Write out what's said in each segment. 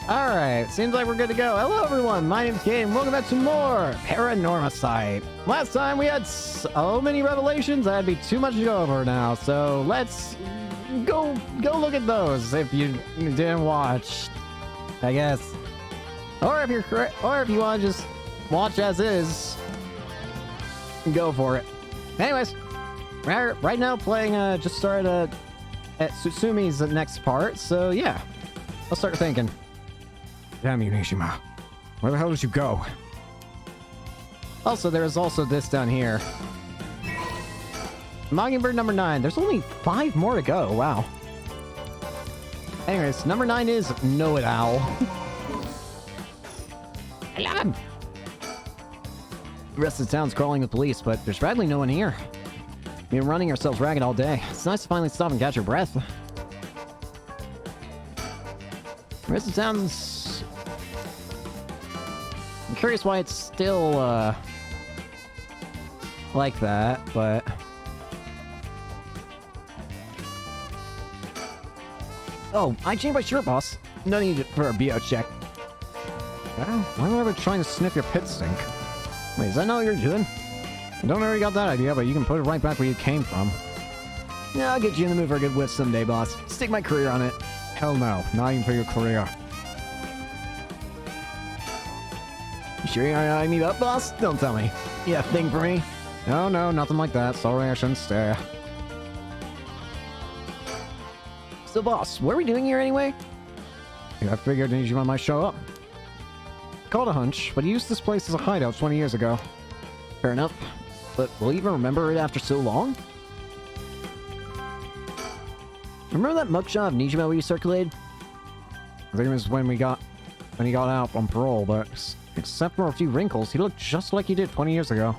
Alright, seems like we're good to go. Hello everyone, my name's Kate and welcome back to more Paranormasight. Last time we had so many revelations, that'd be too much to go over now. So let's go look at those if you didn't watch, I guess. Or if you're or if you want to just watch as is, go for it. Anyways, right now playing just started at Tsusumi's next part, so yeah, let's start thinking. Damn you, Nishima. Where the hell did you go? Also, there is also this down here. Mockingbird number 9. There's only 5 more to go. Wow. Anyways, number 9 is Know It Owl. 11. The rest of the town's crawling with police, but there's practically no one here. We've been running ourselves ragged all day. It's nice to finally stop and catch your breath. The rest of the town's... I'm curious why it's still, like that, but... Oh, I changed my shirt, boss. No need for a BO check. Why am I ever trying to sniff your pit stink? Wait, is that not what you're doing? I don't know where you got that idea, but you can put it right back where you came from. Yeah, I'll get you in the mood for a good whiff someday, boss. Stick my career on it. Hell no, not even for your career. You sure you're eyeing me up, boss? Don't tell me. You have a thing for me? No, nothing like that. Sorry, I shouldn't stare. So, boss, what are we doing here anyway? Yeah, I figured Nijima might show up. Called a hunch, but he used this place as a hideout 20 years ago. Fair enough. But will you even remember it after so long? Remember that mugshot of Nijima we circulated? I think it was when he got out on parole, but except for a few wrinkles, he looked just like he did 20 years ago.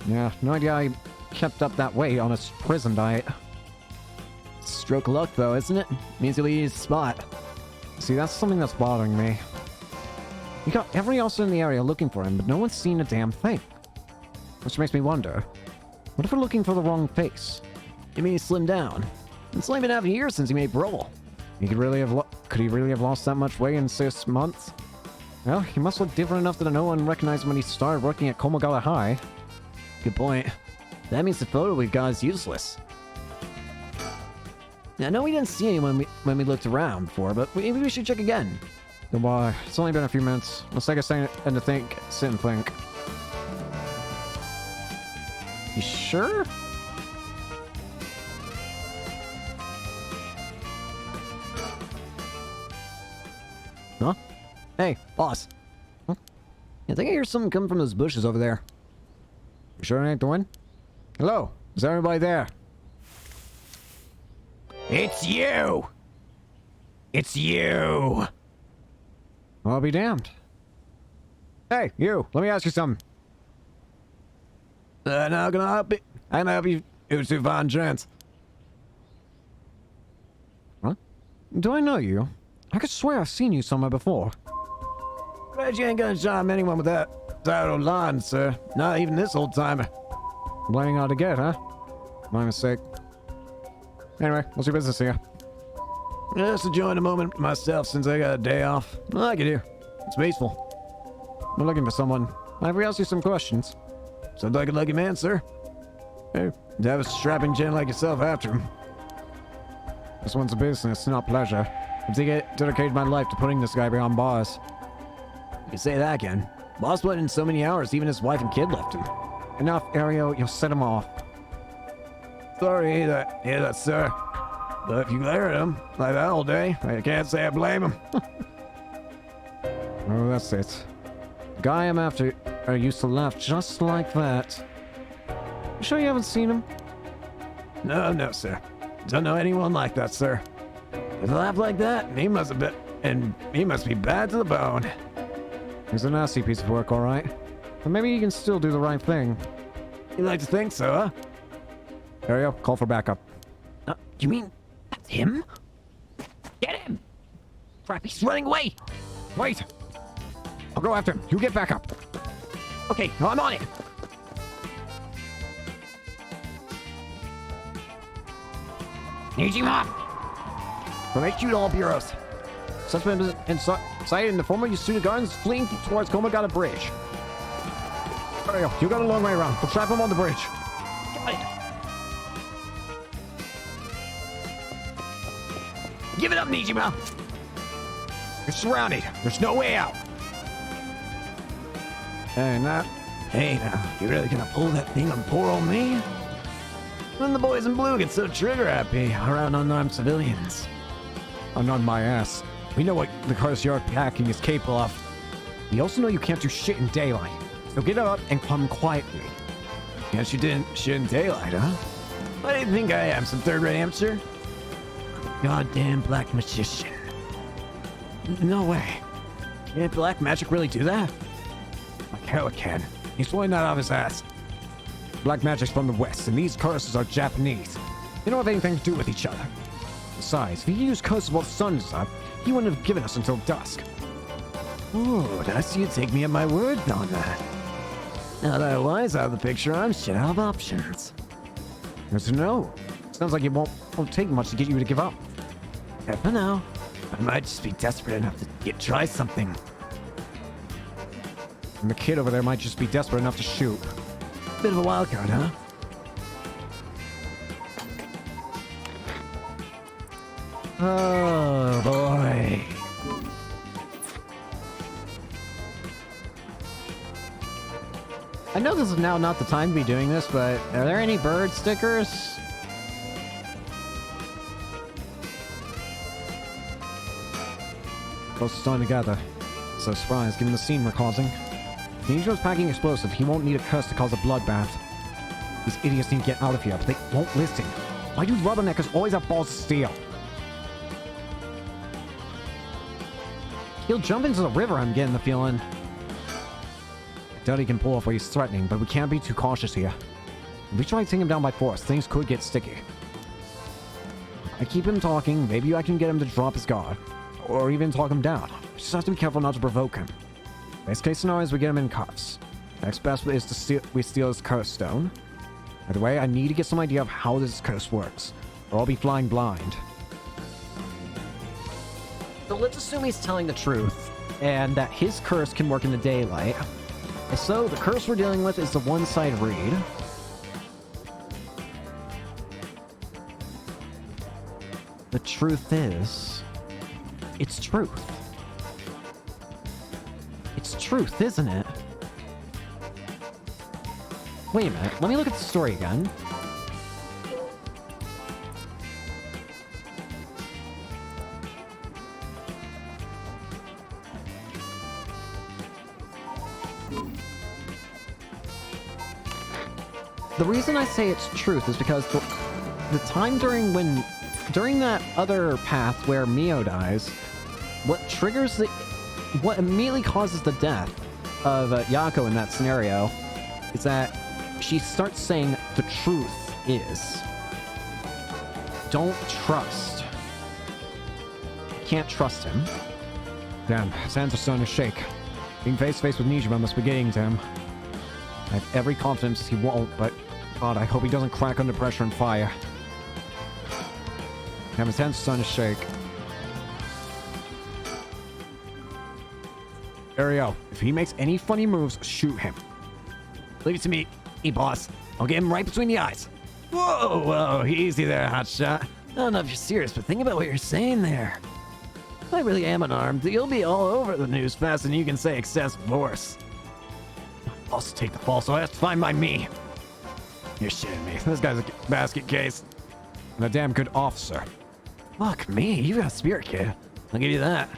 Yeah, no idea how he kept up that weight on his prison diet. Stroke of luck, though, isn't it? Means he'll eat his spot. See, that's something that's bothering me. We got every officer in the area looking for him, but no one's seen a damn thing. Which makes me wonder, what if we're looking for the wrong face? You mean he slimmed down? It's only been half a year since he made parole. Could he really have lost that much weight in 6 months? Well, he must look different enough that no one recognized him when he started working at Komogata High. Good point. That means the photo we've got is useless. Now, I know we didn't see anyone when we looked around before, but maybe we should check again. Goodbye. It's only been a few minutes. Let's take a second and to think. Sit and think. You sure? Huh? Hey, boss. Huh? I think I hear something coming from those bushes over there. You sure it ain't the one? Hello? Is everybody there? It's you! It's you! I'll be damned. Hey, you! Let me ask you something. Now can I help you? I can help you. It's a fine chance. Huh? Do I know you? I could swear I've seen you somewhere before. Glad you ain't gonna charm anyone with that old line, sir. Not even this old timer. Playing hard to get, huh? My mistake. Anyway, what's your business here? Just enjoying a moment myself since I got a day off. I like it here. It's peaceful. I'm looking for someone. I've asked you some questions. Sounds like a lucky man, sir. Hey, to have a strapping gent like yourself after him. This one's a business, not pleasure. I've dedicated my life to putting this guy behind bars. You can say that again. Boss put in so many hours, even his wife and kid left him. Enough, Ario, you'll set him off. Sorry to hear that, sir. But if you glare at him like that all day, I can't say I blame him. Oh, that's it. The guy I'm after used to laugh just like that. You sure you haven't seen him? No, sir. Don't know anyone like that, sir. With a laugh like that, he must be bad to the bone. He's a nasty piece of work, all right. But maybe he can still do the right thing. You like to think so, huh? Ario, call for backup. You mean that's him? Get him! Crap, he's running away! Wait! I'll go after him. You get back up. Okay, no, I'm on it. Need you up. Permit you to all bureaus. Suspect inside in the former Yasuda Gardens fleeing towards Komagata Bridge. There you go. You got a long way around. We'll trap him on the bridge. Got it. Give it up, Nijima! You're surrounded. There's no way out. Hey, now, you really gonna pull that thing on poor old me? When the boys in blue get so trigger happy around unarmed civilians. Unarmed my ass. We know what the cars you're packing is capable of. We also know you can't do shit in daylight. So get up and come quietly. Guess you didn't shit in daylight, huh? What do you think I am, some third-rate amateur? Goddamn black magician. No way. Can't black magic really do that? Like hell it can. He's pulling that off his ass. Black magic's from the west, and these curses are Japanese. They don't have anything to do with each other. Besides, if he used curses while the sun is up, he wouldn't have given us until dusk. Ooh, that's you take me at my word on that. Now that Wise out of the picture, I'm shit out of options. Good to know. Sounds like it won't take much to get you to give up. Yeah, for now. I might just be desperate enough to try something. And the kid over there might just be desperate enough to shoot. Bit of a wild card, huh? Oh, boy. I know this is now not the time to be doing this, but are there any bird stickers? Closest time together. So surprised, given the scene we're causing. If Nijima's packing explosive, he won't need a curse to cause a bloodbath. These idiots need to get out of here, but they won't listen. Why do rubberneckers always have balls of steel? He'll jump into the river, I'm getting the feeling. I doubt he can pull off what he's threatening, but we can't be too cautious here. If we try to take him down by force, things could get sticky. I keep him talking, maybe I can get him to drop his guard. Or even talk him down. Just have to be careful not to provoke him. Best case scenario is we get him in cuffs. Next best is to steal his curse stone. By the way, I need to get some idea of how this curse works, or I'll be flying blind. So let's assume he's telling the truth, and that his curse can work in the daylight. And so the curse we're dealing with is the one-side read. The truth is, it's truth. It's truth, isn't it? Wait a minute, let me look at the story again. The reason I say it's truth is because the time during that other path where Mio dies, what immediately causes the death of Yako in that scenario is that she starts saying the truth is. Don't trust. You can't trust him. Damn, his hands are starting to shake. Being face to face with Nijima must be getting to him. I have every confidence he won't, but God, I hope he doesn't crack under pressure and fire. Damn, his hands are starting to shake. Ariel, if he makes any funny moves, shoot him. Leave it to me, boss. I'll get him right between the eyes. Whoa, easy there, hotshot. I don't know if you're serious, but think about what you're saying there. If I really am unarmed, you'll be all over the news faster than you can say excessive force. I'll also take the fall, so that's fine by me. You're shitting me. This guy's a basket case. And a damn good officer. Fuck me, you got spirit, kid. I'll give you that.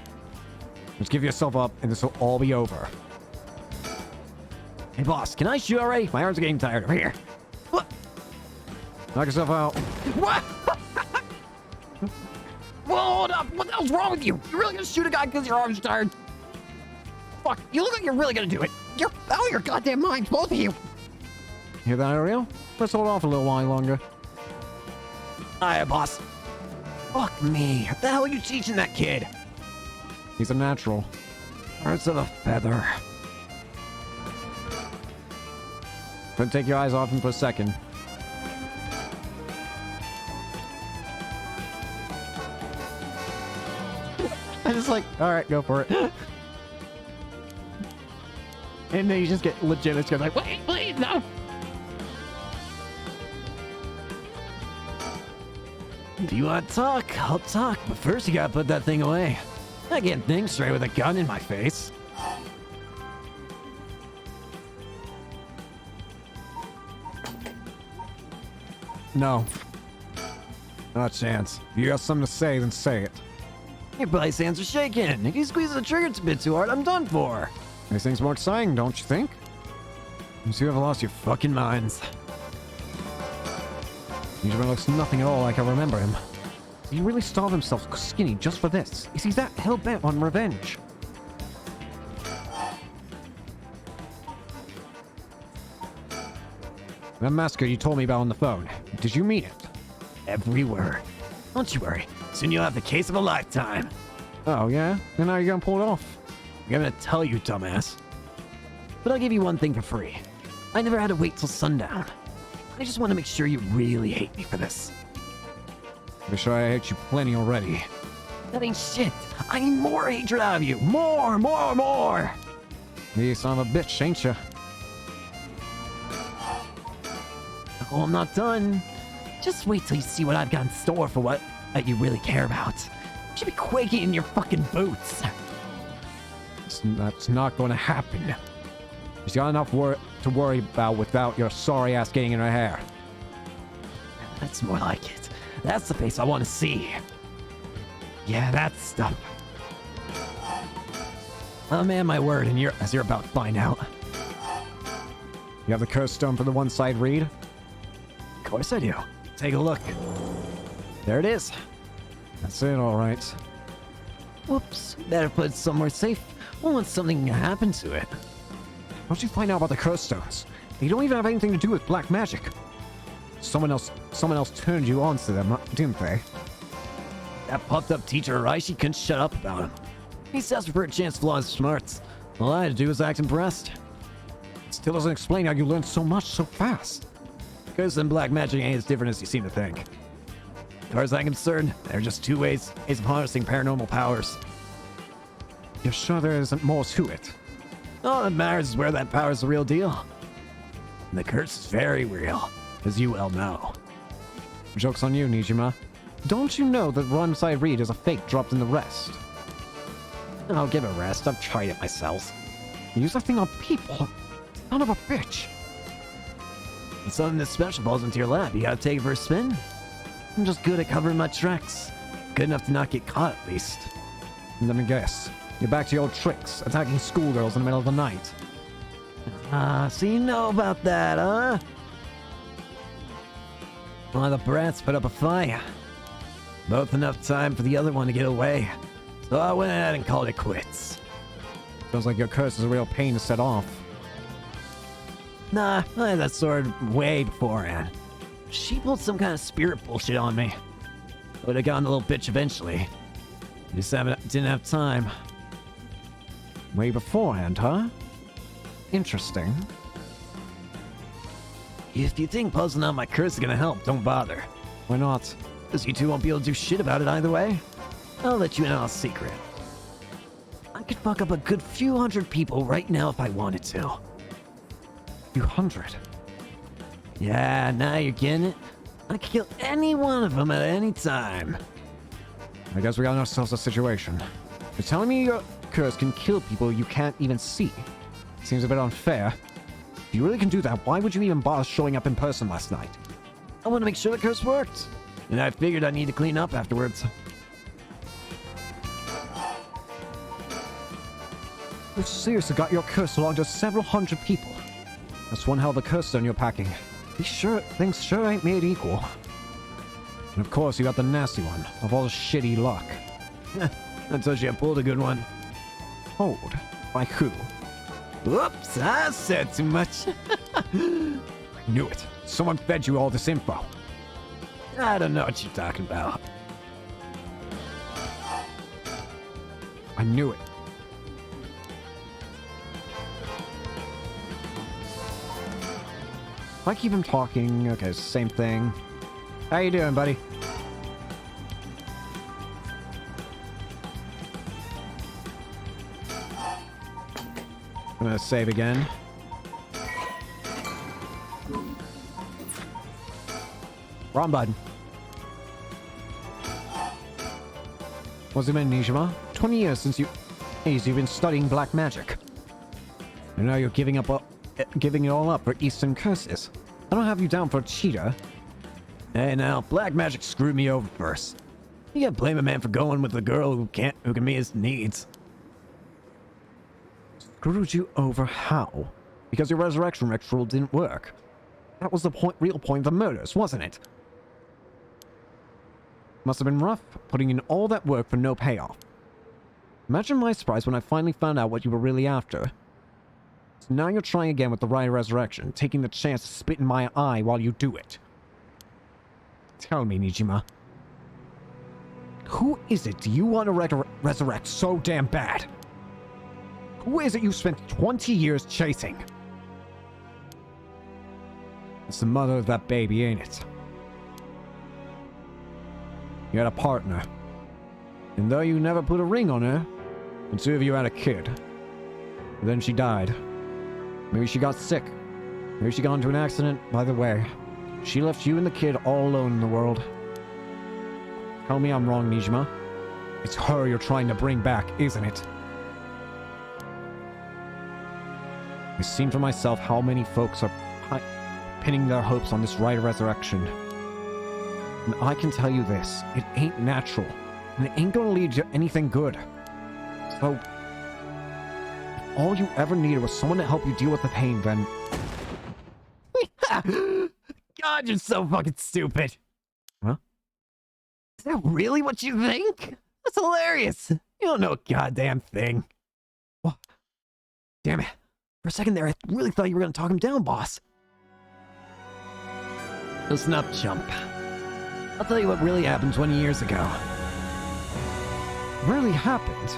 Just give yourself up, and this will all be over. Hey, boss, can I shoot already? My arms are getting tired. Over here. What? Knock yourself out. What? Whoa, hold up. What the hell's wrong with you? You're really gonna shoot a guy because your arms are tired? Fuck, you look like you're really gonna do it. You're out of your goddamn mind, both of you. Hear that, Ariel? Let's hold off a little while longer. Hiya, boss. Fuck me. What the hell are you teaching that kid? He's a natural. Birds of a feather. Couldn't take your eyes off him for a second. I just like, alright, go for it. And then you just get legit, it's like, wait, please, no! If you want to talk, I'll talk, but first you gotta put that thing away. I can't think straight with a gun in my face. No. Not a chance. If you got something to say, then say it. Your body's hands are shaking. If you squeeze the trigger a bit too hard, I'm done for. These things more exciting, don't you think? You have lost your fucking minds. Usually looks nothing at all like I remember him. Did he really starve himself skinny just for this? Is he that hell-bent on revenge? That massacre you told me about on the phone, did you mean it? Every word. Don't you worry. Soon you'll have the case of a lifetime. Oh, yeah? Then how are you gonna pull it off? I'm gonna tell you, dumbass. But I'll give you one thing for free. I never had to wait till sundown. I just want to make sure you really hate me for this. I'm sure I hate you plenty already. That ain't shit. I need more hatred out of you. More, more, more. You son of a bitch, ain't you? Oh, I'm not done. Just wait till you see what I've got in store for what you really care about. You should be quaking in your fucking boots. That's not going to happen. She's got enough to worry about without your sorry ass getting in her hair. That's more like it. That's the face I want to see. Yeah, that stuff. I'll man my word, and as you're about to find out. You have the curse stone for the one-side read? Of course I do. Take a look. There it is. That's it, all right. Whoops. Better put it somewhere safe. I don't want something to happen to it. How'd you find out about the curse stones? They don't even have anything to do with black magic. Someone else turned you on to them, didn't they? That puffed-up teacher Raishi couldn't shut up about him. He's asking for a chance to flaunt his smarts. All I had to do was act impressed. It still doesn't explain how you learned so much so fast. Because then black magic ain't as different as you seem to think. As far as I'm concerned, there are just two ways of harnessing paranormal powers. You're sure there isn't more to it? All that matters is where that power is the real deal. And the curse is very real, as you well know. Joke's on you, Nijima. Don't you know that one-side read is a fake dropped in the rest? I'll give it a rest. I've tried it myself. Use that thing on people. Son of a bitch. When something this special falls into your lap, you gotta take it for a spin. I'm just good at covering my tracks. Good enough to not get caught, at least. Let me guess. You're back to your old tricks, attacking schoolgirls in the middle of the night. So you know about that, huh? Well, the brats put up a fight. Both enough time for the other one to get away. So I went ahead and called it quits. Feels like your curse is a real pain to set off. Nah, I had that sword way beforehand. She pulled some kind of spirit bullshit on me. Would have gotten the little bitch eventually. Just didn't have time. Way beforehand, huh? Interesting. If you think puzzling out my curse is gonna help, don't bother. Why not? Because you two won't be able to do shit about it either way. I'll let you in on a secret. I could fuck up a good few hundred people right now if I wanted to. Few hundred? Yeah, now you're getting it. I could kill any one of them at any time. I guess we got ourselves a situation. You're telling me your curse can kill people you can't even see. Seems a bit unfair. If you really can do that, why would you even bother showing up in person last night? I want to make sure the curse worked. And I figured I need to clean up afterwards. You seriously got your curse along to several hundred people. That's one hell of a curse stone you're packing. Things sure ain't made equal. And of course you got the nasty one, of all the shitty luck. I told you I pulled a good one. Hold. By who? Whoops, I said too much. I knew it. Someone fed you all this info. I don't know what you're talking about. I knew it. If I keep him talking, okay, same thing. How you doing, buddy? I'm gonna save again. Wrong button. What's it been, Nijima? 20 years since you've been studying black magic. And now you're giving it all up for Eastern curses. I don't have you down for a cheater. Hey now, black magic screwed me over first. You can't blame a man for going with a girl who can meet his needs. Screwed you over how? Because your resurrection ritual didn't work. That was the real point of the murders, wasn't it? Must have been rough, putting in all that work for no payoff. Imagine my surprise when I finally found out what you were really after. So now you're trying again with the Rite of Resurrection, taking the chance to spit in my eye while you do it. Tell me, Nijima. Who is it you want to resurrect so damn bad? Who is it you spent 20 years chasing? It's the mother of that baby, ain't it? You had a partner. And though you never put a ring on her, the two of you had a kid. But then she died. Maybe she got sick. Maybe she got into an accident. By the way, she left you and the kid all alone in the world. Tell me I'm wrong, Nijima. It's her you're trying to bring back, isn't it? I've seen for myself how many folks are pinning their hopes on this Rite of Resurrection. And I can tell you this, it ain't natural, and it ain't gonna lead to anything good. So, if all you ever needed was someone to help you deal with the pain, then... God, you're so fucking stupid! Huh? Is that really what you think? That's hilarious! You don't know a goddamn thing. What? Damn it. For a second there, I really thought you were gonna talk him down, boss. Listen up, chump. I'll tell you what really happened 20 years ago. Really happened?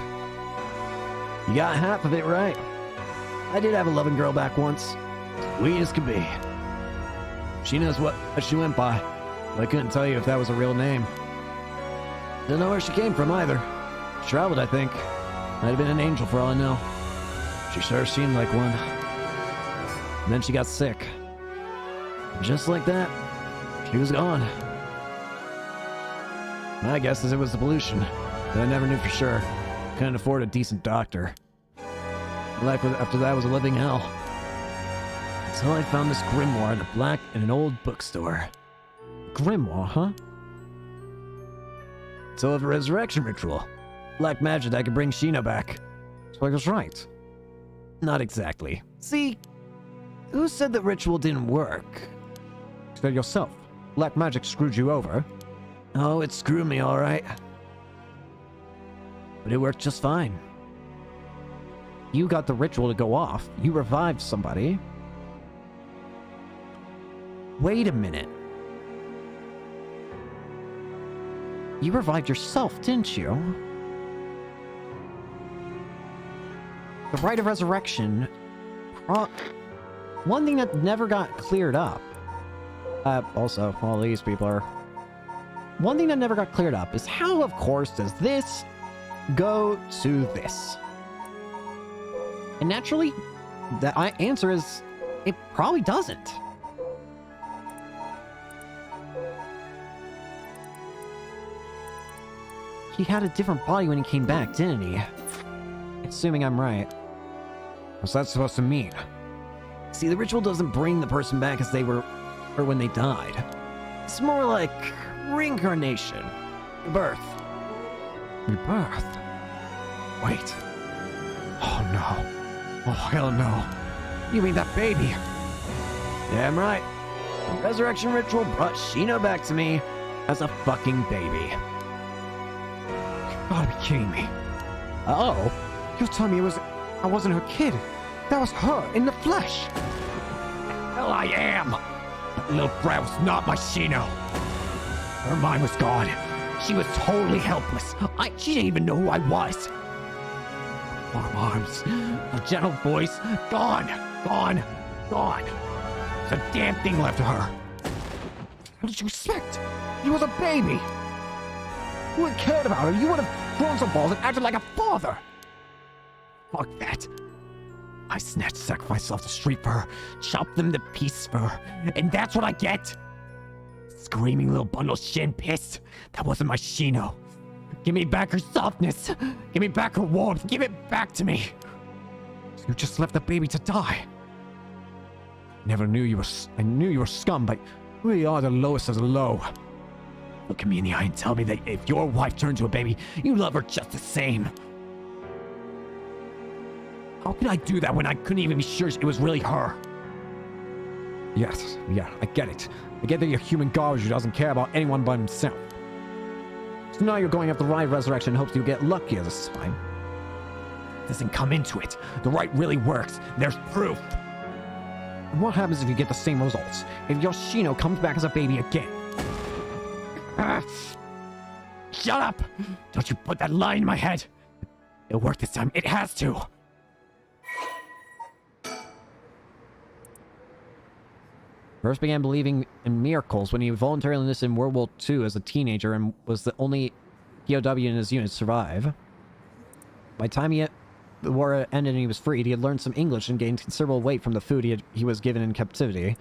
You got half of it right. I did have a loving girl back once. Sweet as could be. She knows what she went by. But I couldn't tell you if that was a real name. Don't know where she came from either. She traveled, I think. Might have been an angel for all I know. She sure seemed like one. And then she got sick. Just like that, she was gone. My guess is it was the pollution, but I never knew for sure. Couldn't afford a decent doctor. Life after that was a living hell. Until I found this grimoire in an old bookstore. Grimoire, huh? So of a resurrection ritual. Black magic that could bring Sheena back. So I was right. Not exactly. See, who said that ritual didn't work? You said yourself. Black magic screwed you over. Oh, it screwed me all right. But it worked just fine. You got the ritual to go off. You revived somebody. Wait a minute. You revived yourself, didn't you? The Rite of Resurrection... One thing that never got cleared up... also, all these people are... One thing that never got cleared up is how, of course, does this go to this? And naturally, the answer is, it probably doesn't. He had a different body when he came back, didn't he? Assuming I'm right. What's that supposed to mean? See, the ritual doesn't bring the person back as they were, or when they died. It's more like reincarnation. Rebirth. Rebirth? Wait. Oh no. Oh hell no. You mean that baby? Damn right. The resurrection ritual brought Sheena back to me as a fucking baby. You gotta be kidding me. Uh-oh. You're telling me I wasn't her kid. That was her in the flesh. Hell I am. That little brat was not my Sheena. Her mind was gone. She was totally helpless. She didn't even know who I was. Warm arms, a gentle voice, gone, gone, gone. There's a damn thing left of her. What did you expect? He was a baby. You would have cared about her. You would have thrown some balls and acted like a father. Fuck that. I snatched sacrifices off the street for her, chopped them to pieces for her, and that's what I get? Screaming little bundle of shit and piss. That wasn't my Shino. Give me back her softness. Give me back her warmth. Give it back to me. You just left the baby to die. Never knew you were. I knew you were scum, but we are the lowest of the low. Look at me in the eye and tell me that if your wife turned to a baby, you love her just the same. How could I do that when I couldn't even be sure it was really her? Yes, yeah, I get it. I get that you're human garbage who doesn't care about anyone but himself. So now you're going after the right resurrection in hopes you get luckier this time. Doesn't come into it. The right really works. There's proof. And what happens if you get the same results? If Yoshino comes back as a baby again? Shut up! Don't you put that lie in my head. It'll work this time. It has to. First began believing in miracles when he voluntarily enlisted in World War II as a teenager and was the only POW in his unit to survive. By the time the war ended and he was freed, he had learned some English and gained considerable weight from the food he was given in captivity.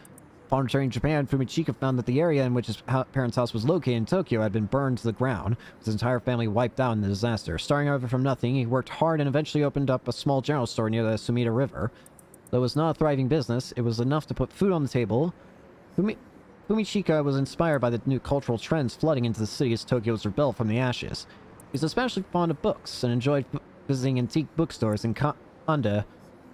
Upon returning to Japan, Fumichika found that the area in which his parents' house was located in Tokyo had been burned to the ground, with his entire family wiped out in the disaster. Starting over from nothing, he worked hard and eventually opened up a small general store near the Sumida River. Though it was not a thriving business, it was enough to put food on the table. Fumichika was inspired by the new cultural trends flooding into the city as Tokyo was rebuilt from the ashes. He was especially fond of books and enjoyed visiting antique bookstores in Kanda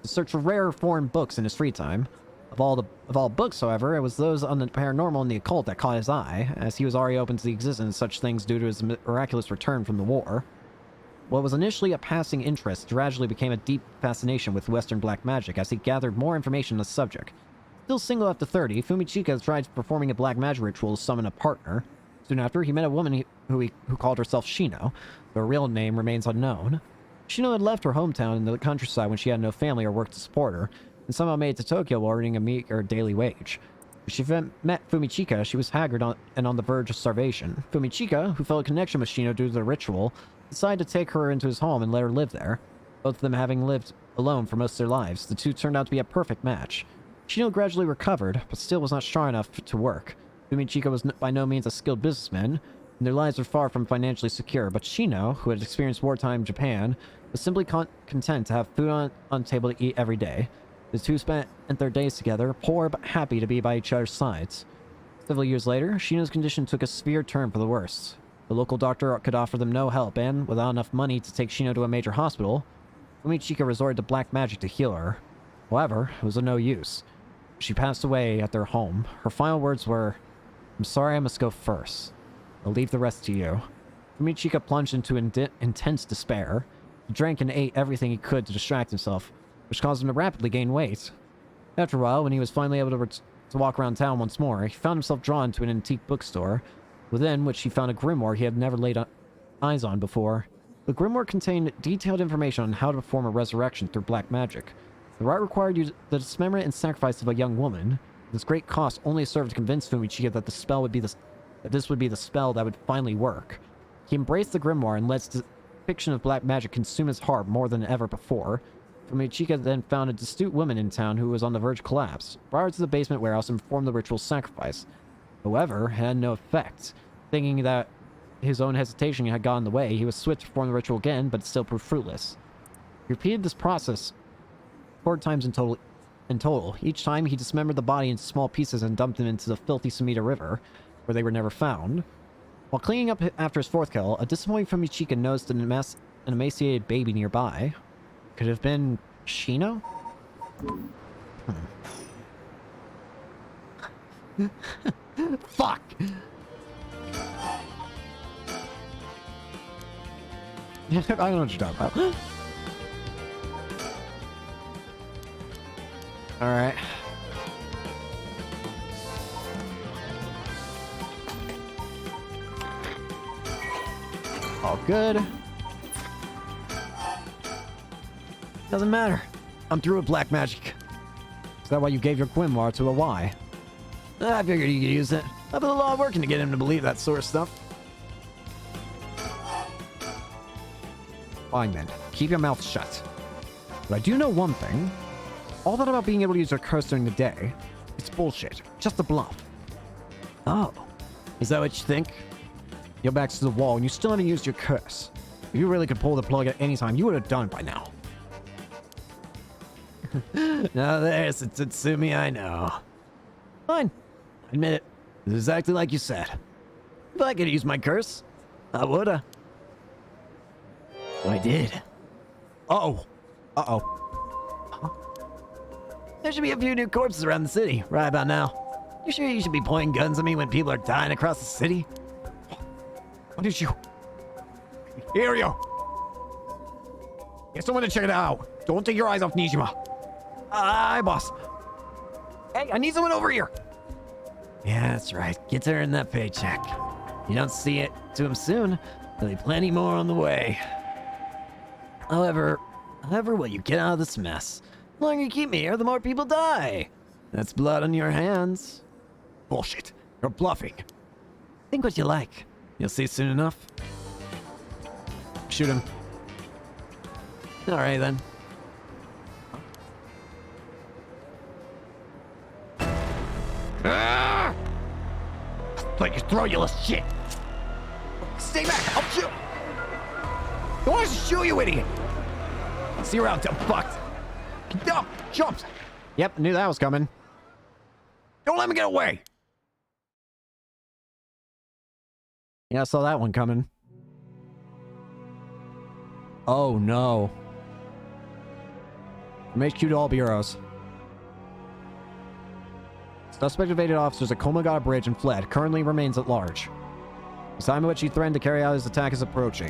to search for rare foreign books in his free time. Of all books, however, it was those on the paranormal and the occult that caught his eye, as he was already open to the existence of such things due to his miraculous return from the war. What was initially a passing interest gradually became a deep fascination with Western black magic as he gathered more information on the subject. Still single after 30, Fumichika tried performing a black magic ritual to summon a partner. Soon after, he met a woman who called herself Shino. Her real name remains unknown. Shino had left her hometown in the countryside when she had no family or work to support her, and somehow made it to Tokyo while earning a meager daily wage. When she met Fumichika, she was haggard and on the verge of starvation. Fumichika, who felt a connection with Shino due to the ritual, decided to take her into his home and let her live there. Both of them having lived alone for most of their lives, the two turned out to be a perfect match. Shino gradually recovered, but still was not strong enough to work. Fumichika was by no means a skilled businessman, and their lives were far from financially secure, but Shino, who had experienced wartime Japan, was simply content to have food on the table to eat every day. The two spent their days together, poor but happy to be by each other's sides. Several years later, Shino's condition took a severe turn for the worse. The local doctor could offer them no help, and without enough money to take Shino to a major hospital, Fumichika resorted to black magic to heal her. However, it was of no use. She passed away at their home. Her final words were, "I'm sorry I must go first. I'll leave the rest to you." Fumichika plunged into intense despair. He drank and ate everything he could to distract himself, which caused him to rapidly gain weight. After a while, when he was finally able to walk around town once more, he found himself drawn to an antique bookstore, within which he found a grimoire he had never laid eyes on before. The grimoire contained detailed information on how to perform a resurrection through black magic. The rite required you the dismemberment and sacrifice of a young woman. This great cost only served to convince Fumichika that this would be the spell that would finally work. He embraced the grimoire and let the fiction of black magic consume his heart more than ever before. Fumichika then found a astute woman in town who was on the verge of collapse, brought her to the basement warehouse and performed the ritual sacrifice. However, it had no effect. Thinking that his own hesitation had gotten in the way, he was switched to perform the ritual again, but it still proved fruitless. He repeated this process 4 times in total. Each time, he dismembered the body into small pieces and dumped them into the filthy Sumida River, where they were never found. While cleaning up after his 4th kill, a disappointed Fumichika noticed an emaciated baby nearby. Could it have been Shino? Fuck! I don't know what you're talking about. Alright. All good. Doesn't matter. I'm through with black magic. Is that why you gave your grimoire to a Y? I figured you could use it. I put a lot of work in to get him to believe that sort of stuff. Fine then. Keep your mouth shut. But I do know one thing. All that about being able to use your curse during the day, it's bullshit. Just a bluff. Oh. Is that what you think? Your back's to the wall and you still haven't used your curse. If you really could pull the plug at any time, you would have done it by now. Now there's a Tatsumi I know. Fine. Admit it. It's exactly like you said. If I could use my curse, I woulda. So I did. Uh-oh. Uh-oh. Huh? There should be a few new corpses around the city right about now. You sure you should be pointing guns at me when people are dying across the city? What did you... Hear you! Get someone to check it out. Don't take your eyes off Nijima. Aye, boss. Hey, I need someone over here. Yeah, that's right. Get to earn that paycheck. You don't see it to him soon, there'll be plenty more on the way. However, will you get out of this mess? The longer you keep me here, the more people die. That's blood on your hands. Bullshit. You're bluffing. Think what you like. You'll see soon enough. Shoot him. Alright then. Ah! Like you throw you little shit. Stay back, I'll shoot. Don't want to shoot you, idiot. See you around, dumb fuck. No, jumps. Yep, knew that was coming. Don't let me get away. Yeah, I saw that one coming. Oh no. From HQ to all bureaus. Suspect evaded officers at Komagata Bridge and fled. Currently remains at large. The time at which he threatened to carry out his attack is approaching.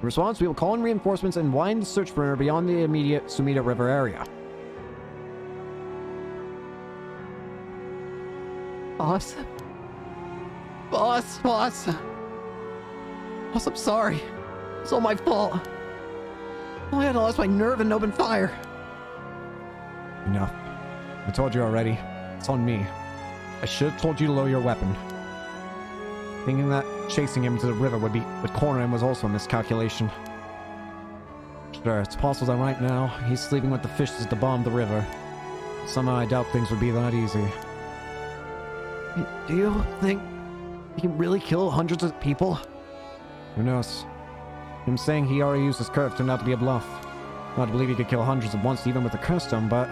In response, we will call in reinforcements and wind the search perimeter beyond the immediate Sumida River area. Boss? Boss, boss. Boss, I'm sorry. It's all my fault. I had lost my nerve and opened fire. Enough. I told you already. It's on me. I should have told you to lower your weapon. Thinking that chasing him to the river would corner him was also a miscalculation. Sure, it's possible that right now, he's sleeping with the fishes at the bottom of the river. Somehow I doubt things would be that easy. Do you think he can really kill hundreds of people? Who knows? Him saying he already used his curve turned out to be a bluff. Not to believe he could kill hundreds at once even with a curse stone, but...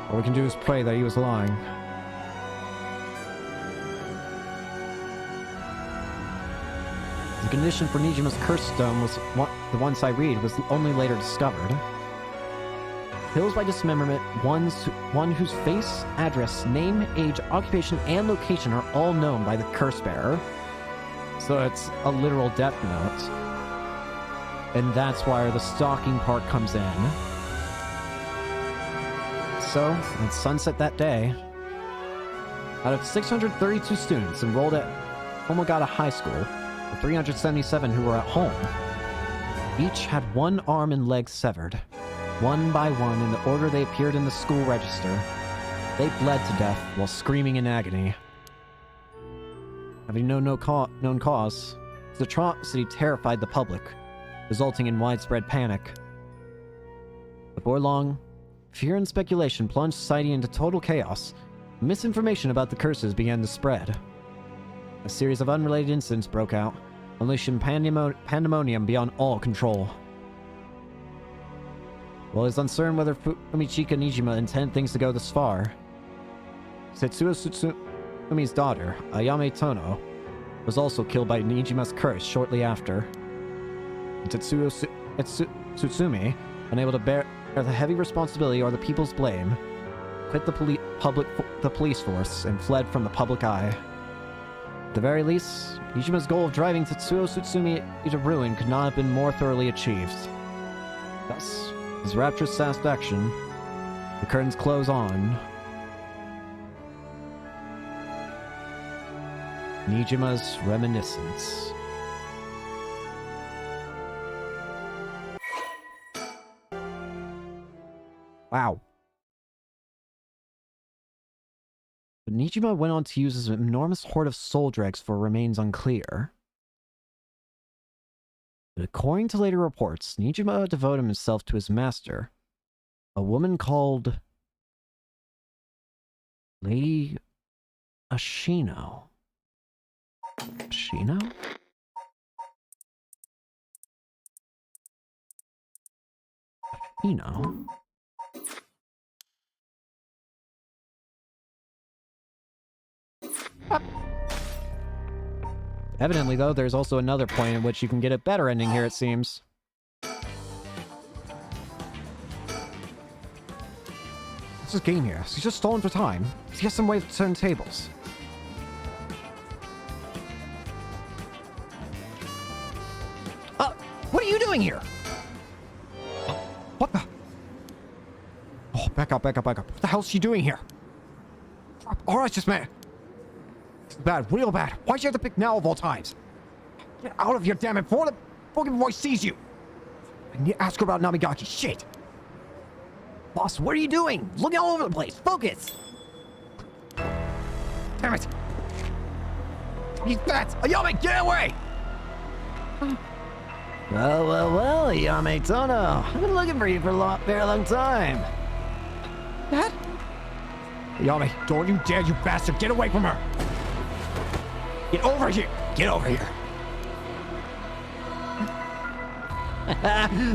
all we can do is pray that he was lying. The condition for Nijima's curse stone was the one Saeed was only later discovered. Kills by dismemberment, one whose face, address, name, age, occupation, and location are all known by the curse bearer. So it's a literal death note. And that's why the stalking part comes in. So, at sunset that day, out of 632 students enrolled at Komagata High School, the 377 who were at home, each had one arm and leg severed. One by one, in the order they appeared in the school register, they bled to death while screaming in agony. Having known cause, the atrocity terrified the public, resulting in widespread panic. Before long, fear and speculation plunged society into total chaos. Misinformation about the curses began to spread. A series of unrelated incidents broke out, unleashing pandemonium beyond all control. While it's uncertain whether Fumichika Nijima intended things to go this far, Setsuo Tsusumi's daughter, Ayame Tono, was also killed by Nijima's curse shortly after. And Tetsuo Tsutsumi, unable to bear the heavy responsibility or the people's blame, quit the police force and fled from the public eye. At the very least, Nijima's goal of driving Tetsuo Tsutsumi into ruin could not have been more thoroughly achieved. Thus, with rapturous satisfaction, the curtains close on Nijima's reminiscence. Wow. But Nijima went on to use his enormous horde of soul dregs for remains unclear. But according to later reports, Nijima devoted himself to his master, A woman called Lady Ashino. Ashino? Ashino? Evidently, though, there's also another point in which you can get a better ending here, it seems. What's this game here? He's just stolen for time. He has some way to turn tables. What are you doing here? What the? Oh, back up, back up, back up. What the hell's she doing here? Alright, just man. It's bad, real bad. Why'd you have to pick now of all times? Get out of here, damn it, before the fucking voice sees you. I need to ask her about Namigaki. Shit. Boss, what are you doing? Looking all over the place. Focus. Damn it. He's bats. Ayame, get away. Well, Ayame Tono. I've been looking for you for a very long time. Dad? Ayame, don't you dare, you bastard. Get away from her. Get over here. Get over here.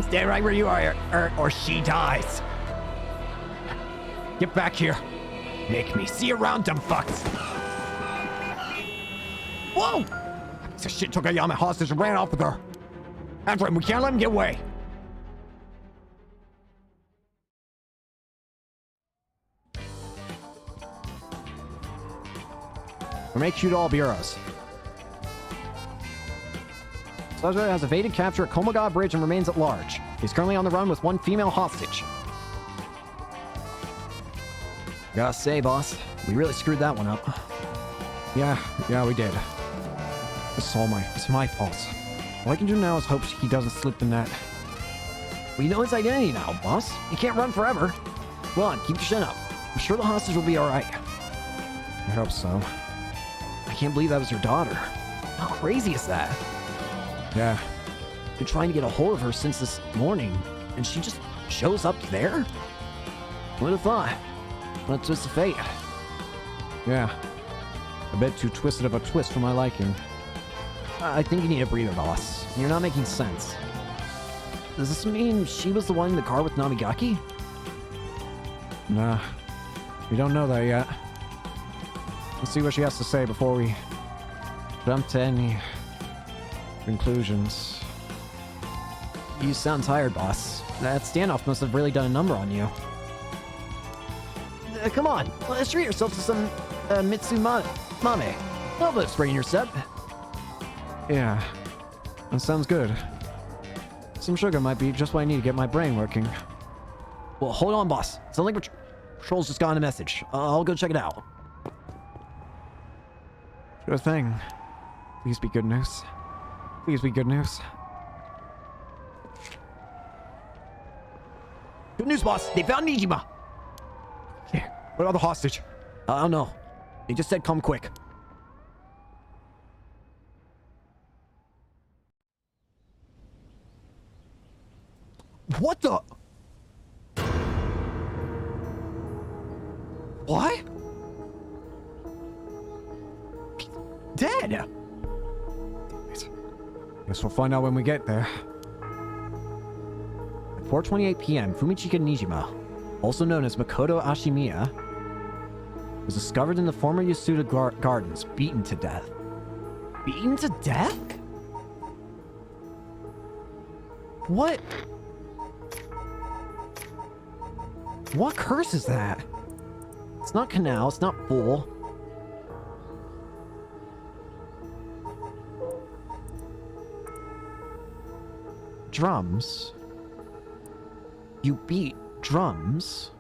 Stay right where you are, or she dies. Get back here. Make me see around, dumb fucks. Whoa! This shit took Ayame hostage and ran off with her. After him, we can't let him get away. Or make shoot all bureaus. Suspect has evaded capture at Komoga Bridge and remains at large. He's currently on the run with one female hostage. Gotta say, boss, we really screwed that one up. Yeah, we did. It's my fault. All I can do now is hope he doesn't slip the net. We know his identity now, boss. He can't run forever. Come on, keep your chin up. I'm sure the hostage will be alright. I hope so. I can't believe that was your daughter. How crazy is that? Yeah. Been trying to get a hold of her since this morning, and she just shows up there? Who'd have thought? What a twist of fate. Yeah. A bit too twisted of a twist for my liking. I think you need a breather, boss. You're not making sense. Does this mean she was the one in the car with Namigaki? Nah. We don't know that yet. Let's see what she has to say before we jump to any conclusions. You sound tired, boss. That standoff must have really done a number on you. Come on, let's treat yourself to some Mitsumame. Help us bring your step. Yeah, that sounds good. Some sugar might be just what I need to get my brain working. Well, hold on, boss. Sounds like Patrol's just gotten a message. I'll go check it out. Sure thing. Please be good news. Please be good news. Good news, boss. They found Nijima. Yeah. What about the hostage? I don't know. They just said come quick. What the? What? He's dead. Guess we'll find out when we get there. At 4:28 p.m., Fumichika Nijima, also known as Makoto Ashimiya, was discovered in the former Yasuda Gardens, beaten to death. Beaten to death? What? What curse is that? It's not canal, it's not fool. Drums? You beat drums?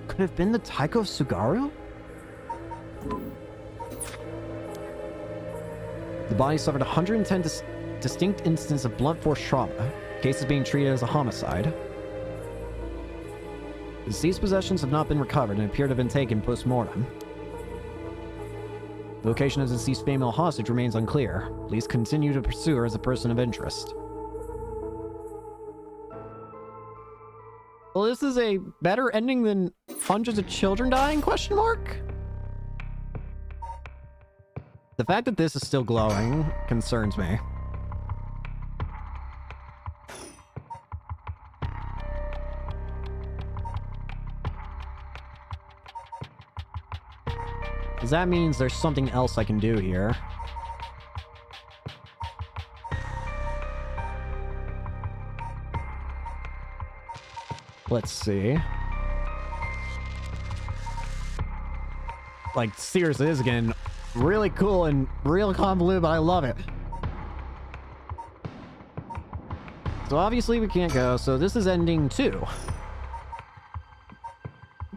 Could it have been the Taiko Sugaru? The body suffered 110 distinct instances of blunt force trauma. Case is being treated as a homicide. The deceased possessions have not been recovered and appear to have been taken post-mortem. The location of the deceased female hostage remains unclear. Please continue to pursue her as a person of interest. Well, this is a better ending than hundreds of children dying, question mark? The fact that this is still glowing concerns me. Because that means there's something else I can do here. Let's see. Like, seriously, this is getting really cool and real convoluted, but I love it. So obviously we can't go, so this is ending 2.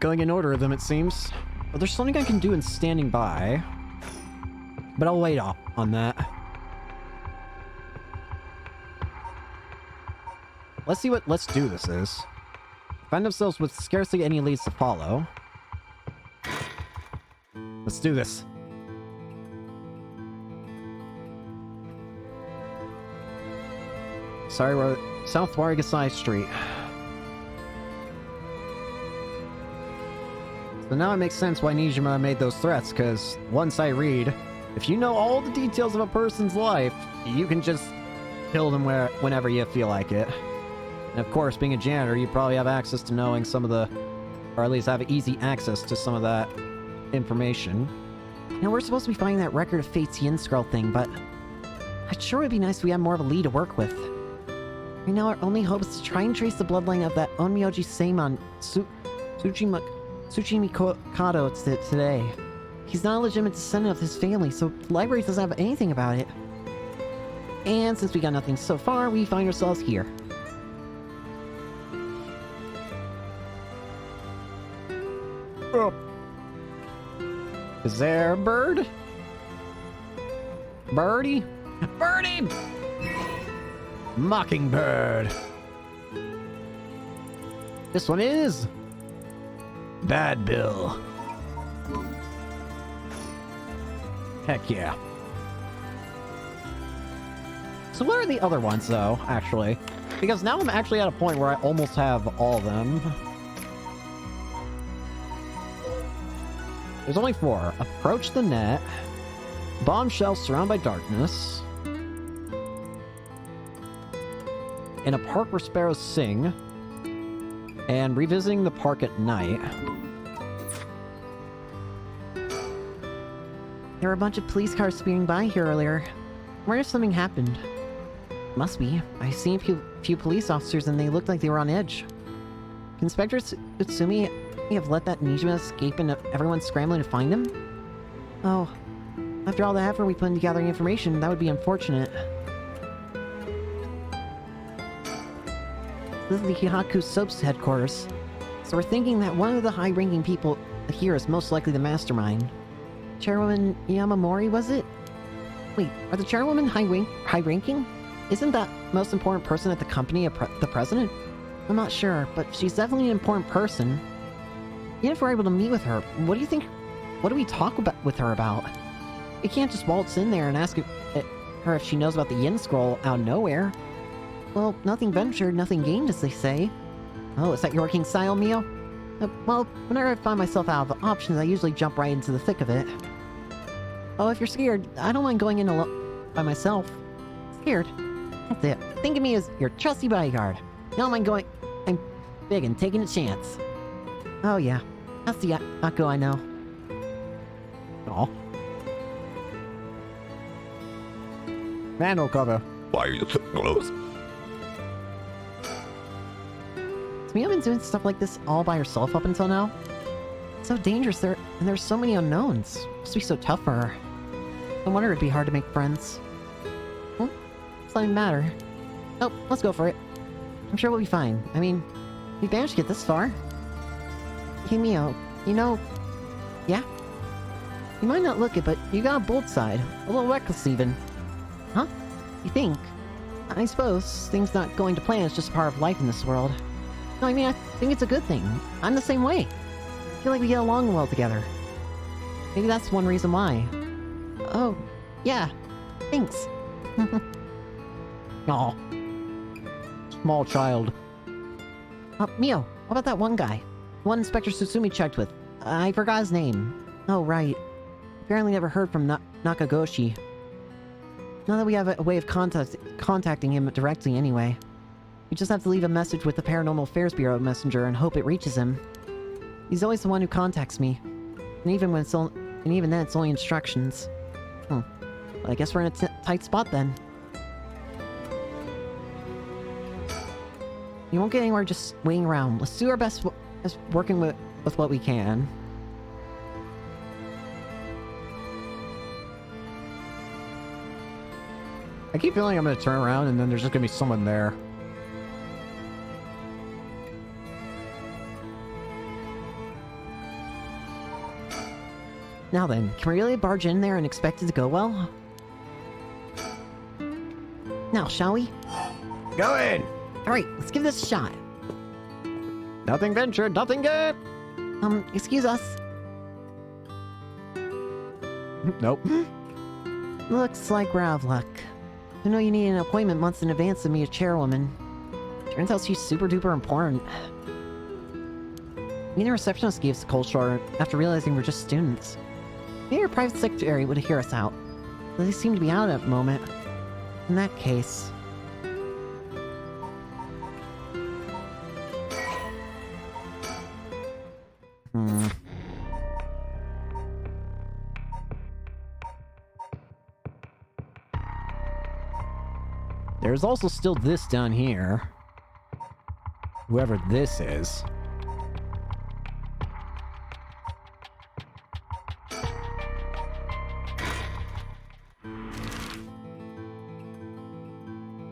Going in order of them, it seems. But there's something I can do in standing by. But I'll wait off on that. Let's see what Let's Do This is. Find themselves with scarcely any leads to follow. Let's do this. Sorry, we're South Wargasai Street. So now it makes sense why Nijima made those threats, because once I read, if you know all the details of a person's life, you can just kill them whenever you feel like it. And of course, being a janitor, you probably have access to knowing some of the, or at least have easy access to some of that information. Now, we're supposed to be finding that record of Fate's Yin Scroll thing, but it sure would be nice if we had more of a lead to work with. Right now, our only hope is to try and trace the bloodline of that Onmyoji Seimon, Tsuchimikado today. He's not a legitimate descendant of his family, so the library doesn't have anything about it. And since we got nothing so far, we find ourselves here. Oh. Is there a bird? Birdie? Birdie! Mockingbird. This one is Bad Bill. Heck yeah. So what are the other ones, though, actually? Because now I'm actually at a point where I almost have all of them. There's only 4. Approach the net. Bombshell surrounded by darkness. In a park where sparrows sing. And revisiting the park at night. There were a bunch of police cars speeding by here earlier. I wonder if something happened. Must be. I seen a few police officers and they looked like they were on edge. Can Inspector Utsumi have let that Nijima escape and everyone's scrambling to find him? Oh, after all the effort we put into gathering information, that would be unfortunate. This is the Hihaku Soap's headquarters. So we're thinking that one of the high-ranking people here is most likely the mastermind. Chairwoman Yamamori, was it? Wait, are the chairwomen high-ranking? Isn't that most important person at the company the president? I'm not sure, but she's definitely an important person. Even if we're able to meet with her, what do you think? What do we talk with her about? We can't just waltz in there and ask her if she knows about the Yin Scroll out of nowhere. Well, nothing ventured, nothing gained, as they say. Oh, is that your working style, Mio? Well, whenever I find myself out of options, I usually jump right into the thick of it. Oh, if you're scared, I don't mind going in by myself. Scared? That's it. Think of me as your trusty bodyguard. I don't mind going... I'm big and taking a chance. Oh yeah, that's the Akko I know. Aw. Manual cover. Why are you so close? So you have been doing stuff like this all by yourself up until now? It's so dangerous there, and there's so many unknowns. It must be so tough for her. No wonder it'd be hard to make friends. Well, it's not even matter. Oh, let's go for it. I'm sure we'll be fine. I mean, we managed to get this far. Hey Mio, you know... Yeah? You might not look it, but you got a bold side. A little reckless even. Huh? You think? I suppose things not going to plan is just part of life in this world. No, I mean, I think it's a good thing. I'm the same way. I feel like we get along well together. Maybe that's one reason why. Oh, yeah. Thanks. Aw. Small child. Mio, What about that one guy? One Inspector Susumi checked with. I forgot his name. Oh, right. Apparently never heard from Nakagoshi. Now that we have a way of contacting him directly anyway. We just have to leave a message with the Paranormal Affairs Bureau messenger and hope it reaches him. He's always the one who contacts me. And even then it's only instructions. Well, I guess we're in a tight spot then. You won't get anywhere just waiting around. Let's do our best working with what we can. I keep feeling I'm gonna turn around and then there's just gonna be someone there. Now then, can we really barge in there and expect it to go well? Now, shall we? Go in! Alright, let's give this a shot. Nothing ventured, nothing gained! Excuse us. Nope. Looks like we're out of luck. I know you need an appointment months in advance to meet a chairwoman. Turns out she's super duper important. Me and the receptionist gave us a cold shoulder after realizing we're just students. Maybe your private secretary would hear us out. But they seem to be out at the moment. In that case... There's also still this down here. Whoever this is.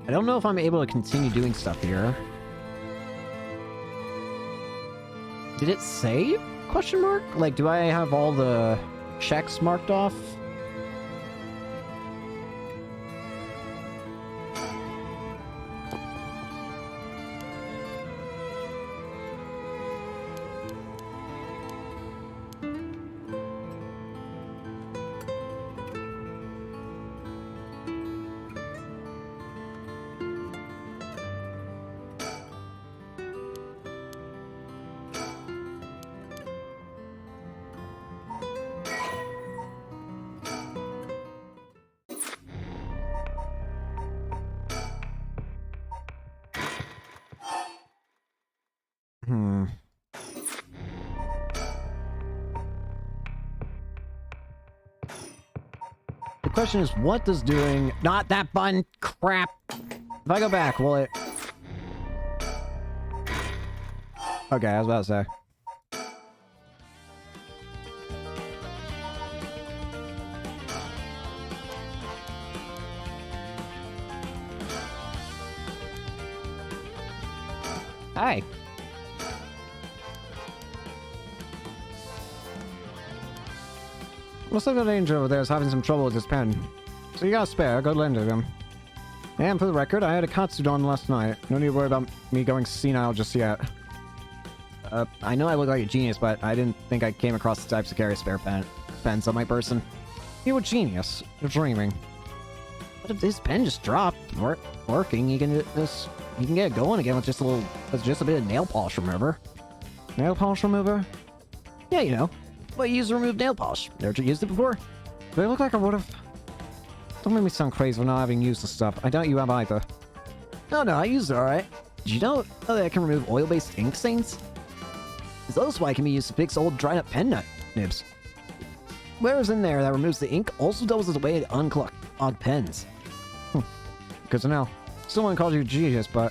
I don't know if I'm able to continue doing stuff here. Did it save? Question mark? Like, do I have all the checks marked off? The question is, what does doing... Not that button! Crap! If I go back, will it... Okay, I was about to say. Hi. Looks like that angel over there is having some trouble with his pen. So you got a spare, go lend it to him. And for the record, I had a Katsudon last night. No need to worry about me going senile just yet. I know I look like a genius, but I didn't think I came across the types to carry a spare pens on my person. You're a genius. You're dreaming. What if this pen just dropped? Working, you can get it going again with just a bit of nail polish remover. Nail polish remover? Yeah, you know. But you use to remove nail polish. Never used it before? Do I look like I would've? Don't make me sound crazy for not having used the stuff. I doubt you have either. No, I used it alright. Did you know that I can remove oil-based ink stains? It's also why it can be used to fix old dried-up pen nibs. Whatever's in there that removes the ink also doubles as a way to unclog odd pens. Good to know. Still wouldn't call you a genius, but...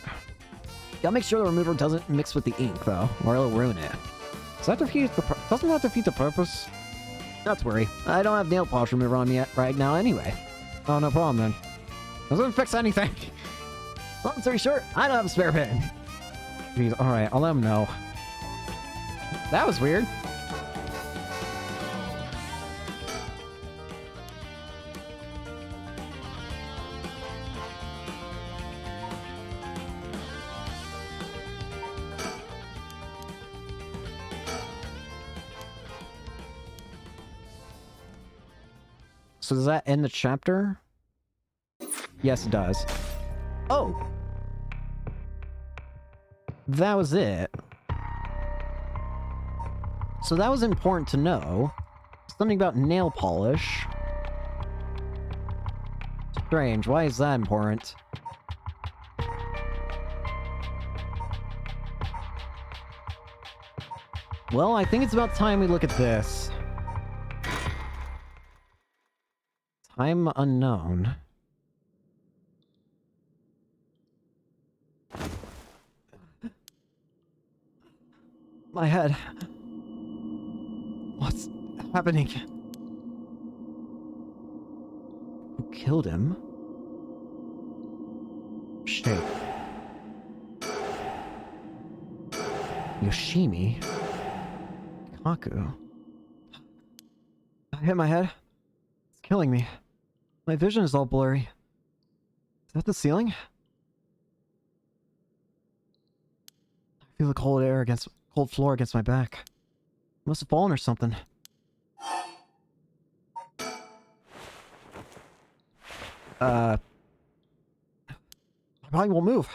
Gotta make sure the remover doesn't mix with the ink, though, or it'll ruin it. Doesn't that defeat the purpose? Not to worry. I don't have nail polish remover on me right now anyway. Oh, no problem then. Doesn't fix anything. Long story short, I don't have a spare pen. Jeez, alright, I'll let him know. That was weird. So does that end the chapter? Yes, it does. Oh! That was it. So that was important to know. Something about nail polish. Strange, why is that important? Well, I think it's about time we look at this. Time unknown. My head. What's happening? Who killed him? Shape. Yoshimi? Kaku? I hit my head. It's killing me. My vision is all blurry. Is that the ceiling? I feel the cold floor against my back. I must have fallen or something. My body won't move.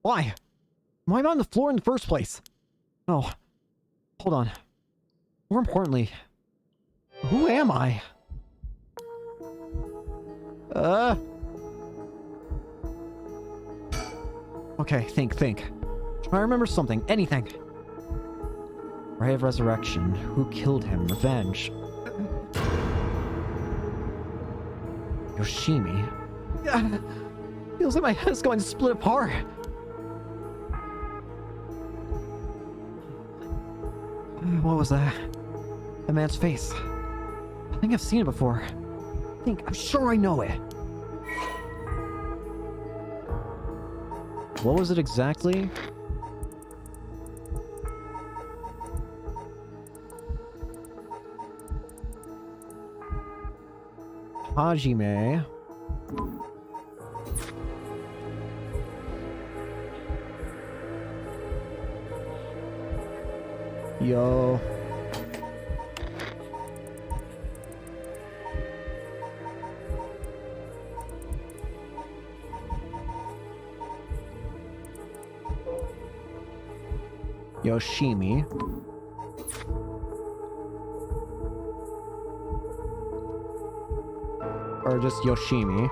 Why? Why am I on the floor in the first place? Oh. Hold on. More importantly, who am I? Okay, think. Try to remember something. Anything. Ray of Resurrection. Who killed him? Revenge. Yoshimi. Feels like my head is going to split apart. What was that? A man's face. I think I've seen it before. I'm sure I know it. What was it exactly? Hajime. Yo. Yoshimi. Or just Yoshimi.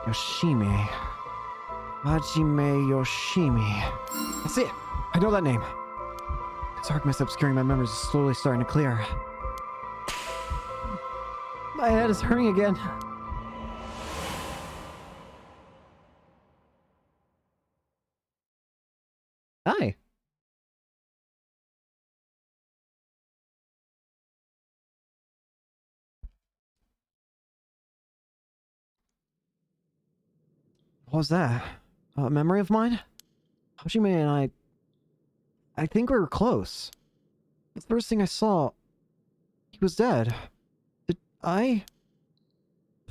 Yoshimi. Hajime Yoshimi. That's it! I know that name. Darkness obscuring my memories is slowly starting to clear. My head is hurting again. Hi. What was that? A memory of mine? Hajime and I think we were close. The first thing I saw, he was dead. Did I?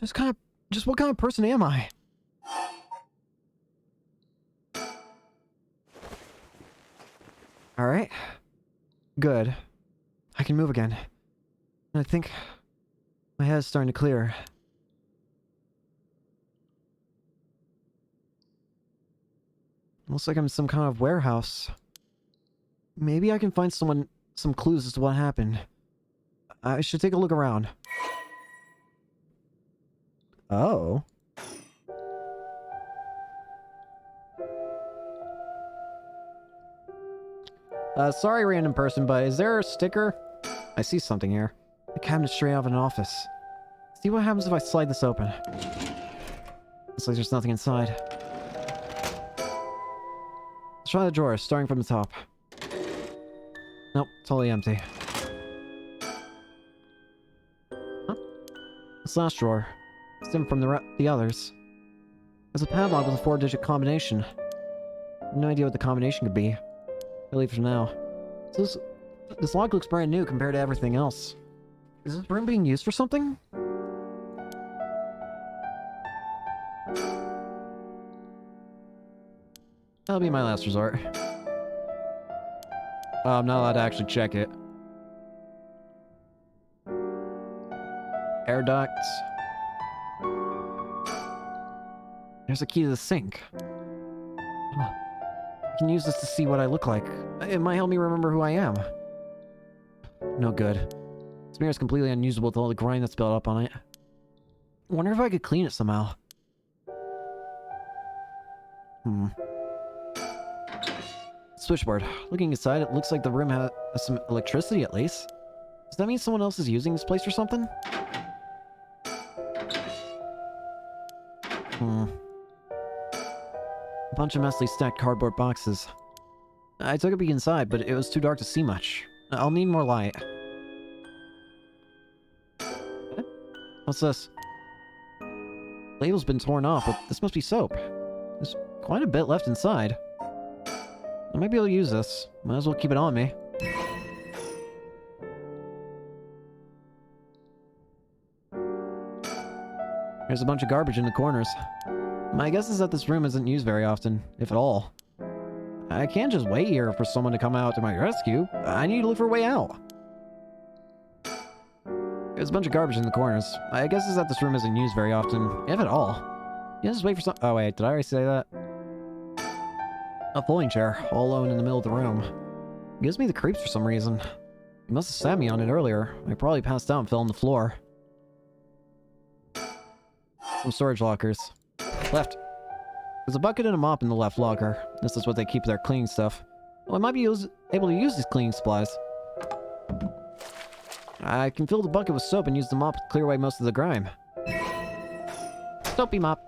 Just what kind of person am I? Alright. Good. I can move again. And I think my head is starting to clear. Looks like I'm in some kind of warehouse. Maybe I can find some clues as to what happened. I should take a look around. Oh. Sorry, random person, but is there a sticker? I see something here. A cabinet straight out of an office. See what happens if I slide this open. Looks like there's nothing inside. Let's try the drawer, starting from the top. Nope, totally empty. Huh? This last drawer. It's different from the others. There's a padlock with a 4-digit combination. I have no idea what the combination could be. At least for now. So this lock looks brand new compared to everything else. Is this room being used for something? That'll be my last resort. Oh, I'm not allowed to actually check it. Air ducts. There's a key to the sink. I can use this to see what I look like. It might help me remember who I am. No good. This mirror is completely unusable with all the grime that's built up on it. I wonder if I could clean it somehow. Switchboard. Looking inside, it looks like the room has some electricity at least. Does that mean someone else is using this place or something? A bunch of messily stacked cardboard boxes. I took a peek inside, but it was too dark to see much. I'll need more light. What's this? The label's been torn off, but this must be soap. There's quite a bit left inside. I might be able to use this. Might as well keep it on me. There's a bunch of garbage in the corners. My guess is that this room isn't used very often, if at all. I can't just wait here for someone to come out to my rescue. I need to look for a way out. There's a bunch of garbage in the corners. My guess is that this room isn't used very often, if at all. You just wait for some— oh wait, did I already say that? A folding chair, all alone in the middle of the room. It gives me the creeps for some reason. He must have sat me on it earlier. I probably passed out and fell on the floor. Some storage lockers. Left. There's a bucket and a mop in the left locker. This is what they keep their cleaning stuff. Well, I might be able to use these cleaning supplies. I can fill the bucket with soap and use the mop to clear away most of the grime. Soapy mop.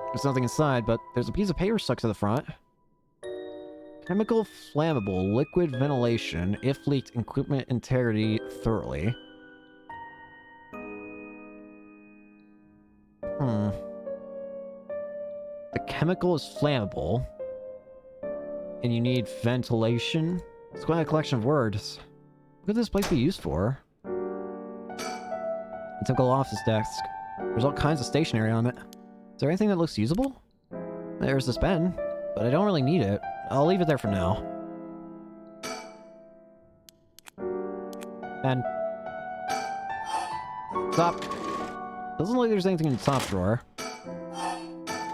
There's nothing inside, but there's a piece of paper stuck to the front. Chemical flammable, liquid ventilation, if leaked, equipment integrity thoroughly. The chemical is flammable. And you need ventilation? It's quite a collection of words. What could this place be used for? A typical office desk. There's all kinds of stationery on it. Is there anything that looks usable? There's this pen, but I don't really need it. I'll leave it there for now. Pen. Stop. Doesn't look like there's anything in the top drawer.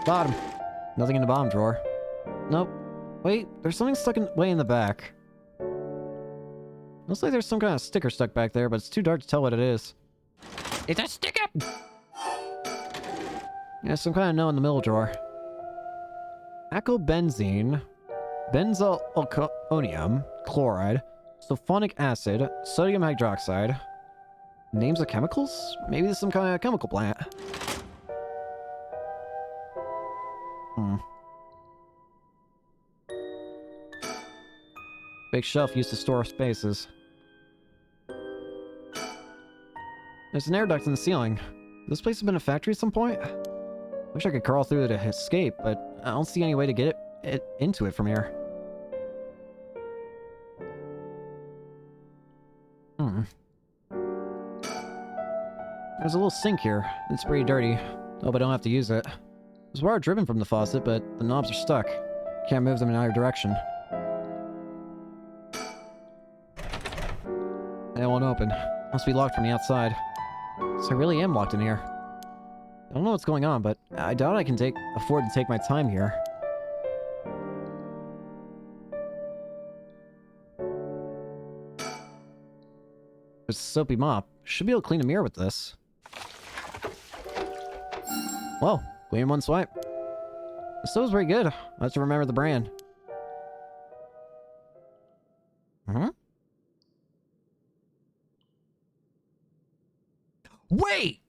Bottom. Nothing in the bottom drawer. Nope. Wait, there's something stuck way in the back. Looks like there's some kind of sticker stuck back there, but it's too dark to tell what it is. It's a sticker! Yeah, some kind of note in the middle drawer. Acylbenzene, benzalkonium chloride, sulfonic acid, sodium hydroxide. Names of chemicals? Maybe this is some kind of chemical plant. Big shelf used to store spaces. There's an air duct in the ceiling. This place has been a factory at some point? Wish I could crawl through it to escape, but I don't see any way to get it into it from here. There's a little sink here. It's pretty dirty. Hope I don't have to use it. There's water dripping from the faucet, but the knobs are stuck. Can't move them in either direction. It won't open. Must be locked from the outside. So I really am locked in here. I don't know what's going on, but I doubt I can afford to take my time here. There's a soapy mop. Should be able to clean a mirror with this. Whoa, clean in one swipe. The soap's very good. I have to remember the brand. Wait!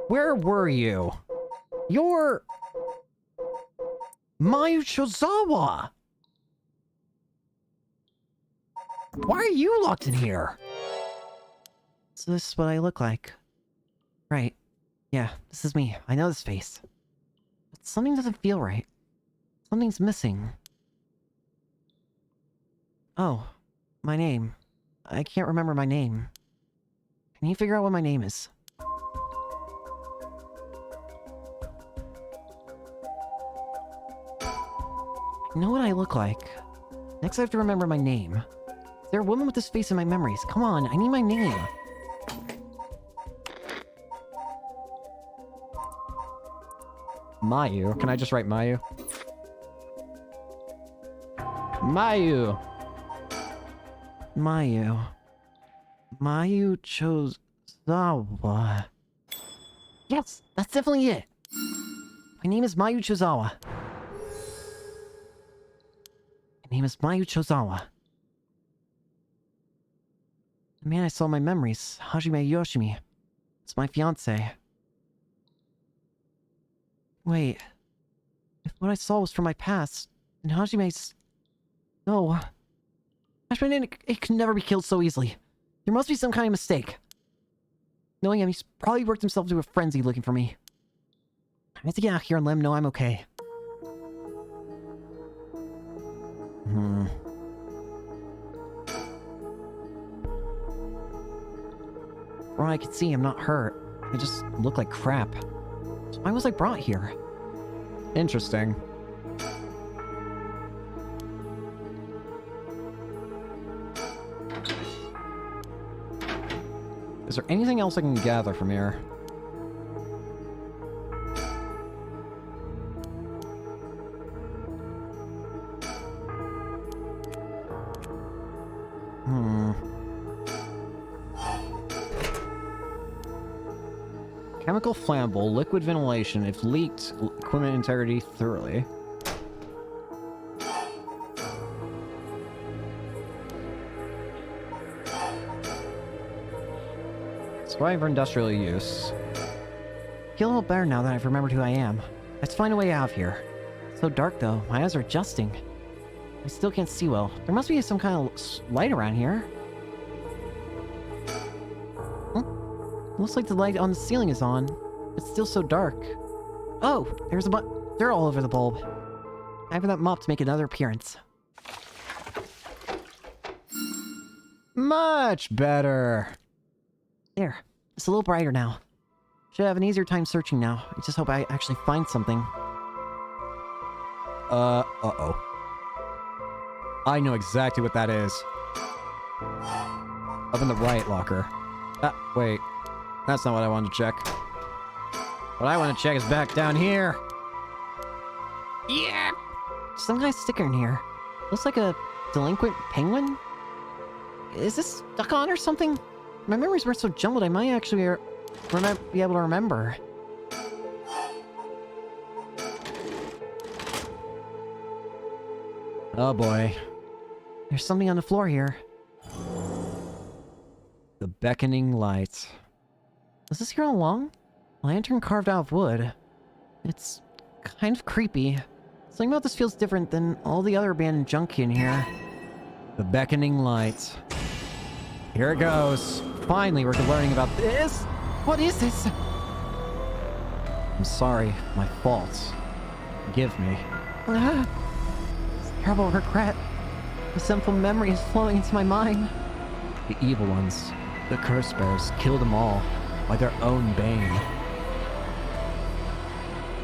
Where were you? You're... Mayuchozawa! Why are you locked in here? So this is what I look like. Right. Yeah, this is me. I know this face. But something doesn't feel right. Something's missing. Oh, my name. I can't remember my name. Can you figure out what my name is? I know what I look like. Next I have to remember my name. Is there a woman with this face in my memories? Come on, I need my name. Mayu. Can I just write Mayu? Mayu. Mayu. Mayu Chozawa. Yes, that's definitely it. My name is Mayu Chozawa. My name is Mayu Chozawa. The man I saw in my memories, Hajime Yoshimi. It's my fiancé. Wait. If what I saw was from my past, then Hajime's... No. Hajime, it can never be killed so easily. There must be some kind of mistake. Knowing him, he's probably worked himself into a frenzy looking for me. I have to get out here and let him know I'm okay. From what I could see, I'm not hurt. I just look like crap. So why was I brought here? Interesting. Is there anything else I can gather from here? Chemical flammable, liquid ventilation, if leaked, equipment integrity thoroughly. Survive for industrial use. I feel a little better now that I've remembered who I am. Let's find a way out of here. It's so dark though, my eyes are adjusting. I still can't see well. There must be some kind of light around here. Looks like the light on the ceiling is on. It's still so dark. Oh, there's a dirt all over the bulb. Time for that mop to make another appearance. Much better. There. It's a little brighter now. Should have an easier time searching now. I just hope I actually find something. Uh-oh. I know exactly what that is. Up in the right locker. Wait. That's not what I wanted to check. What I want to check is back down here. Yeah! Some guy's sticker in here. Looks like a delinquent penguin? Is this stuck on or something? My memories were so jumbled I might actually be able to remember. Oh boy. There's something on the floor here. The beckoning light. Was this here all along? Lantern carved out of wood. It's kind of creepy. Something about this feels different than all the other abandoned junk in here. The beckoning light. Here it goes. Finally, we're learning about this. What is this? I'm sorry. My fault. Forgive me. It's terrible regret. The sinful memory is flowing into my mind. The evil ones, the curse bearers, killed them all by their own bane.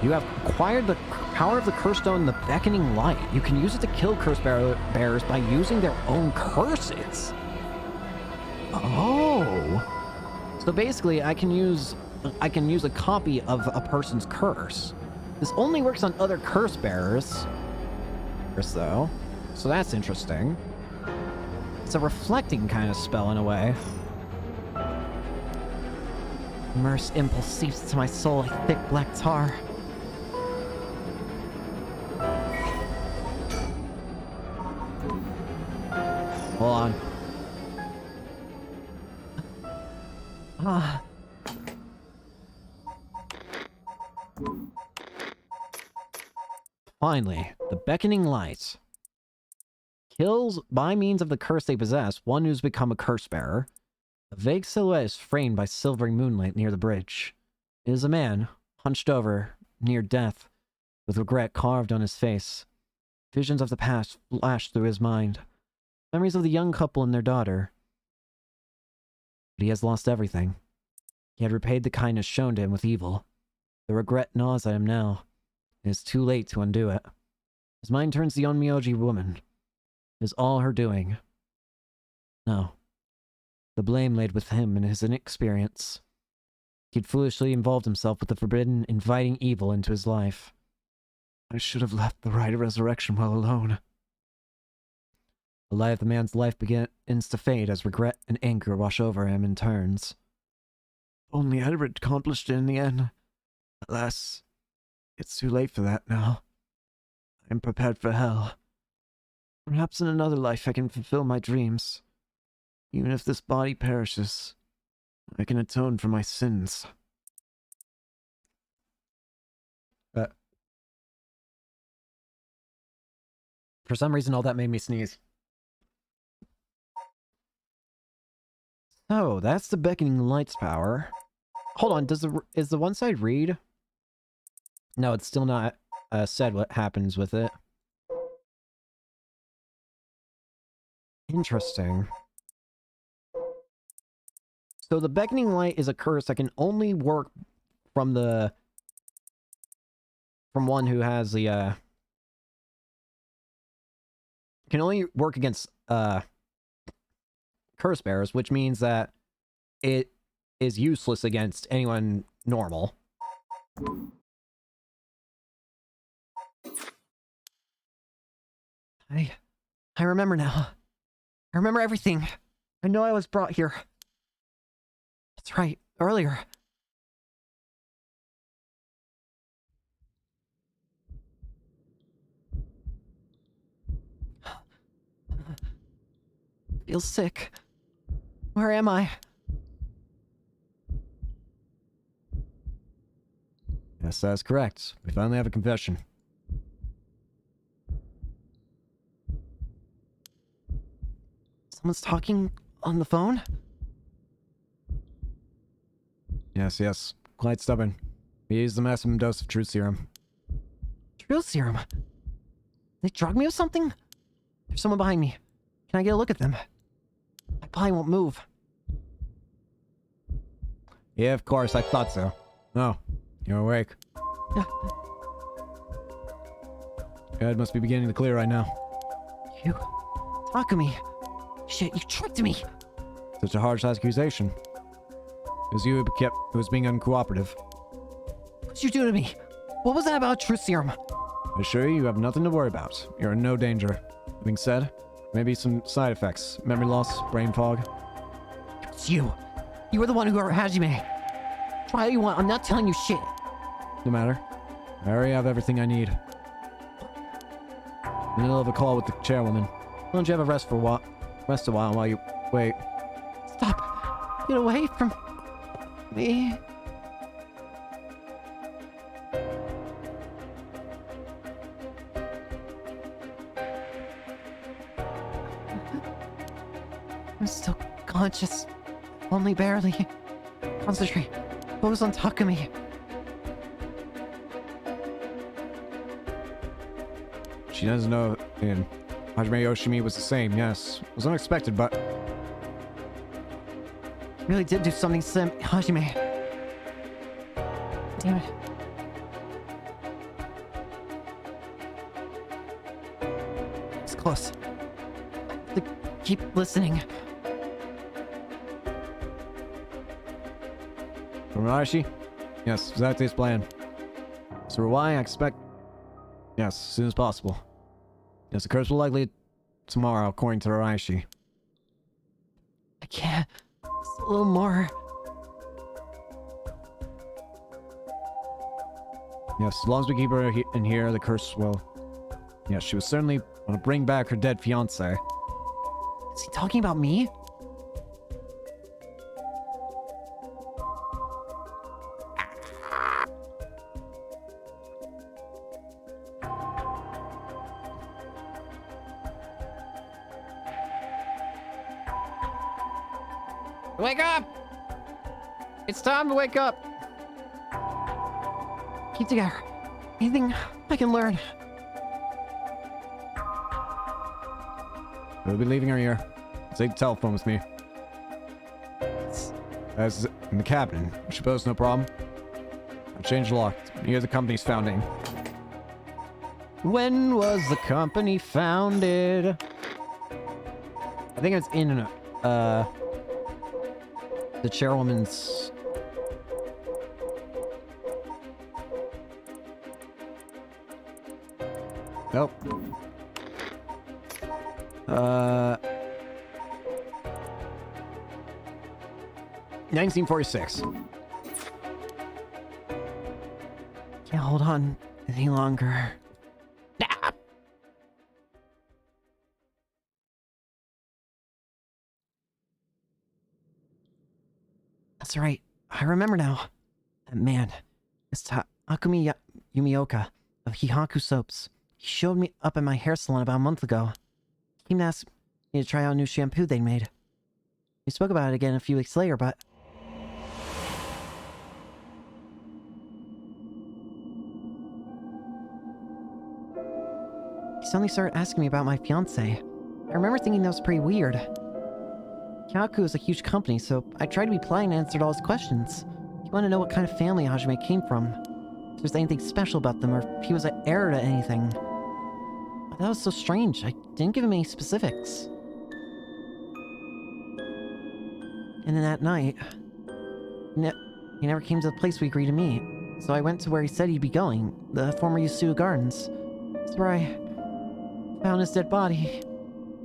You have acquired the power of the curse stone, the beckoning light. You can use it to kill curse bearers by using their own curses. Oh. So basically, I can use a copy of a person's curse. This only works on other curse bearers. Though. So that's interesting. It's a reflecting kind of spell in a way. Immerse impulse seeps into my soul like thick black tar. Hold on. Ah. Finally, the beckoning light. Kills, by means of the curse they possess, one who's become a curse bearer. A vague silhouette is framed by silvery moonlight near the bridge. It is a man, hunched over, near death, with regret carved on his face. Visions of the past flash through his mind. Memories of the young couple and their daughter. But he has lost everything. He had repaid the kindness shown to him with evil. The regret gnaws at him now. It is too late to undo it. His mind turns to the Onmyoji woman. It is all her doing. No. The blame laid with him and his inexperience. He'd foolishly involved himself with the forbidden, inviting evil into his life. I should have left the rite of resurrection well alone. The light of the man's life begins to fade as regret and anger wash over him in turns. Only I'd have accomplished it in the end. Alas, it's too late for that now. I'm prepared for hell. Perhaps in another life I can fulfill my dreams. Even if this body perishes, I can atone for my sins. For some reason, all that made me sneeze. Oh, that's the beckoning light's power. Hold on, is the one side read? No, it's still not said what happens with it. Interesting. So the beckoning light is a curse that can only work from one who has the can only work against curse bearers, which means that it is useless against anyone normal. I remember now. I remember everything. I know I was brought here. That's right, earlier. Feel sick. Where am I? Yes, that's correct. We finally have a confession. Someone's talking on the phone? Yes. Quite stubborn. We used the maximum dose of truth serum. Truth serum? They drugged me with something? There's someone behind me. Can I get a look at them? My body won't move. Yeah, of course, I thought so. Oh, you're awake. Your head must be beginning to clear right now. You... Takumi. Shit, you tricked me! Such a harsh accusation. It was you who was being uncooperative. What'd you do to me? What was that about truth serum? I assure you, you have nothing to worry about. You're in no danger. Having said, maybe some side effects. Memory loss, brain fog. It's you. You were the one who hurt Hajime. Try all you want, I'm not telling you shit. No matter. I already have everything I need. In the middle of a call with the chairwoman. Why don't you have a rest a while while you wait? Stop! Get away from me. I'm still conscious. Only barely. Concentrate. Focus on Takumi. She doesn't know, and Hajime Yoshimi was the same, yes. It was unexpected, but... He really did do something Hajime. Damn it. It's close. I have to keep listening. Ramarashi? Yes, exactly as planned. So why I expect... Yes, as soon as possible. Yes, the curse will likely tomorrow, according to Raishi. I can't. Just a little more. Yes, as long as we keep her in here, the curse will... Yes, she was certainly want to bring back her dead fiancé. Is he talking about me? Wake up! It's time to wake up! Keep together. Anything I can learn. We'll be leaving her here. Take the telephone with me. As in the cabin. I suppose no problem. I've changed the lock. Near the company's founding. When was the company founded? I think it's in the chairwoman's... Nope. 1946. Can't hold on any longer. Ah! That's right. I remember now. That man. It's Akumi Yumioka of Hihaku Soaps. He showed me up at my hair salon about a month ago. He came to ask me to try out a new shampoo they'd made. We spoke about it again a few weeks later, but... he suddenly started asking me about my fiancé. I remember thinking that was pretty weird. Kyaku is a huge company, so I tried to be polite and answered all his questions. He wanted to know what kind of family Hajime came from, if there's anything special about them, or if he was an heir to anything. But that was so strange. I didn't give him any specifics. And then that night, he never came to the place we agreed to meet. So I went to where he said he'd be going, the former Yasuo Gardens. That's where I found his dead body.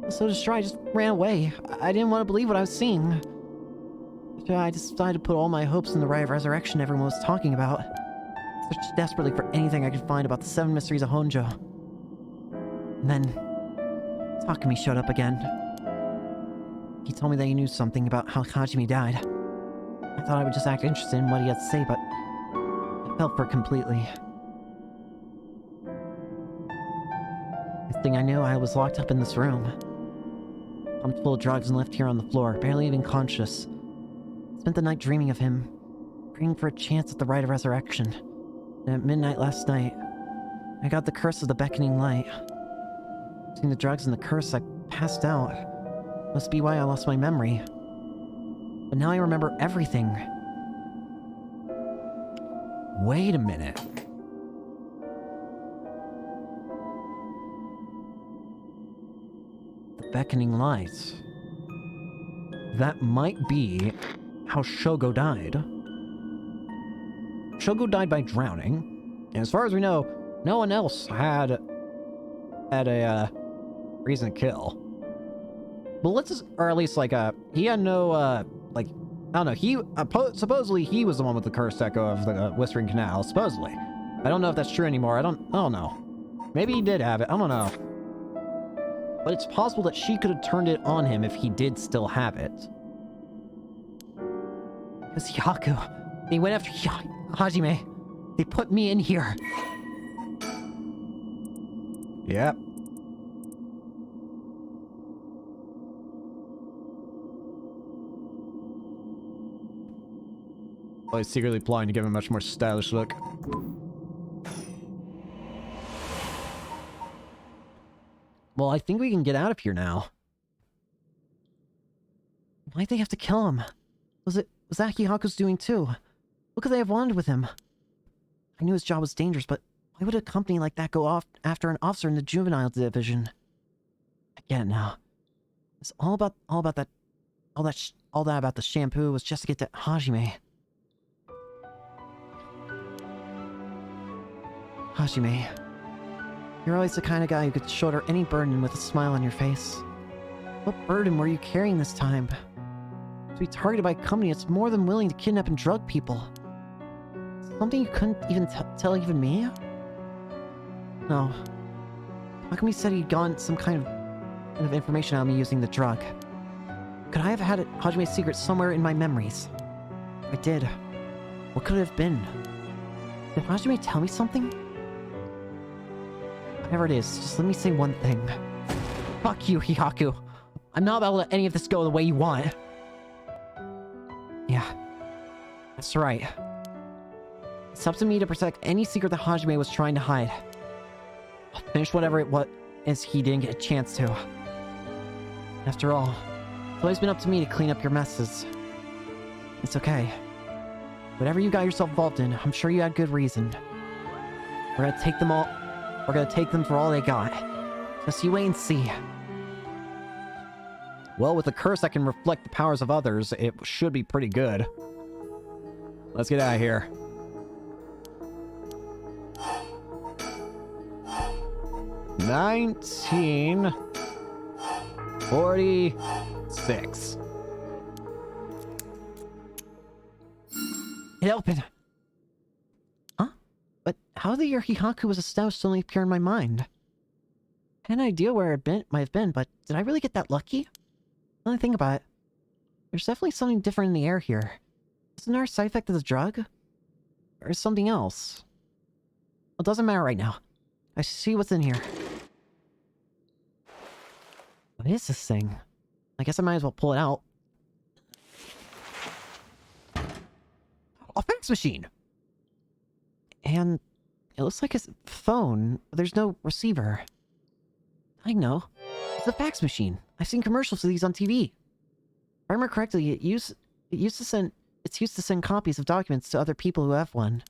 I was so distraught, I just ran away. I didn't want to believe what I was seeing. So I decided to put all my hopes in the Rite of Resurrection everyone was talking about. Searched desperately for anything I could find about the Seven Mysteries of Honjo. And then, Takumi showed up again. He told me that he knew something about how Hajime died. I thought I would just act interested in what he had to say, but I fell for it completely. Next thing I knew, I was locked up in this room. Pumped full of drugs and left here on the floor, barely even conscious. Spent the night dreaming of him, praying for a chance at the Rite of Resurrection. And at midnight last night, I got the curse of the beckoning light. Between the drugs and the curse, I passed out. Must be why I lost my memory. But now I remember everything. Wait a minute. The beckoning light. That might be how Shogo died. Shogo died by drowning. And as far as we know, no one else had a reason to kill. But let's just, or at least like he had no like, I don't know, he supposedly he was the one with the cursed echo of the Whispering Canal, supposedly. I don't know if that's true anymore. I don't know. Maybe he did have it. I don't know. But it's possible that she could have turned it on him if he did still have it. It was Hyaku. They went after Hajime. They put me in here. Yep. Well, he's secretly plotting to give him a much more stylish look. Well, I think we can get out of here now. Why'd they have to kill him? Was that Hyaku's doing too? What could they have wanted with him? I knew his job was dangerous, but why would a company like that go off after an officer in the juvenile division? I get it now. It's all that about the shampoo was just to get to Hajime. Hajime, you're always the kind of guy who could shoulder any burden with a smile on your face. What burden were you carrying this time? To be targeted by a company that's more than willing to kidnap and drug people. Something you couldn't even tell even me? No. Takumi said he'd gotten some kind of information out of me using the drug. Could I have had Hajime's secret somewhere in my memories? If I did, what could it have been? Did Hajime tell me something? Whatever it is, just let me say one thing. Fuck you, Hihaku. I'm not about to let any of this go the way you want. Yeah, that's right. It's up to me to protect any secret that Hajime was trying to hide. I'll finish whatever it is he didn't get a chance to. After all, it's always been up to me to clean up your messes. It's okay. Whatever you got yourself involved in, I'm sure you had good reason. We're gonna take them all. We're gonna take them for all they got. Just you wait and see. Well, with a curse that can reflect the powers of others, it should be pretty good. Let's get out of here. 1946. It opened. Huh? But how the year Hihaku was established suddenly appear in my mind? I had an idea where it might have been, but did I really get that lucky? Now that I think about it, there's definitely something different in the air here. Is it another side effect of the drug? Or is something else? Well, it doesn't matter right now. I should see what's in here. What is this thing? I guess I might as well pull it out. A fax machine! And it looks like a phone, but there's no receiver. I know. It's a fax machine. I've seen commercials of these on TV. If I remember correctly, it's used to send copies of documents to other people who have one.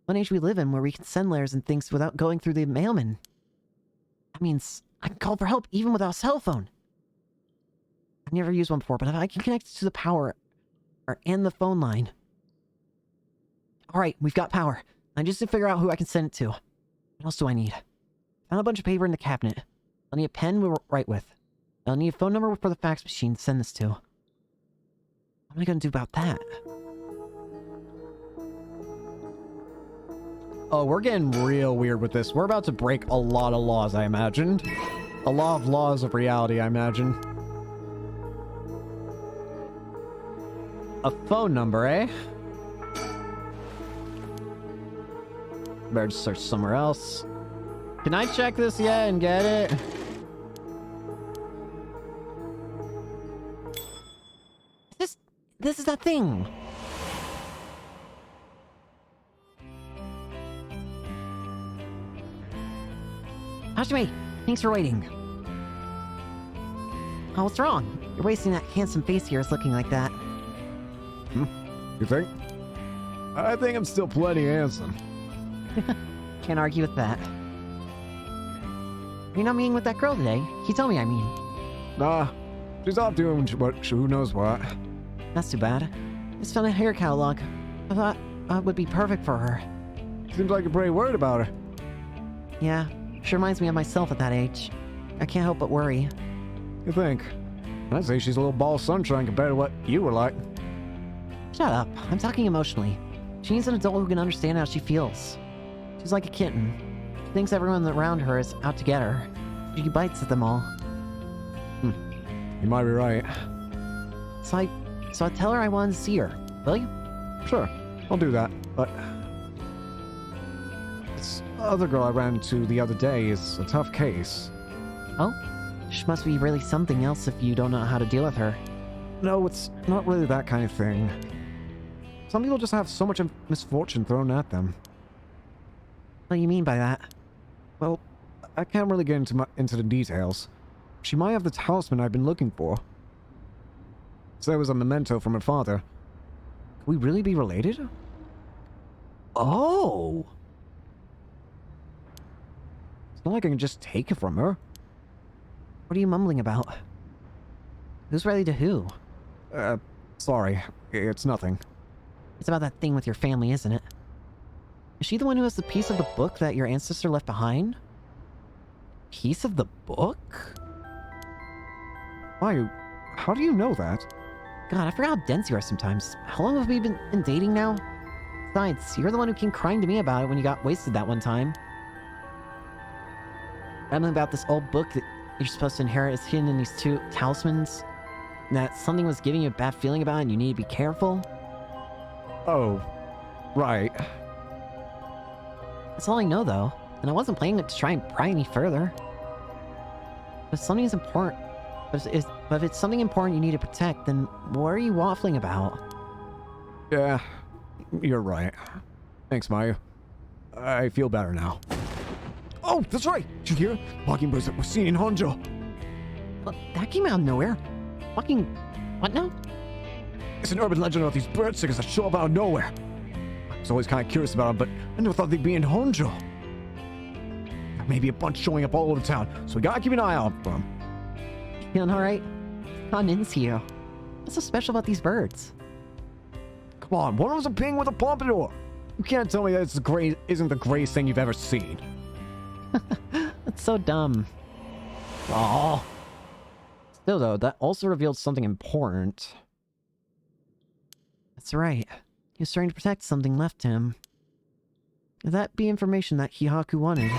One age we live in where we can send letters and things without going through the mailman. That means I can call for help even without a cell phone. I've never used one before, but if I can connect it to the power and the phone line. Alright, we've got power. I just need to figure out who I can send it to. What else do I need? Found a bunch of paper in the cabinet. I'll need a pen to write with. I'll need a phone number for the fax machine to send this to. What am I gonna do about that? Oh, we're getting real weird with this. We're about to break a lot of laws, I imagined. A lot of laws of reality, I imagine. A phone number, eh? Better just search somewhere else. Can I check this yet and get it? This is that thing. Hajime, thanks for waiting. Oh, what's wrong? You're wasting that handsome face of yours looking like that. You think? I think I'm still plenty handsome. Can't argue with that. You're not meeting with that girl today. She told me, I mean. Nah, she's off doing who knows what. That's too bad. Just found a hair catalog. I thought it would be perfect for her. Seems like you're pretty worried about her. Yeah, sure reminds me of myself at that age. I can't help but worry. You think? I'd say she's a little ball of sunshine compared to what you were like. Shut up. I'm talking emotionally. She needs an adult who can understand how she feels. She's like a kitten. She thinks everyone around her is out to get her. She bites at them all. You might be right. So I tell her I wanted to see her. Will you? Sure, I'll do that, but... this other girl I ran into the other day is a tough case. Oh? She must be really something else if you don't know how to deal with her. No, it's not really that kind of thing. Some people just have so much misfortune thrown at them. What do you mean by that? Well, I can't really get into the details. She might have the talisman I've been looking for. So it was a memento from her father. Could we really be related? Oh! It's not like I can just take it from her. What are you mumbling about? Who's ready to who? Sorry. It's nothing. It's about that thing with your family, isn't it? Is she the one who has the piece of the book that your ancestor left behind? Piece of the book? Why? How do you know that? God, I forgot how dense you are sometimes. How long have we been dating now? Besides, you're the one who came crying to me about it when you got wasted that one time. Rambling about this old book that you're supposed to inherit is hidden in these two talismans. And that something was giving you a bad feeling about it and you need to be careful. Oh, right. That's all I know, though. And I wasn't planning to try and pry any further. If something is important... But if it's something important you need to protect, then what are you waffling about? Yeah, you're right. Thanks, Mayu. I feel better now. Oh, that's right! Did you hear? Mockingbirds that were seen in Honjo. Well, that came out of nowhere. Fucking... What now? It's an urban legend of these bird stickers that show up out of nowhere. I was always kind of curious about them, but I never thought they'd be in Honjo. Maybe a bunch showing up all over town, so we gotta keep an eye out for them. Feeling alright? I'm into you. What's so special about these birds? Come on, one of them's a ping with a pompadour. You can't tell me that isn't the greatest thing you've ever seen. That's so dumb. Oh. Still, though, that also revealed something important. That's right. He was trying to protect something left to him. Could that be information that Hihaku wanted?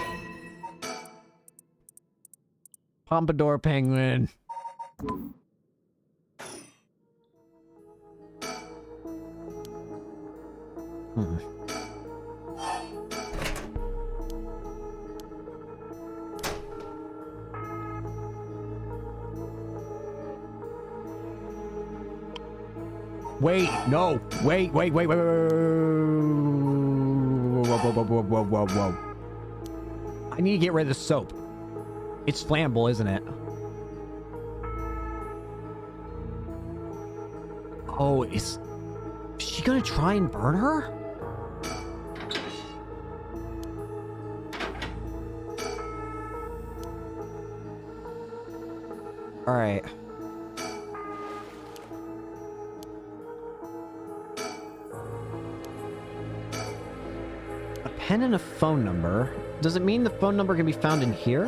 Pompadour penguin. Wait, no. Wait. Whoa. I need to get rid of the soap. It's flammable, isn't it? Oh, is she gonna try and burn her? Alright. A pen and a phone number. Does it mean the phone number can be found in here?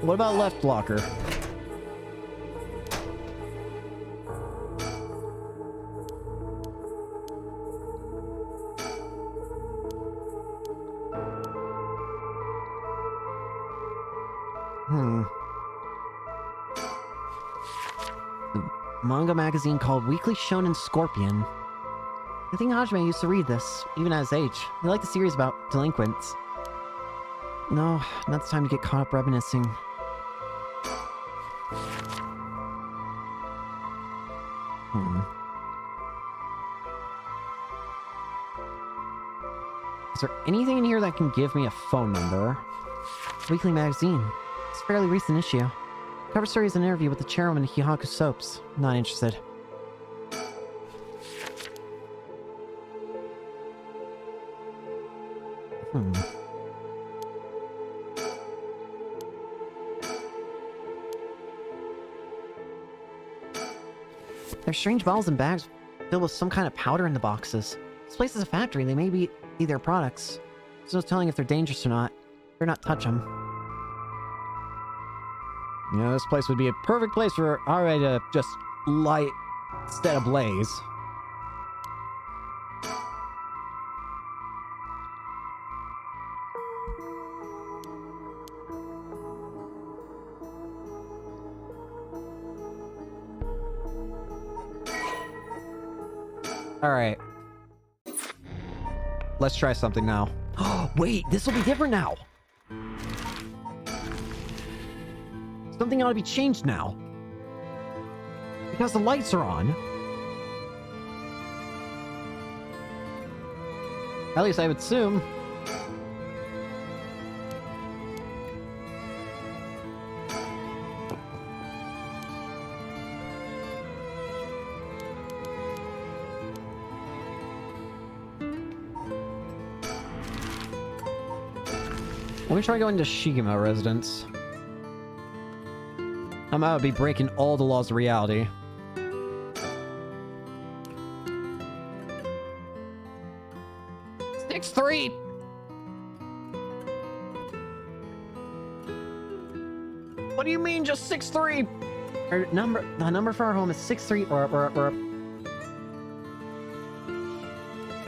What about left locker? Manga magazine called Weekly Shonen Scorpion. I think Hajime used to read this, even at his age. He liked the series about delinquents. No, not the time to get caught up reminiscing. Is there anything in here that can give me a phone number? Weekly magazine. It's a fairly recent issue. Cover story is an interview with the chairwoman of Hihaku Soaps. Not interested. There's strange bottles and bags filled with some kind of powder in the boxes. This place is a factory. They may be their products. There's no telling if they're dangerous or not. Better not touch them. Yeah, this place would be a perfect place for Ari to just light, set ablaze. Alright. Let's try something now. Wait, this will be different now! Something ought to be changed now. Because the lights are on. At least I would assume. Let me try going to Shigema residence. I'm about to be breaking all the laws of reality. Six 3. What do you mean, just 6-3? The number for our home is 6-3 or.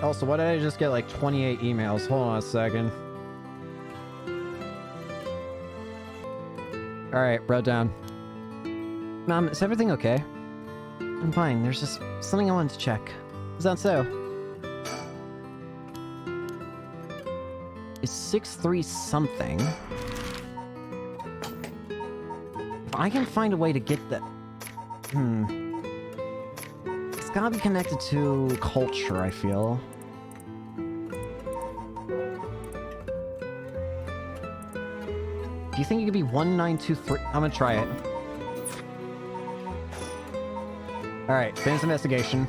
Also, why did I just get like 28 emails? Hold on a second. Alright, wrote down. Mom, is everything okay? I'm fine. There's just something I wanted to check. Is that so? Is 6-3 something? If I can find a way to get the... It's gotta be connected to culture, I feel. Do you think it could be 1923? I'm gonna try it. Alright, finish investigation.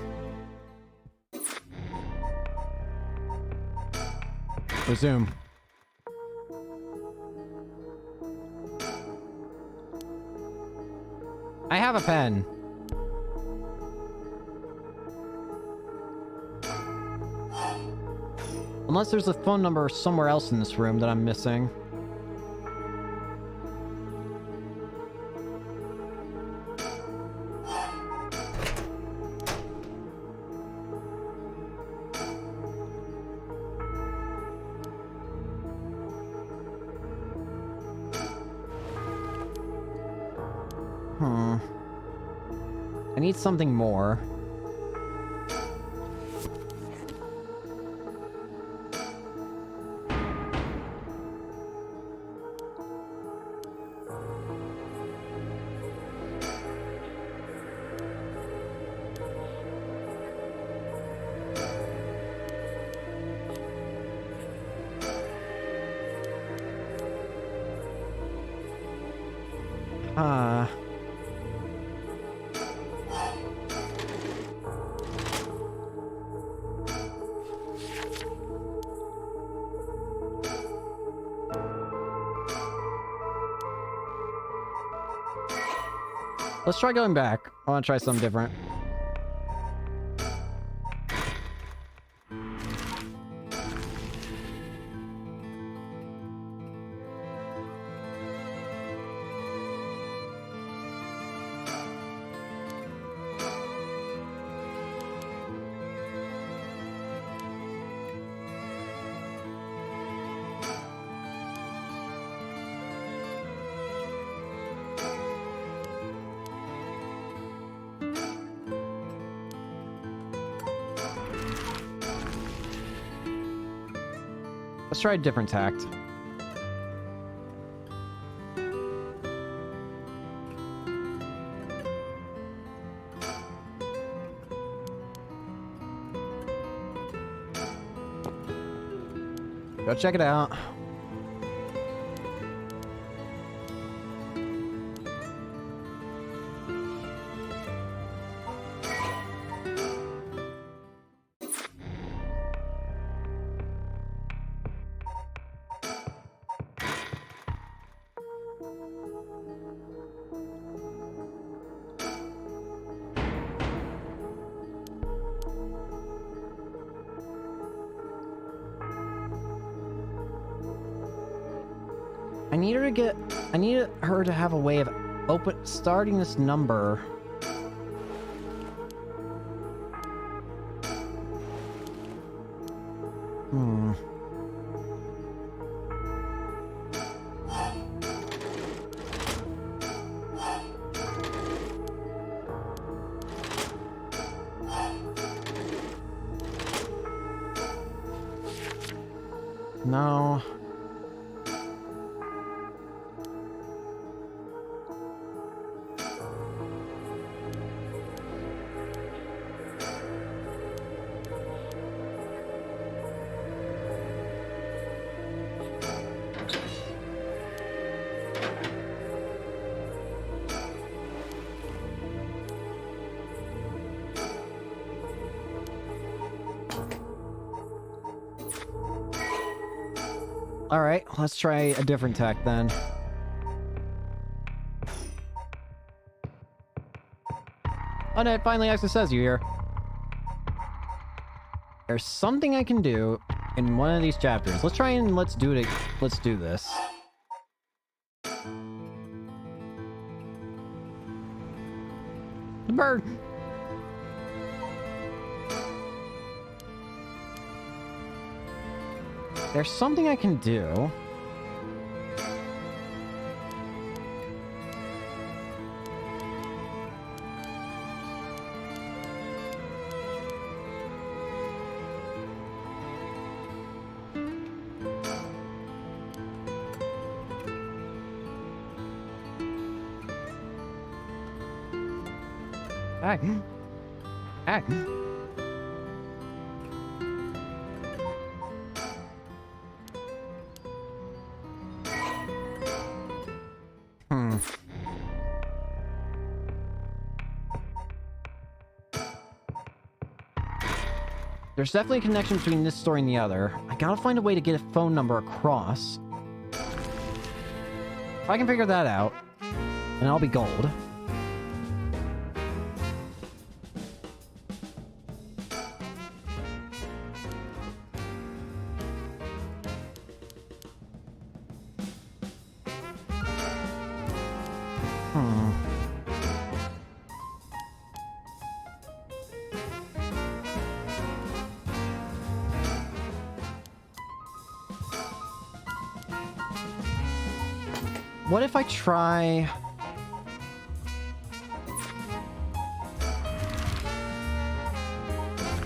Resume. I have a pen. Unless there's a phone number somewhere else in this room that I'm missing. I need something more. Let's try going back. I want to try something different. Let's try a different tact. Go check it out. I need her to have a way of starting this number. No. Alright, let's try a different tack then. Oh no, it finally actually says you here. There's something I can do in one of these chapters. Let's try and let's do this. The bird! There's something I can do. Hey. Hey. There's definitely a connection between this story and the other. I gotta find a way to get a phone number across. If I can figure that out, then I'll be gold. Hmm. What if I try...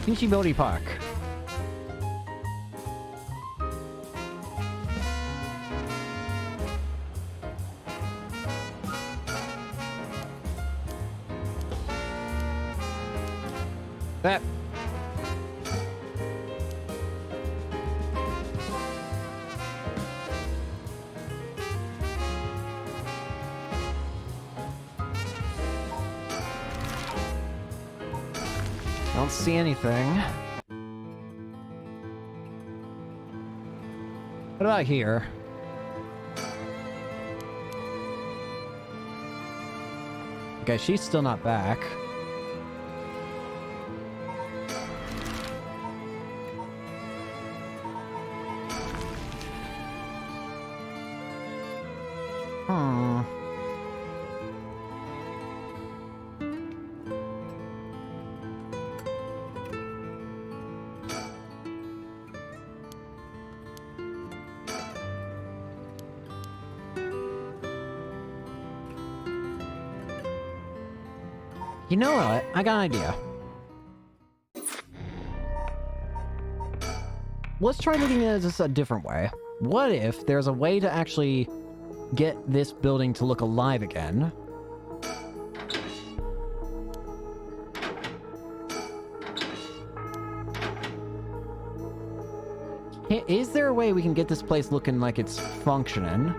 Ichibori Park. That. Don't see anything. What about here? Okay, she's still not back. Hmm. You know what? I got an idea. Let's try looking at this a different way. What if there's a way to actually get this building to look alive again? Is there a way we can get this place looking like it's functioning?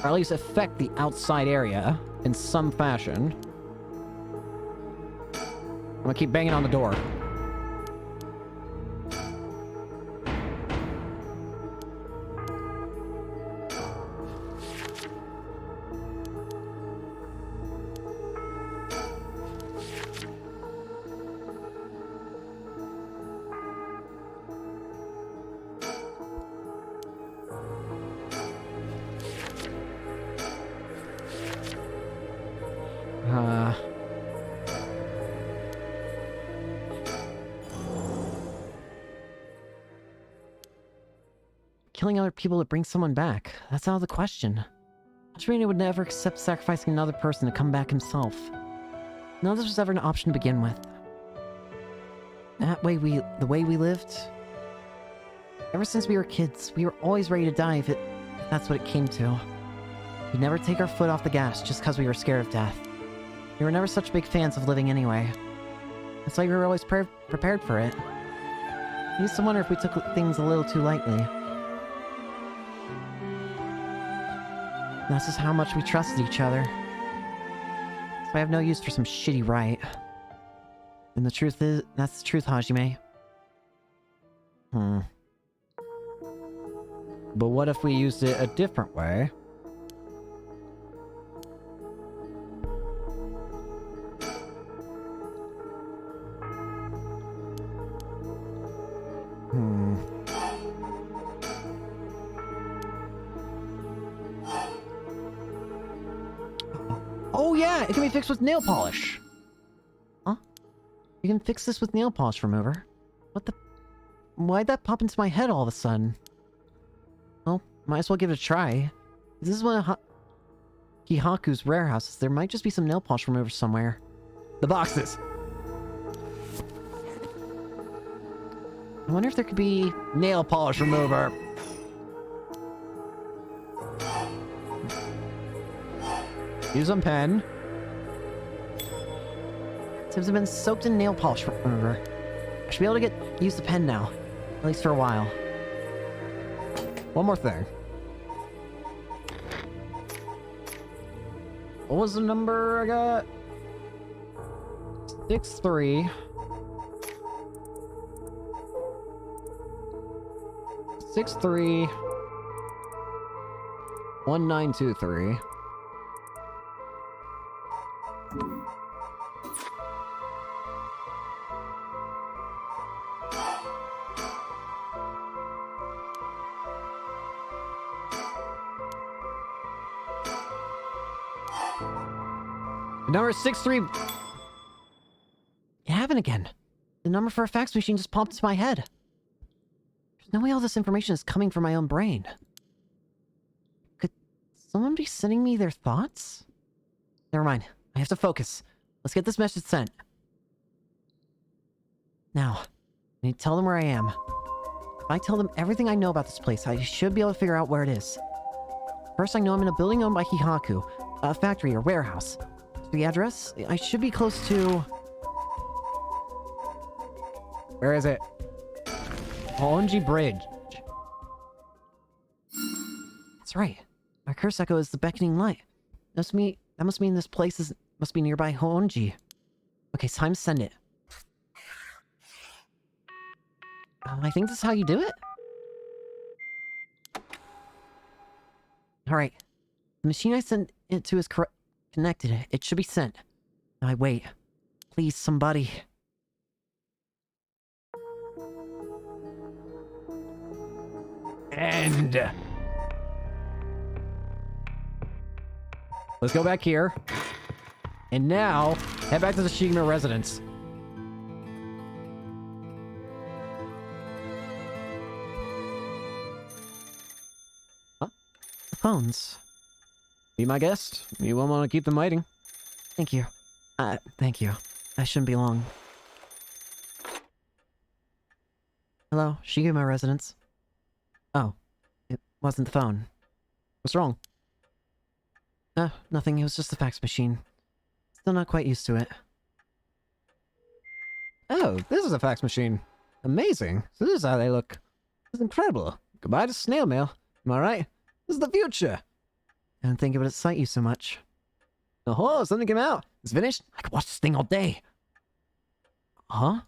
Or at least affect the outside area in some fashion. I'm gonna keep banging on the door. Killing other people to bring someone back. That's out of the question. Hajime would never accept sacrificing another person to come back himself. None of this was ever an option to begin with. The way we lived. Ever since we were kids, we were always ready to die if that's what it came to. We'd never take our foot off the gas just because we were scared of death. We were never such big fans of living anyway. That's why we were always prepared for it. I used to wonder if we took things a little too lightly. That's just how much we trusted each other. So I have no use for some shitty right. And the truth is, that's the truth, Hajime. But what if we used it a different way? Oh yeah, it can be fixed with nail polish. Huh? You can fix this with nail polish remover. What the? Why'd that pop into my head all of a sudden? Well, might as well give it a try. This is one of Hihaku's rare houses. There might just be some nail polish remover somewhere. The boxes! I wonder if there could be nail polish remover. Use a pen. Tips have been soaked in nail polish remover. I should be able to use the pen now. At least for a while. One more thing. What was the number I got? 63. 63. 1923. Number 63... It happened again. The number for a fax machine just popped into my head. There's no way all this information is coming from my own brain. Could someone be sending me their thoughts? Never mind. I have to focus. Let's get this message sent. Now, I need to tell them where I am. If I tell them everything I know about this place, I should be able to figure out where it is. First, I know I'm in a building owned by Hihaku, a factory or warehouse. The address? I should be close to... Where is it? Honji Bridge. That's right. Our curse echo is the beckoning light. That must mean this place must be nearby Honji. Okay, it's time to send it. I think this is how you do it? Alright. The machine I sent it to is connected. It should be sent. Now I wait. Please, somebody. And... let's go back here. And now, head back to the Shigma residence. Phones. Be my guest. You won't want to keep them waiting. Thank you. Thank you. I shouldn't be long. Hello, Shiguma residence. Oh, it wasn't the phone. What's wrong? Nothing. It was just the fax machine. Still not quite used to it. Oh, this is a fax machine. Amazing. So this is how they look. This is incredible. Goodbye to snail mail. Am I right? This is the future. I didn't think it would excite you so much. Oh, something came out. It's finished. I could watch this thing all day. Huh?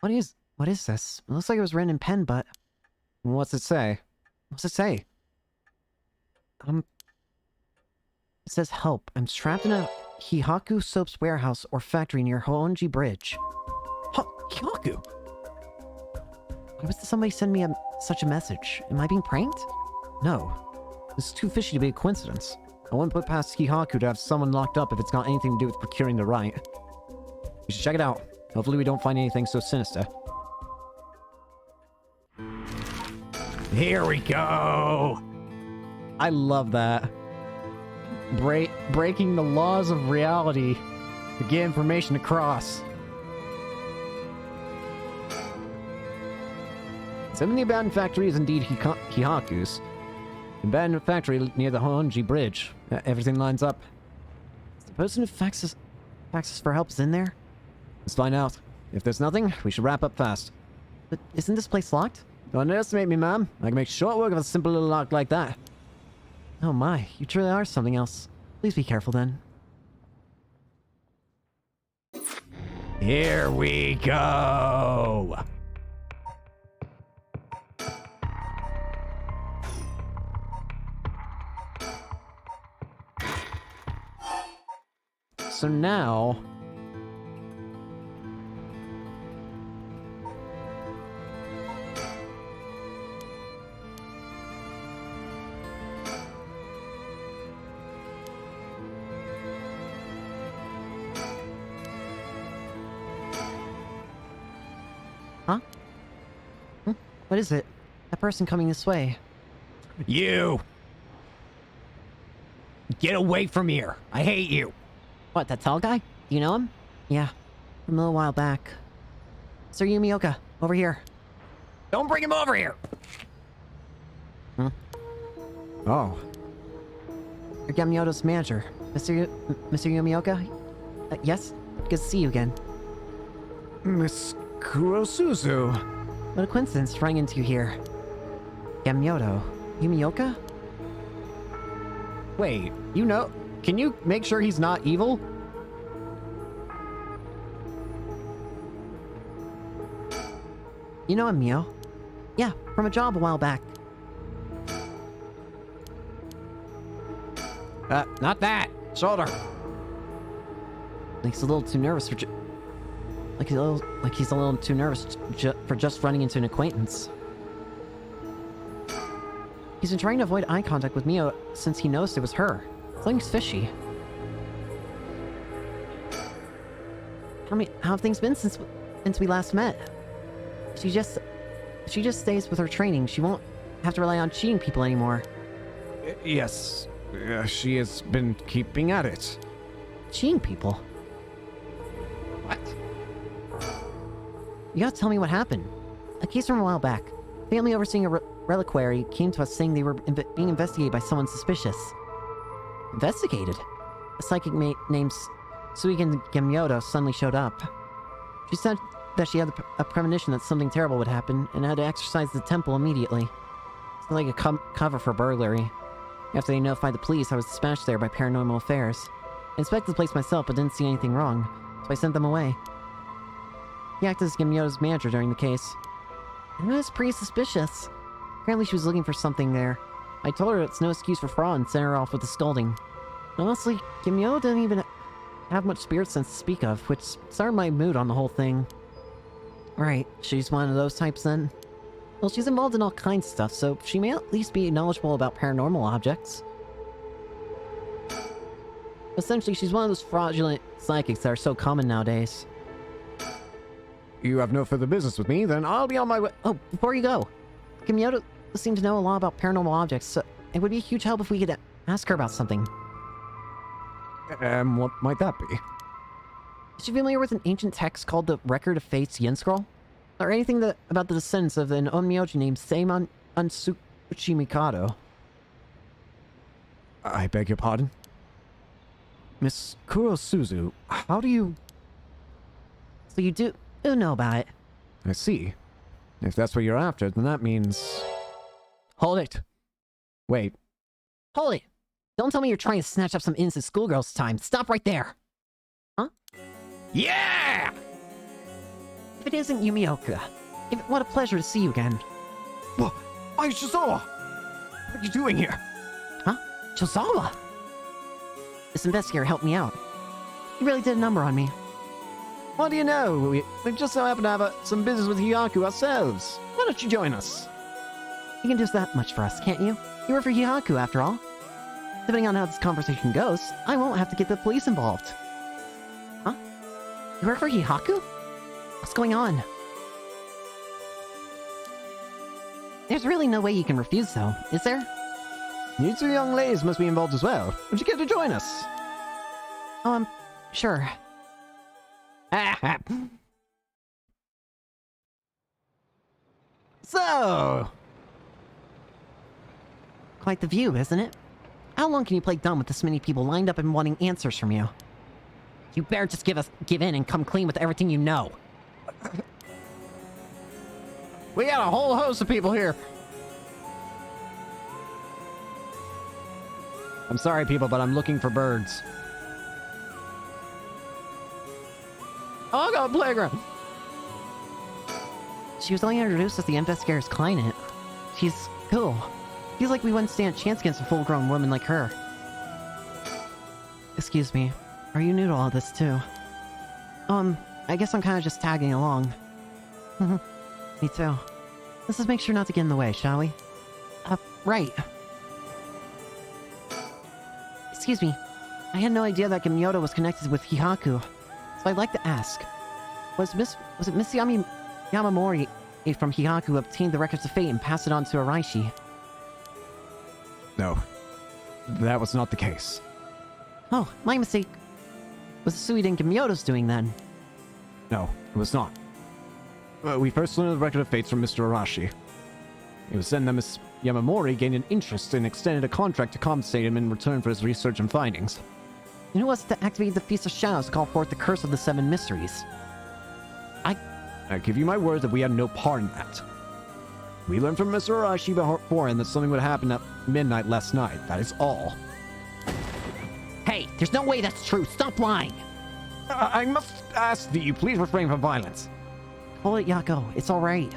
What is this? It looks like it was written in pen, but... What's it say? What's it say? It says, help. I'm trapped in a Hihaku soaps warehouse or factory near Honji Bridge. Hihaku? Why was somebody send me such a message? Am I being pranked? No. This is too fishy to be a coincidence. I wouldn't put past Hihaku to have someone locked up if it's got anything to do with procuring the right. We should check it out. Hopefully we don't find anything so sinister. Here we go! I love that. Breaking the laws of reality to get information across. Seven of the abandoned factory is indeed Hihaku's. The abandoned factory near the Honji Bridge. Everything lines up. The person who faxes for help is in there? Let's find out. If there's nothing, we should wrap up fast. But isn't this place locked? Don't underestimate me, ma'am. I can make short work of a simple little lock like that. Oh my, you truly are something else. Please be careful then. Here we go! So now... Huh? What is it? That person coming this way. You! Get away from here! I hate you! What, that tall guy? Do you know him? Yeah, from a little while back. Sir Yumioka, over here. Don't bring him over here! Oh. You're Gamyoto's manager. Mr. Yumioka? Yes? Good to see you again. Miss Kurosuzu. What a coincidence running into you here. Gamyoto. Yumioka? Wait, you know... Can you make sure he's not evil? You know him, Mio? Yeah, from a job a while back. Not that! Shoulder! He's a little too nervous for he's a little too nervous for just running into an acquaintance. He's been trying to avoid eye contact with Mio since he noticed it was her. Something's fishy. How have things been since we last met? She just stays with her training. She won't have to rely on cheating people anymore. Yes, she has been keeping at it. Cheating people? What? You gotta tell me what happened. A case from a while back. Family overseeing a reliquary came to us saying they were being investigated by someone suspicious. Investigated? A psychic named Suigen Gemyoto suddenly showed up. She said that she had a premonition that something terrible would happen and had to exorcise the temple immediately. It's like a cover for burglary. After they notified the police, I was dispatched there by Paranormal Affairs. I inspected the place myself but didn't see anything wrong, so I sent them away. He acted as Gemyoto's manager during the case. And it was pretty suspicious. Apparently she was looking for something there. I told her it's no excuse for fraud and sent her off with a scolding. Honestly, Gemyoto didn't even have much spirit sense to speak of, which started my mood on the whole thing. Right, she's one of those types then? Well, she's involved in all kinds of stuff, so she may at least be knowledgeable about paranormal objects. Essentially, she's one of those fraudulent psychics that are so common nowadays. You have no further business with me, then I'll be on my way. Oh, before you go, Gemyoto seemed to know a lot about paranormal objects, so it would be a huge help if we could ask her about something. What might that be? Is she familiar with an ancient text called the Record of Fate's Yin Scroll? Or anything about the descendants of an onmyoji named Seimon Untsuchi Mikado? I beg your pardon? Miss Kurosuzu, how do you... So you do know about it? I see. If that's what you're after, then that means... Hold it! Wait. Hold it! Don't tell me you're trying to snatch up some innocent schoolgirl's time. Stop right there! Huh? Yeah! If it isn't Yumioka, what a pleasure to see you again. Well, Shizawa! What are you doing here? Huh? Shizawa? This investigator helped me out. He really did a number on me. What do you know? We just so happen to have some business with Hiyaku ourselves. Why don't you join us? You can do that much for us, can't you? You work for Hiyaku, after all. Depending on how this conversation goes, I won't have to get the police involved. Huh? You work for Hiyaku? What's going on? There's really no way you can refuse, though, is there? You two young ladies must be involved as well. Would you care to join us? Sure. So... Quite the view, isn't it? How long can you play dumb with this many people lined up and wanting answers from you? You better just give in and come clean with everything you know. We got a whole host of people here. I'm sorry, people, but I'm looking for birds. Oh, I got a playground. She was only introduced as the investigator's client. She's cool. Feels like we wouldn't stand a chance against a full-grown woman like her. Excuse me. Are you new to all this, too? I guess I'm kind of just tagging along. Me too. Let's just make sure not to get in the way, shall we? Right. Excuse me. I had no idea that Gemyoto was connected with Hihaku. So I'd like to ask. Was it Miss Yamamori from Hihaku who obtained the Records of Fate and passed it on to Araishi? No. That was not the case. Oh, my mistake. Was Suiden Gemyoto's doing then? No, it was not. We first learned the Record of Fates from Mr. Arashi. It was then that Miss Yamamori gained an interest and extended a contract to compensate him in return for his research and findings. And who was to activate the Feast of Shadows to call forth the Curse of the Seven Mysteries? I give you my word that we had no part in that. We learned from Mr. Arashi beforehand that something would happen at midnight last night. That is all. Hey, there's no way that's true. Stop lying. I must ask that you please refrain from violence. Hold it, Yako. It's all right.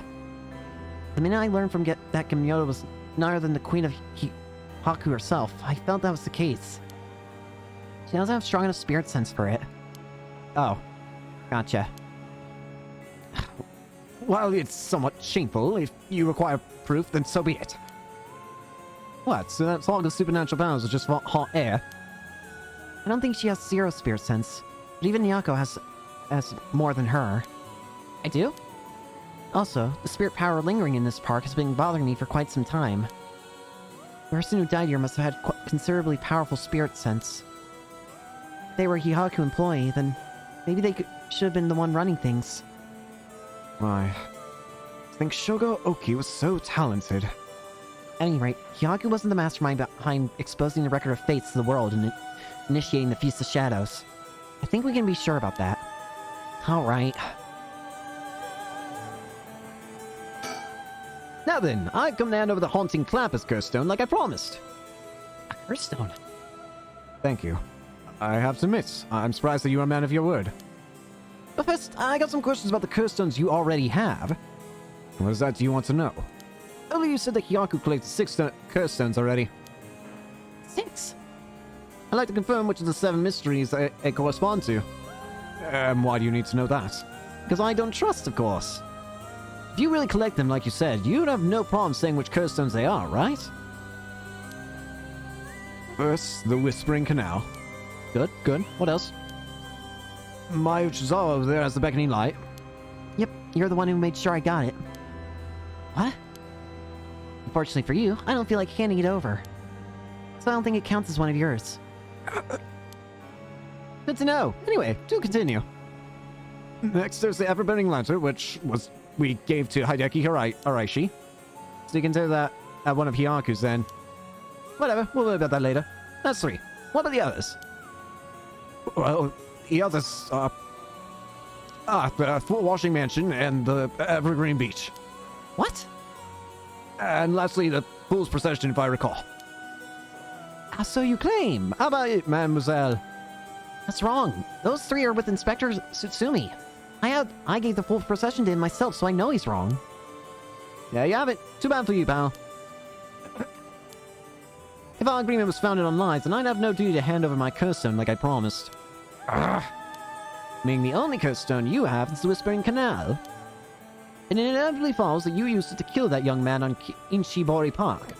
The minute I learned from that Gemyoto was none other than the queen of Haku herself, I felt that was the case. She doesn't have strong enough spirit sense for it. Oh. Gotcha. While it's somewhat shameful, if you require proof, then so be it. What? So that's all the supernatural powers are just hot air? I don't think she has zero spirit sense, but even Nyako has more than her. I do? Also, the spirit power lingering in this park has been bothering me for quite some time. The person who died here must have had considerably powerful spirit sense. If they were a Hihaku employee, then maybe they should have been the one running things. I think Shogo Oki was so talented. At any rate, Hihaku wasn't the mastermind behind exposing the Record of Fates to the world and initiating the Feast of Shadows. I think we can be sure about that. Alright. Now then, I've come to hand over the haunting Clappers curse stone like I promised. A curse stone? Thank you. I have to admit, I'm surprised that you are a man of your word. But first, I got some questions about the curse stones you already have. What is that you want to know? Earlier you said that Hyaku collected 6 curse stones already. 6? I'd like to confirm which of the 7 mysteries they correspond to. Why do you need to know that? Because I don't trust, of course. If you really collect them like you said, you'd have no problem saying which curse stones they are, right? First, the Whispering Canal. Good, good. What else? My Uchizawa over there has the beckoning light. Yep, you're the one who made sure I got it. What? Unfortunately for you, I don't feel like handing it over. So I don't think it counts as one of yours. Good to know. Anyway, do continue. Next, there's the Ever-Burning Lantern, which we gave to Hideki Araishi. So you can do that at one of Hyaku's then. Whatever, we'll worry about that later. That's 3. What about the others? Well, the others are... the Full Washing Mansion and the Evergreen Beach. What? And lastly, the Fool's Procession, if I recall. So you claim? How about it, mademoiselle? That's wrong. Those 3 are with Inspector Tsutsumi. I gave the full procession to him myself, so I know he's wrong. Yeah, you have it. Too bad for you, pal. If our agreement was founded on lies, then I'd have no duty to hand over my curse stone like I promised. Meaning the only curse stone you have is the Whispering Canal. And it inevitably follows that you used it to kill that young man on Inshibori Park.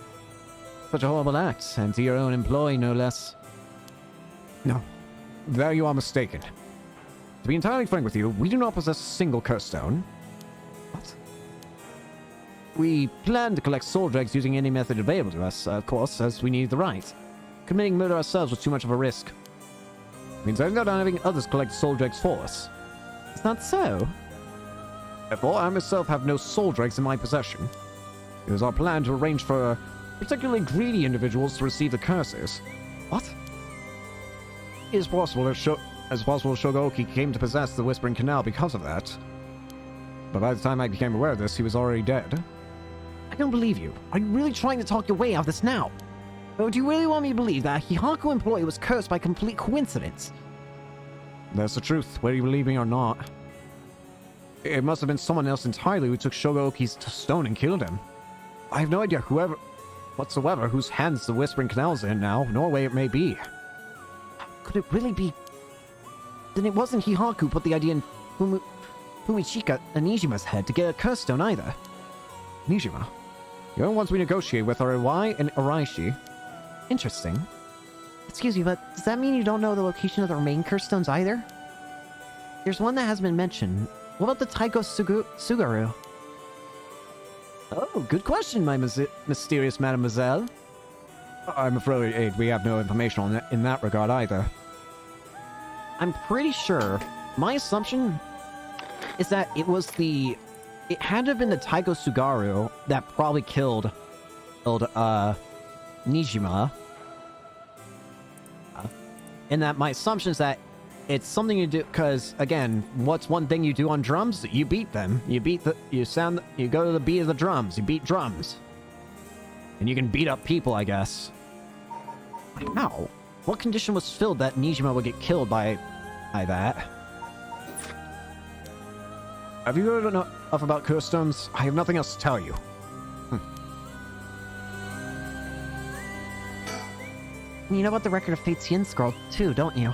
Such a horrible act, and to your own employee, no less. No, there you are mistaken. To be entirely frank with you, we do not possess a single curse stone. What? We plan to collect soul dregs using any method available to us, of course, as we need the right. Committing murder ourselves was too much of a risk. Means I ended up having others collect soul dregs for us. Is that so? Therefore, I myself have no soul dregs in my possession. It was our plan to arrange for particularly greedy individuals to receive the curses. What? It is possible that Shogoki came to possess the Whispering Canal because of that. But by the time I became aware of this, he was already dead. I don't believe you. Are you really trying to talk your way out of this now? Or do you really want me to believe that a Hihaku employee was cursed by complete coincidence? That's the truth, whether you believe me or not. It must have been someone else entirely who took Shogoki's stone and killed him. I have no idea whatsoever whose hands the Whispering Canal's in now, nor where it may be. Could it really be? Then it wasn't Hihaku who put the idea in Fumichika Nijima's head to get a curse stone either. Nijima? The only ones we negotiate with are Iwai and Araishi. Interesting. Excuse me, but does that mean you don't know the location of the remaining curse stones either? There's one that has been mentioned. What about the Taiko Sugaru? Oh, good question, my mysterious mademoiselle. I'm afraid we have no information on that in that regard either. I'm pretty sure. My assumption is that it had to have been the Taiko Sugaru that probably killed Nijima. And that my assumption is that it's something you do, because, again, what's one thing you do on drums? You beat them. You go to the beat of the drums. You beat drums. And you can beat up people, I guess. How? What condition was filled that Nijima would get killed by that? Have you heard enough about curse stones? I have nothing else to tell you. You know about the Record of Fate's Yin Scroll, too, don't you?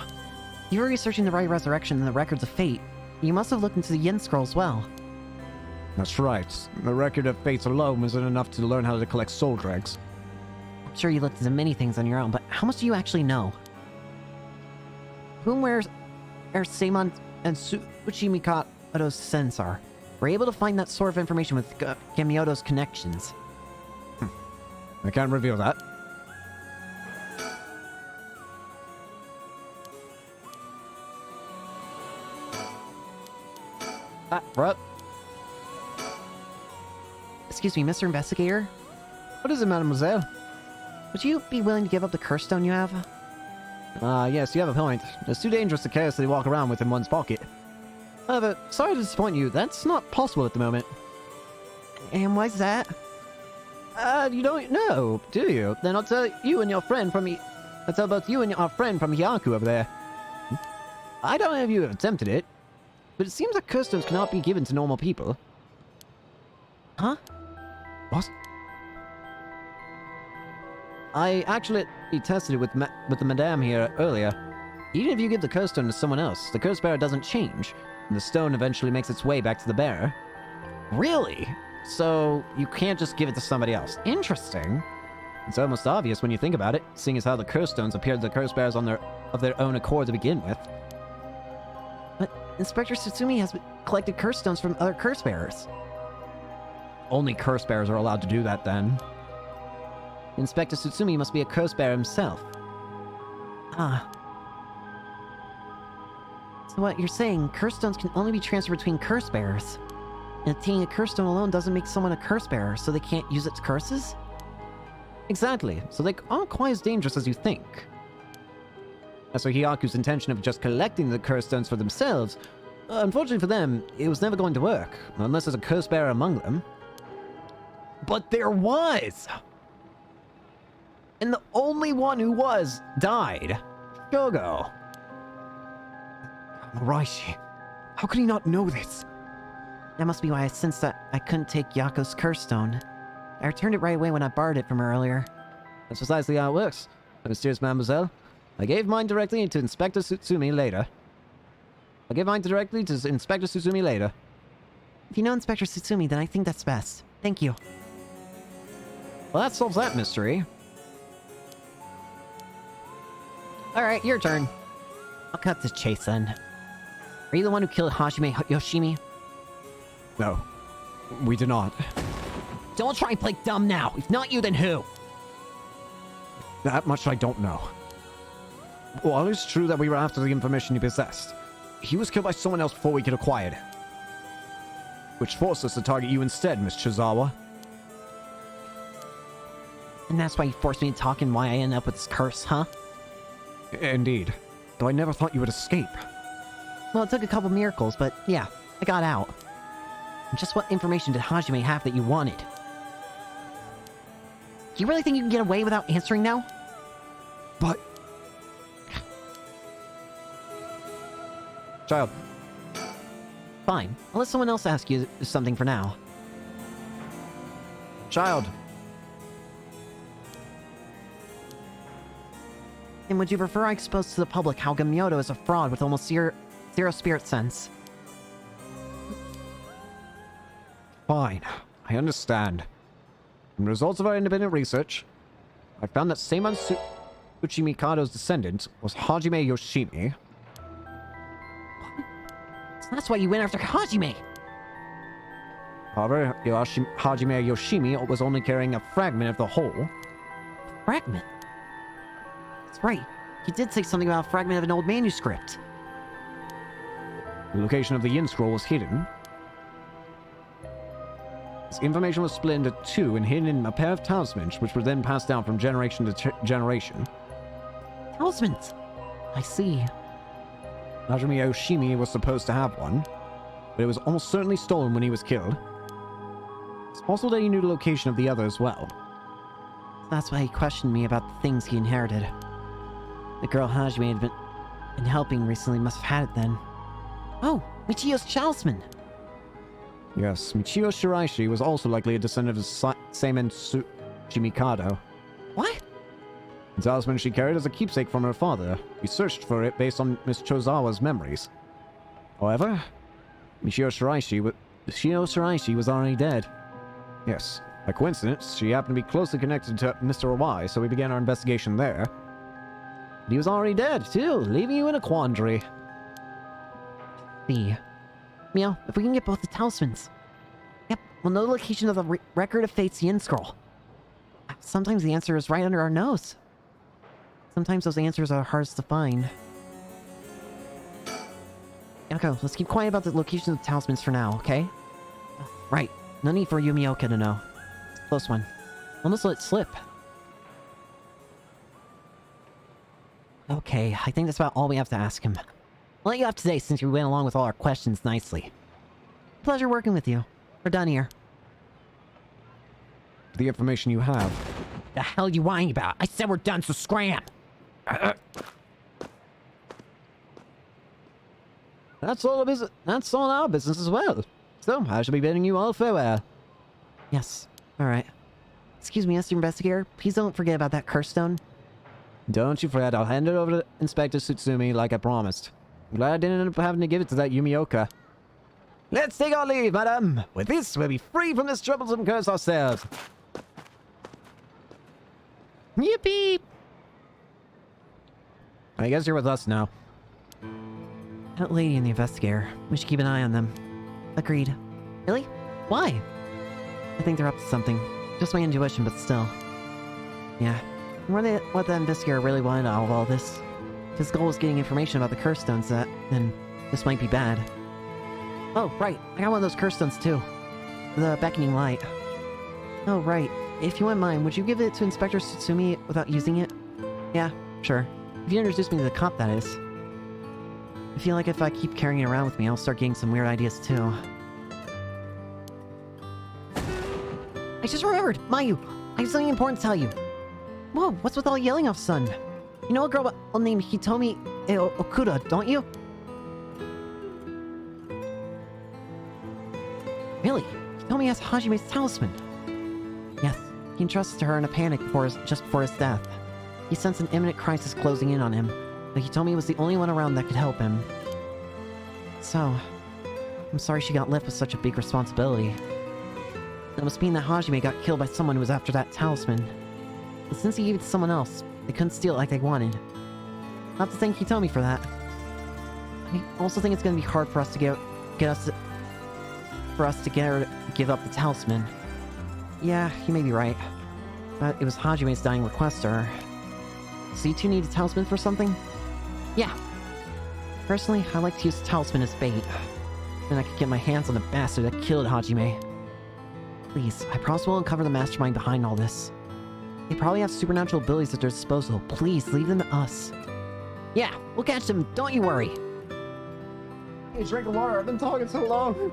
You were researching the Right Resurrection and the Records of Fate. You must have looked into the Yin Scroll as well. That's right. The Record of Fates alone wasn't enough to learn how to collect soul dregs. I'm sure you looked into many things on your own, but how much do you actually know? whom wears Seimon and Tsuchimikado's sensor. We're able to find that sort of information with Gamioto's connections. I can't reveal that. What? Excuse me, Mr. Investigator? What is it, mademoiselle? Would you be willing to give up the curse stone you have? Yes, you have a point. It's too dangerous to carelessly walk around with in one's pocket. However, sorry to disappoint you, that's not possible at the moment. And why's that? You don't know, do you? Then I'll tell you and your friend from I'll tell both you and our friend from Hyaku over there. I don't know if you have attempted it, but it seems that curse stones cannot be given to normal people. Huh? What? I actually tested it with the madame here earlier. Even if you give the curse stone to someone else, the curse bearer doesn't change, and the stone eventually makes its way back to the bearer. Really? So you can't just give it to somebody else. Interesting. It's almost obvious when you think about it, seeing as how the curse stones appeared to the curse bearers of their own accord to begin with. But Inspector Tsutsumi has collected curse stones from other curse bearers. Only curse bearers are allowed to do that then. Inspector Tsutsumi must be a curse bearer himself. Ah. So what you're saying, curse stones can only be transferred between curse bearers. And obtaining a curse stone alone doesn't make someone a curse bearer, so they can't use its curses? Exactly, so they aren't quite as dangerous as you think. As for Hyaku's intention of just collecting the curse stones for themselves, unfortunately for them, it was never going to work, unless there's a curse bearer among them. But there was! And the only one who was, died. Shogo. Moraishi. How could he not know this? That must be why I sensed that I couldn't take Yako's curse stone. I returned it right away when I borrowed it from her earlier. That's precisely how it works, mysterious mademoiselle. I gave mine directly to Inspector Tsutsumi later. If you know Inspector Tsutsumi, then I think that's best. Thank you. Well, that solves that mystery. Alright, your turn. I'll cut to the chase then. Are you the one who killed Hajime Yoshimi? No, we did not. Don't try and play dumb now. If not you, then who? That much I don't know. While it's true that we were after the information he possessed, he was killed by someone else before we could acquire it. Which forced us to target you instead, Miss Chizawa. And that's why you forced me to talk and why I ended up with this curse, huh? Indeed. Though I never thought you would escape. Well, it took a couple miracles, but yeah, I got out. And just what information did Hajime have that you wanted? Do you really think you can get away without answering now? But... Child. Fine. I'll let someone else ask you something for now. Child. And would you prefer I expose to the public how Gamioto is a fraud with almost zero spirit sense? Fine. I understand. From the results of our independent research, I found that Seimon Tsuchimikado's descendant was Hajime Yoshimi. So that's why you went after Hajime! However, Hajime Yoshimi was only carrying a fragment of the whole. Fragment? That's right. He did say something about a fragment of an old manuscript. The location of the yin scroll was hidden. This information was split into two and hidden in a pair of talismans, which were then passed down from generation to generation. Talismans? I see. Hajime Yoshimi was supposed to have one, but it was almost certainly stolen when he was killed. It's possible that he knew the location of the other as well. That's why he questioned me about the things he inherited. The girl Hajime had been helping recently must have had it then. Oh, Michio's talisman! Yes, Michio Shiraishi was also likely a descendant of Seimon Tsuchimikado. What? The talisman she carried as a keepsake from her father. We searched for it based on Miss Chozawa's memories. However, Michio Shiraishi was already dead. Yes, by coincidence, she happened to be closely connected to Mr. Owai, so we began our investigation there. He was already dead, too, leaving you in a quandary. See. Meow, if we can get both the talismans. Yep, we'll know the location of the record of fate's yin scroll. Sometimes the answer is right under our nose. Sometimes those answers are hardest to find. Yako, let's keep quiet about the location of the talismans for now, okay? Right, no need for Yumioka to know. It's a close one. Almost let it slip. Okay, I think that's about all we have to ask him. I'll let you off today since you went along with all our questions nicely. Pleasure working with you. We're done here. The information you have. The hell you whining about? I said we're done, so scram! That's all our business as well. So, I shall be bidding you all farewell. Yes, alright. Excuse me, Mr. Investigator, please don't forget about that curse stone. Don't you fret, I'll hand it over to Inspector Tsutsumi like I promised. I'm glad I didn't end up having to give it to that Yumioka. Let's take our leave, madam! With this, we'll be free from this troublesome curse ourselves. Yippee! I guess you're with us now. That lady and the investigator. We should keep an eye on them. Agreed. Really? Why? I think they're up to something. Just my intuition, but still. Yeah. What the investigator really wanted out of all this. If his goal was getting information about the curse stones, then this might be bad. Oh, right. I got one of those curse stones, too. The beckoning light. Oh, right. If you wouldn't mind, would you give it to Inspector Tsutsumi without using it? Yeah, sure. If you introduce me to the cop, that is. I feel like if I keep carrying it around with me, I'll start getting some weird ideas, too. I just remembered! Mayu! I have something important to tell you! Whoa, what's with all yelling off son? You know a girl named Hitomi Okuda, don't you? Really? Hitomi has Hajime's talisman. Yes, he entrusted to her in a panic just before his death. He sensed an imminent crisis closing in on him, but Hitomi was the only one around that could help him. So, I'm sorry she got left with such a big responsibility. It must mean that Hajime got killed by someone who was after that talisman. But since he gave it to someone else, they couldn't steal it like they wanted. I'll have to thank Hitomi for that. I also think it's gonna be hard for us to get her to give up the talisman. Yeah, you may be right. But it was Hajime's dying request to her. So you two need a talisman for something? Yeah. Personally, I like to use the talisman as bait. Then I could get my hands on the bastard that killed Hajime. Please, I promise we'll uncover the mastermind behind all this. They probably have supernatural abilities at their disposal. Please, leave them to us. Yeah, we'll catch them, don't you worry. Hey, drink of water, I've been talking so long.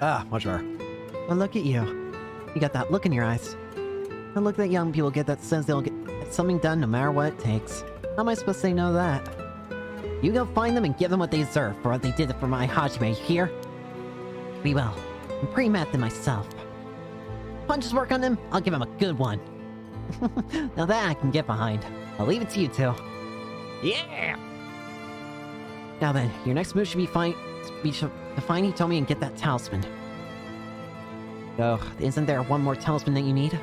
Ah, much better. Well, look at you. You got that look in your eyes. The look that young people get that says they'll get something done no matter what it takes. How am I supposed to say no to that? You go find them and give them what they deserve for what they did for my Hajime, you hear? We will. I'm pretty mad at them myself. Punches work on them, I'll give them a good one. Now that I can get behind. I'll leave it to you two. Yeah! Now then, your next move should be to find Hitomi and get that talisman. Oh, isn't there one more talisman that you need?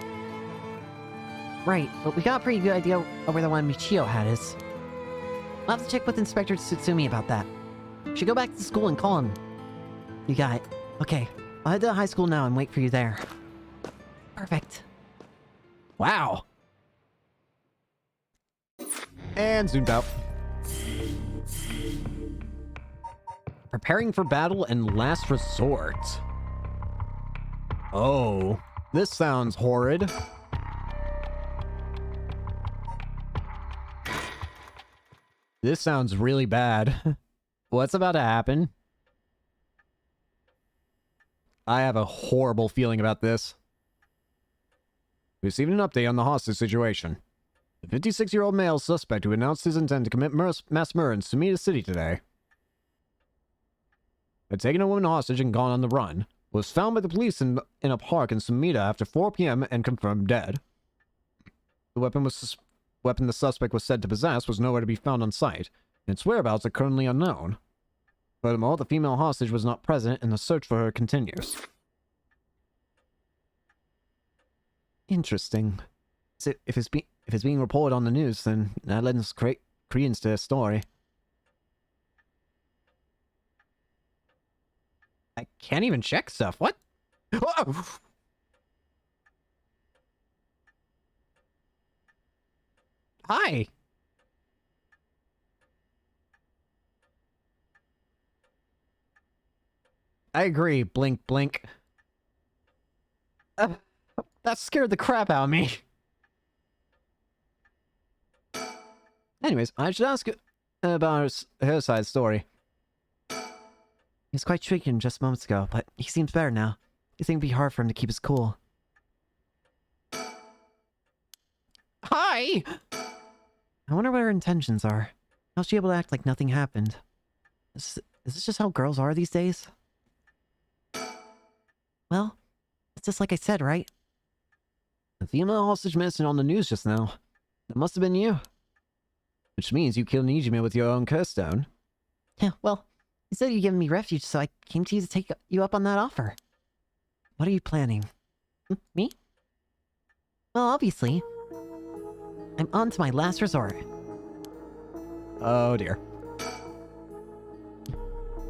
Right, but we got a pretty good idea of where the one Michio had is. I'll have to check with Inspector Tsutsumi about that. Should go back to school and call him. You got it. Okay, I'll head to the high school now and wait for you there. Perfect. Wow. And zoomed out. Preparing for battle and last resort. Oh, this sounds horrid. This sounds really bad. What's about to happen? I have a horrible feeling about this. We received an update on the hostage situation. The 56-year-old male suspect who announced his intent to commit mass murder in Sumida City today had taken a woman hostage and gone on the run, was found by the police in a park in Sumida after 4 p.m. and confirmed dead. The weapon the suspect was said to possess was nowhere to be found on site, and its whereabouts are currently unknown. Furthermore, the female hostage was not present, and the search for her continues. Interesting. So if it's being reported on the news, then that lends credence to the story. I can't even check stuff. What? Whoa! Hi. I agree. Blink, blink. That scared the crap out of me. Anyways, I should ask about her side story. He was quite shaken just moments ago, but he seems better now. You think it'd be hard for him to keep his cool. Hi! I wonder what her intentions are. How's she able to act like nothing happened? Is this just how girls are these days? Well, it's just like I said, right? The female hostage mentioned on the news just now. That must have been you. Which means you killed Nijime with your own curse stone. Yeah, well, you said you'd given me refuge, so I came to you to take you up on that offer. What are you planning? Me? Well, obviously. I'm on to my last resort. Oh dear.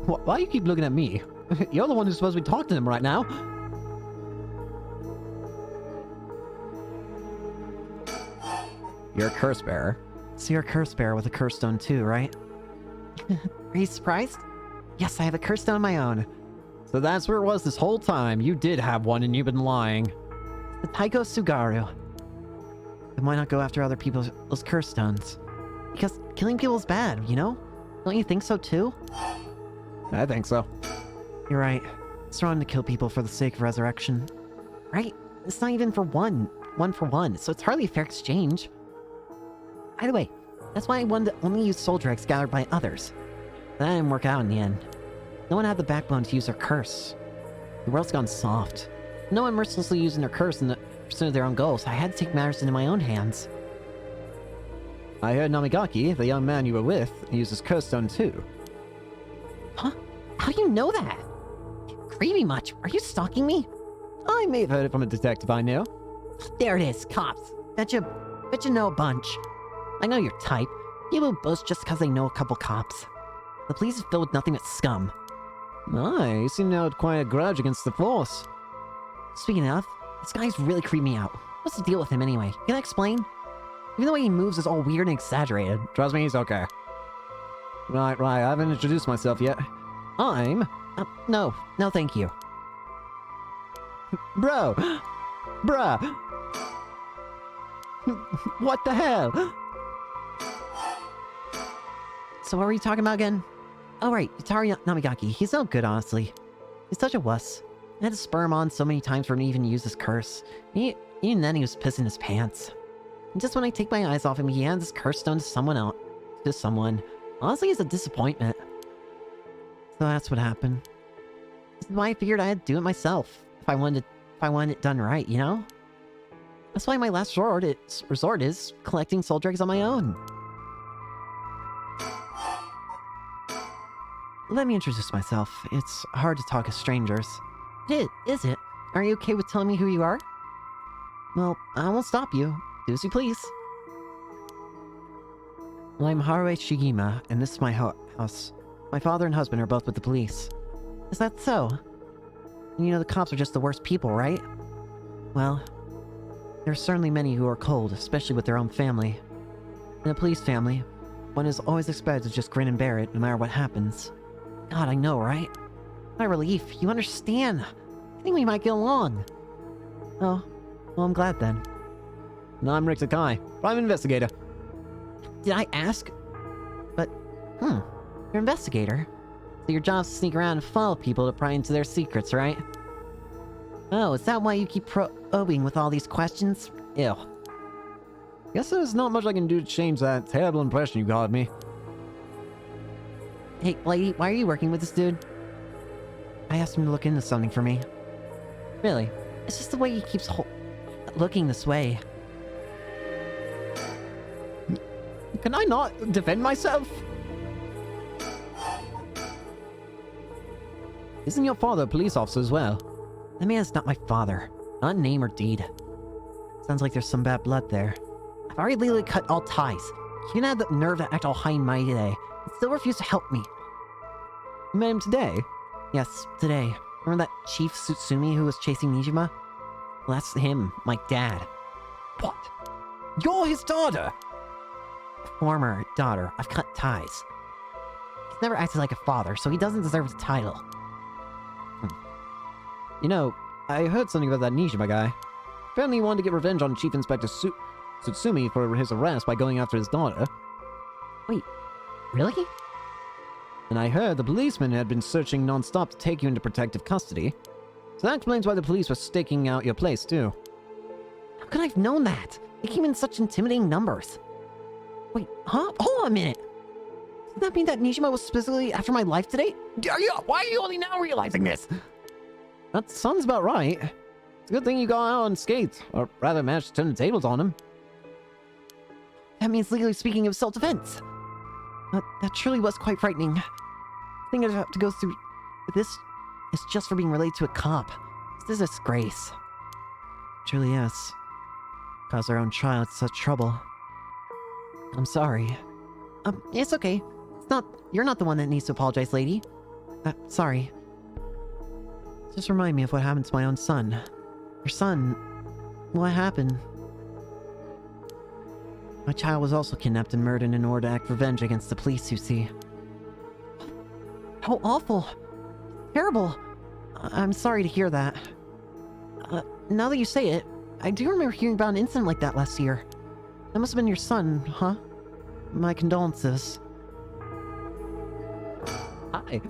Why do you keep looking at me? You're the one who's supposed to be talking to them right now. You're a curse bearer. So you're a curse bearer with a curse stone too, right? Are you surprised? Yes, I have a curse stone of my own. So that's where it was this whole time. You did have one and you've been lying. The Taiko Sugaru. Then why not go after other people's those curse stones? Because killing people is bad, you know? Don't you think so too? I think so. You're right. It's wrong to kill people for the sake of resurrection. Right? It's not even for one for one, so it's hardly a fair exchange. By the way, that's why I wanted to only use soul dregs gathered by others. That didn't work out in the end. No one had the backbone to use their curse. The world's gone soft. No one mercilessly using their curse in the pursuit of their own goals, so I had to take matters into my own hands. I heard Namigaki, the young man you were with, uses curse stone too. Huh? How do you know that? Creepy much. Are you stalking me? I may have heard it from a detective I know. There it is, cops. Bet you know a bunch. I know your type. People boast just because they know a couple cops. The police is filled with nothing but scum. You seem to have quite a grudge against the force. Speaking of, this guy's really creeping me out. What's the deal with him anyway? Can I explain? Even the way he moves is all weird and exaggerated. Trust me, he's okay. Right, I haven't introduced myself yet. I'm... No, thank you. Bro! Bruh! What the hell? So what were you talking about again? Oh right, Yutari Namigaki. He's no good, honestly. He's such a wuss. I had to spur him on so many times for him to even use his curse. Even then he was pissing his pants. And just when I take my eyes off him, he hands his curse stone to someone else. To someone. Honestly, it's a disappointment. So that's what happened. This is why I figured I had to do it myself. If I wanted it done right, you know? That's why my last resort is collecting soul dregs on my own. Let me introduce myself. It's hard to talk as strangers. Is it? Are you okay with telling me who you are? Well, I won't stop you. Do as you please. Well, I'm Haruo Shigima, and this is my house. My father and husband are both with the police. Is that so? And you know the cops are just the worst people, right? Well, there are certainly many who are cold, especially with their own family. In a police family, one is always expected to just grin and bear it, no matter what happens. God, I know, right? My relief, you understand. I think we might get along. Oh, well, I'm glad then. No, I'm Rick Sakai, private investigator. Did I ask? But, you're an investigator. So your job's to sneak around and follow people to pry into their secrets, right? Oh, is that why you keep probing with all these questions? Ew. Guess there's not much I can do to change that terrible impression you got of me. Hey, lady, why are you working with this dude? I asked him to look into something for me. Really? It's just the way he keeps looking this way. Can I not defend myself? Isn't your father a police officer as well? That man is not my father. Not in name or deed. Sounds like there's some bad blood there. I've already legally cut all ties. You didn't have the nerve to act all high and mighty today, and still refuse to help me. You met him today? Yes, today. Remember that Chief Tsutsumi who was chasing Nijima? Well, that's him, my dad. What? You're his daughter? Former daughter. I've cut ties. He's never acted like a father, so he doesn't deserve the title. You know, I heard something about that Nijima guy. Apparently he wanted to get revenge on Chief Inspector Tsutsumi for his arrest by going after his daughter. Wait, really? And I heard the policeman had been searching non-stop to take you into protective custody. So that explains why the police were staking out your place, too. How could I have known that? They came in such intimidating numbers. Wait, huh? Hold on a minute. Does that mean that Nijima was specifically after my life today? Why are you only now realizing this? That sounds about right. It's a good thing you got out unscathed, or rather managed to turn the tables on him. That means, legally speaking, it was self-defense. That truly was quite frightening. The thing I'd have to go through this is just for being related to a cop. It's a disgrace. Truly yes. Cause our own child such trouble. I'm sorry. It's okay. You're not the one that needs to apologize, lady. Sorry. Just remind me of what happened to my own son. Your son? What happened? My child was also kidnapped and murdered in order to act revenge against the police, you see. How awful. Terrible. I'm sorry to hear that. Now that you say it, I do remember hearing about an incident like that last year. That must have been your son, huh? My condolences. Hi.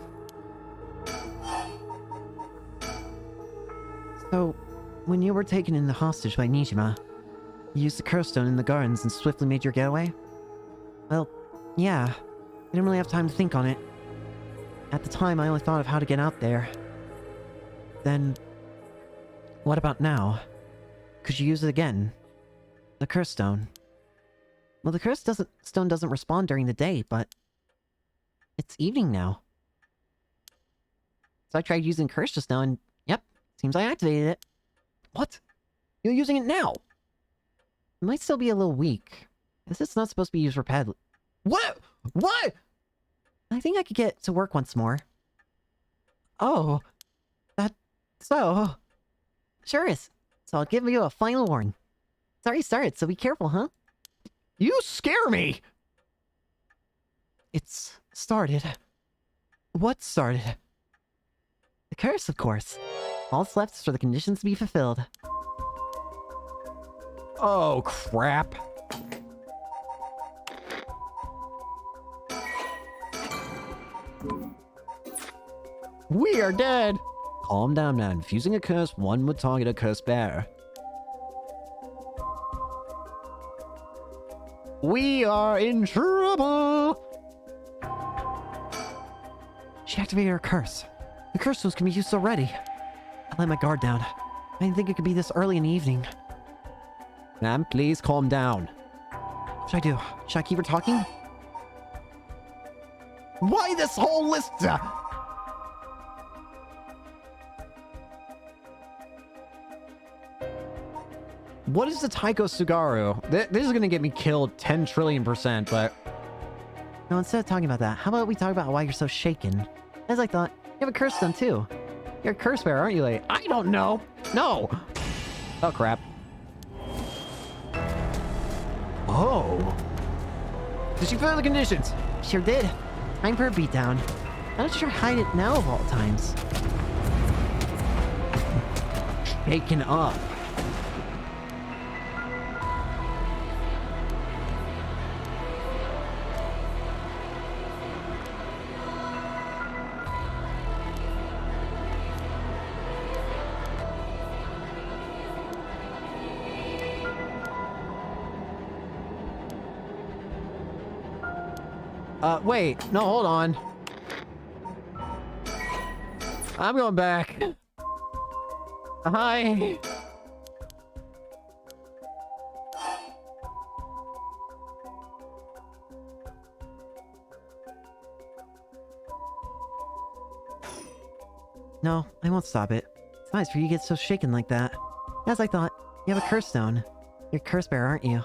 So, when you were taken in the hostage by Nijima, you used the curse stone in the gardens and swiftly made your getaway? Well, yeah. I didn't really have time to think on it. At the time, I only thought of how to get out there. Then, what about now? Could you use it again? The curse stone. Well, the curse stone doesn't respond during the day, but it's evening now. So I tried using curse just now, and yep, seems I activated it. What? You're using it now? It might still be a little weak. This is not supposed to be used repeatedly. What? What? I think I could get to work once more. Oh. So... Sure is. So I'll give you a final warning. It's already started, so be careful, huh? You scare me! It's started. What started? The curse, of course. All that's left is for the conditions to be fulfilled. Oh, crap. We are dead! Calm down now. Infusing a curse, one would target a curse bearer. We are in trouble! She activated her curse. The curse tools can be used already. I let my guard down. I didn't think it could be this early in the evening. Ma'am, please calm down. What should I do? Should I keep her talking? Why this whole list? What is the Taiko Sugaru? This is gonna get me killed 10 trillion%, but... No, instead of talking about that, how about we talk about why you're so shaken? As I thought, you have a curse stone too. You're a curse bearer, aren't you, lady? I don't know! No! Oh, crap. Oh! Did she fulfill the conditions? Sure did. Time for a beatdown. I'm not sure hide it now of all times. Shaken up. Wait. No, hold on. I'm going back. Hi. No, I won't stop it. It's nice for you to get so shaken like that. As I thought, you have a curse stone. You're curse bearer, aren't you?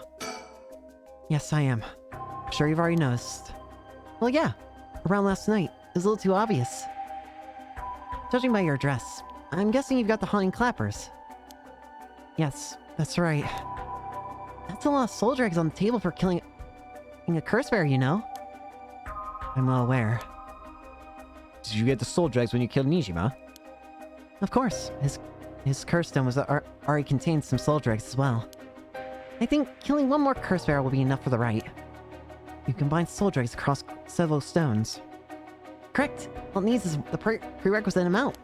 Yes, I am. Sure you've already noticed. Well, yeah. Around last night. It was a little too obvious. Judging by your dress, I'm guessing you've got the haunting clappers. Yes, that's right. That's a lot of soul drags on the table for killing a curse bearer, you know? I'm well aware. Did you get the soul dregs when you killed Nijima? Of course, his curse stone was already contained some soul dregs as well. I think killing one more curse bearer will be enough for the rite. You combine soul dregs across several stones. Correct! All it needs is the prerequisite amount.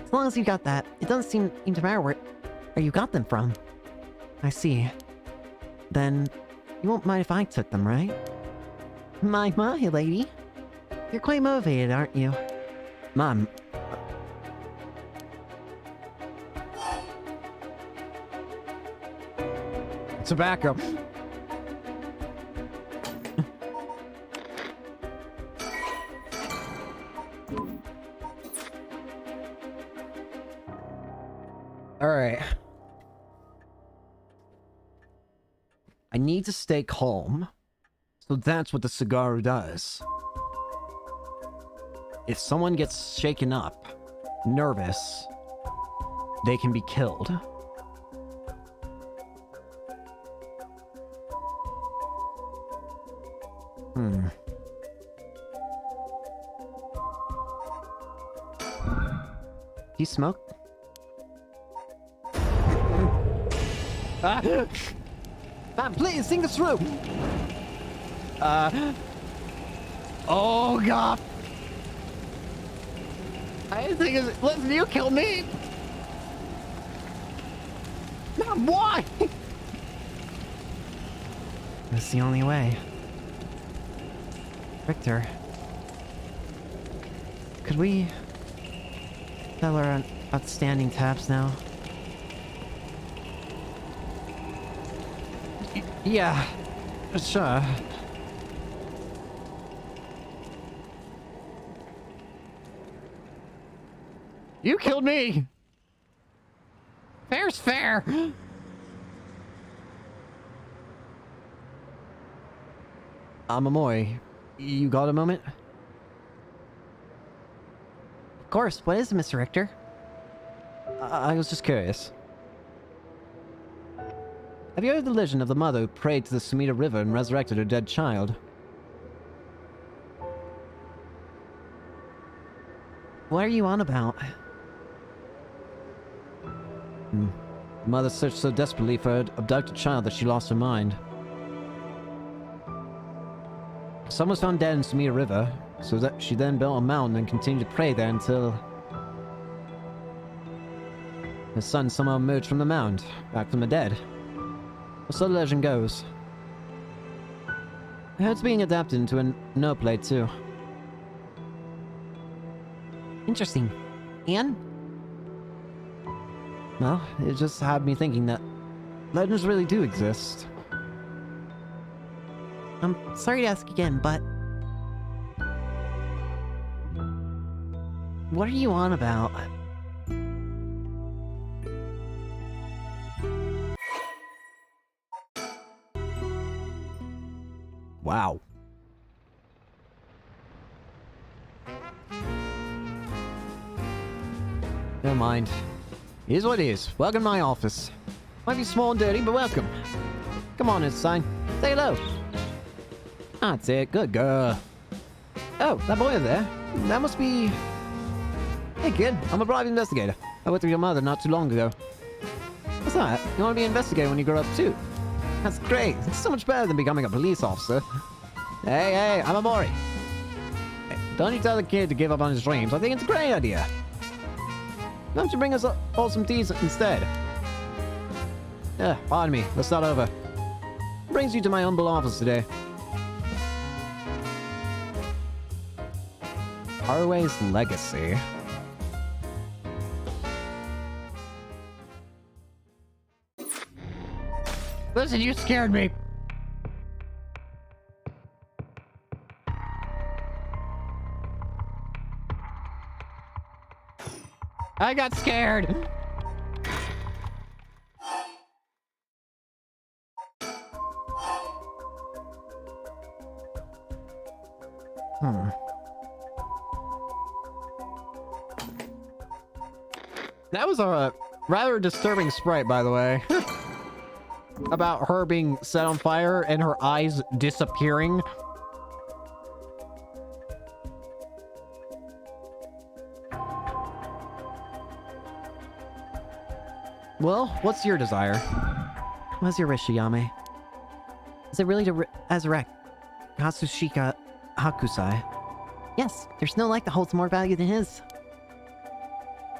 As long as you got that, it doesn't seem to matter where you got them from. I see. Then, you won't mind if I took them, right? My, lady. You're quite motivated, aren't you? Mom. Tobacco. Alright. I need to stay calm. So that's what the cigar does. If someone gets shaken up, nervous, they can be killed. Do you smoke? Man, please, sing this through! Oh god! I think it's... Listen, you kill me! Man, why? That's the only way. Victor. Could we... sell our outstanding tabs now? Yeah, sure. You killed me! Fair's fair! Amamori, you got a moment? Of course, what is it, Mr. Richter? I was just curious. Have you heard the legend of the mother who prayed to the Sumida River and resurrected her dead child? What are you on about? The mother searched so desperately for her abducted child that she lost her mind. Son was found dead in Sumida River, so that she then built a mountain and continued to pray there until... her son somehow emerged from the mound, back from the dead. So the legend goes. I heard it's being adapted into a no play too. Interesting. And? Well, it just had me thinking that legends really do exist. I'm sorry to ask again, but... what are you on about? Wow. Never mind. Here's what it is. Welcome to my office. Might be small and dirty, but welcome. Come on, inside. Say hello. That's it. Good girl. Oh, that boy over there. That must be... Hey, kid. I'm a private investigator. I worked with your mother not too long ago. What's that? You want to be an investigator when you grow up, too? That's great. It's so much better than becoming a police officer. Hey, I'm Amori. Hey, don't you tell the kid to give up on his dreams. I think it's a great idea. Why don't you bring us all some teas instead? Pardon me. Let's start over. What brings you to my humble office today? Harue's legacy. Listen, you scared me. I got scared. That was a rather disturbing sprite, by the way. About her being set on fire and her eyes disappearing. Well, what's your desire? What's your wish, Yame? Is it really to resurrect Katsushika Hakusai? Yes, there's no life that holds more value than his.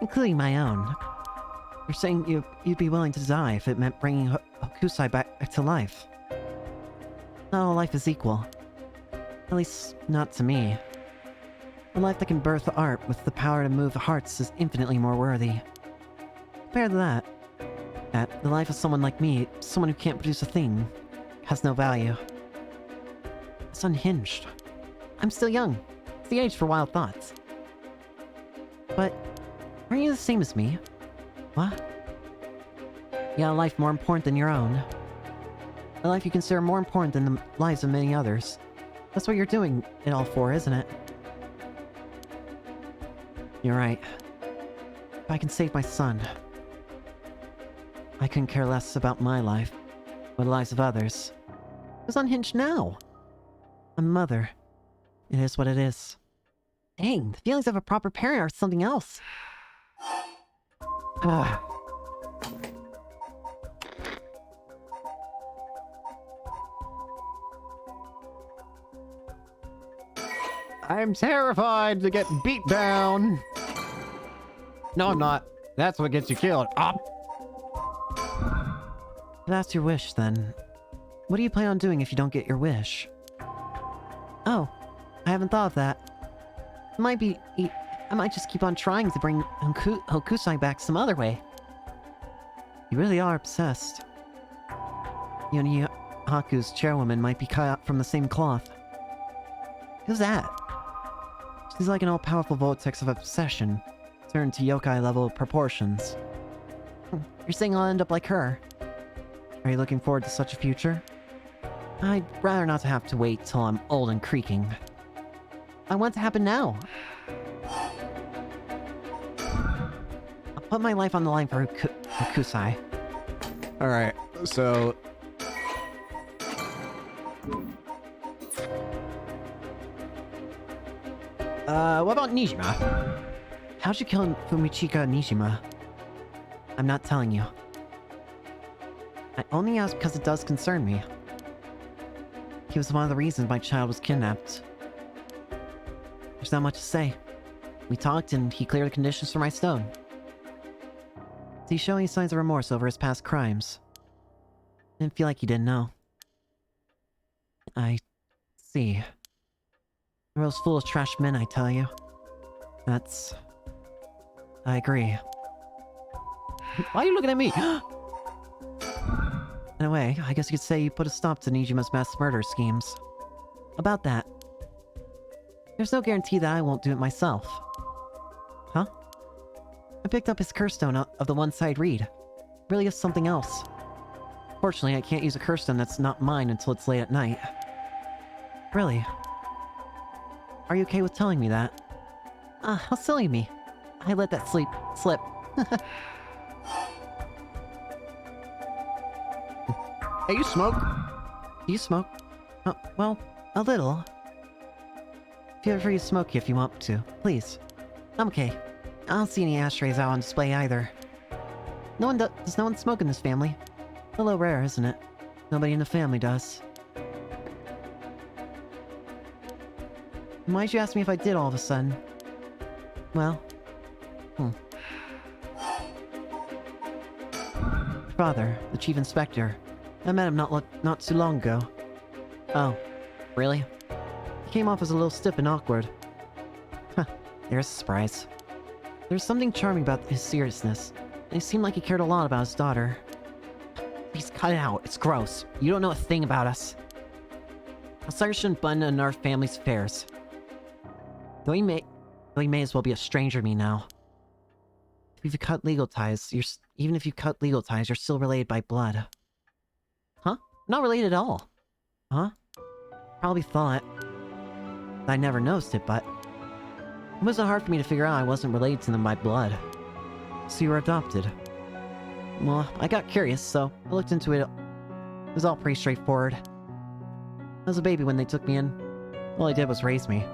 Including my own. You're saying you'd be willing to die if it meant bringing Hakusai back to life. Not all life is equal. At least, not to me. A life that can birth art with the power to move hearts is infinitely more worthy. Compared to that, the life of someone like me, someone who can't produce a thing, has no value. It's unhinged. I'm still young. It's the age for wild thoughts. But, aren't you the same as me? What? You got a life more important than your own. A life you consider more important than the lives of many others. That's what you're doing it all for, isn't it? You're right. If I can save my son, I couldn't care less about my life, or the lives of others. It's unhinged now. A mother. It is what it is. Dang, the feelings of a proper parent are something else. I'm terrified to get beat down. No, I'm not. That's what gets you killed. If that's your wish, then. What do you plan on doing if you don't get your wish? Oh, I haven't thought of that. It might be... I might just keep on trying to bring Hokusai back some other way. You really are obsessed. Yoni Haku's chairwoman might be cut from the same cloth. Who's that? She's like an all-powerful vortex of obsession, turned to yokai-level proportions. You're saying I'll end up like her? Are you looking forward to such a future? I'd rather not have to wait till I'm old and creaking. I want it to happen now. I'll put my life on the line for Hokusai. Alright, so... what about Nijima? How'd you kill Fumichika Nishima? I'm not telling you. I only ask because it does concern me. He was one of the reasons my child was kidnapped. There's not much to say. We talked and he cleared the conditions for my stone. Did he show any signs of remorse over his past crimes? Didn't feel like he didn't know. I see. The world's full of trash men, I tell you. That's... I agree. Why are you looking at me? In a way, I guess you could say you put a stop to Nijima's mass murder schemes. About that. There's no guarantee that I won't do it myself. Huh? I picked up his curse stone of the one-side reed. Really is something else. Fortunately, I can't use a curse stone that's not mine until it's late at night. Really? Are you okay with telling me that? How silly of me. I let that slip. Hey, you smoke? Do you smoke? Well, a little. Feel free to smoke if you want to. Please. I'm okay. I don't see any ashtrays out on display either. Does no one smoke in this family? A little rare, isn't it? Nobody in the family does. Why'd you ask me if I did all of a sudden? Well... Father, the chief inspector. I met him not too long ago. Oh, really? He came off as a little stiff and awkward. Huh, there's a surprise. There's something charming about his seriousness, and he seemed like he cared a lot about his daughter. Please cut it out, it's gross. You don't know a thing about us. Osiris shouldn't butt in our family's affairs. Though he may as well be a stranger to me now. If you cut legal ties, even if you cut legal ties, you're still related by blood. Huh? Not related at all. Huh? Probably thought I never noticed it, but it wasn't hard for me to figure out I wasn't related to them by blood. So you were adopted. Well, I got curious, so I looked into it. It was all pretty straightforward. I was a baby when they took me in. All I did was raise me.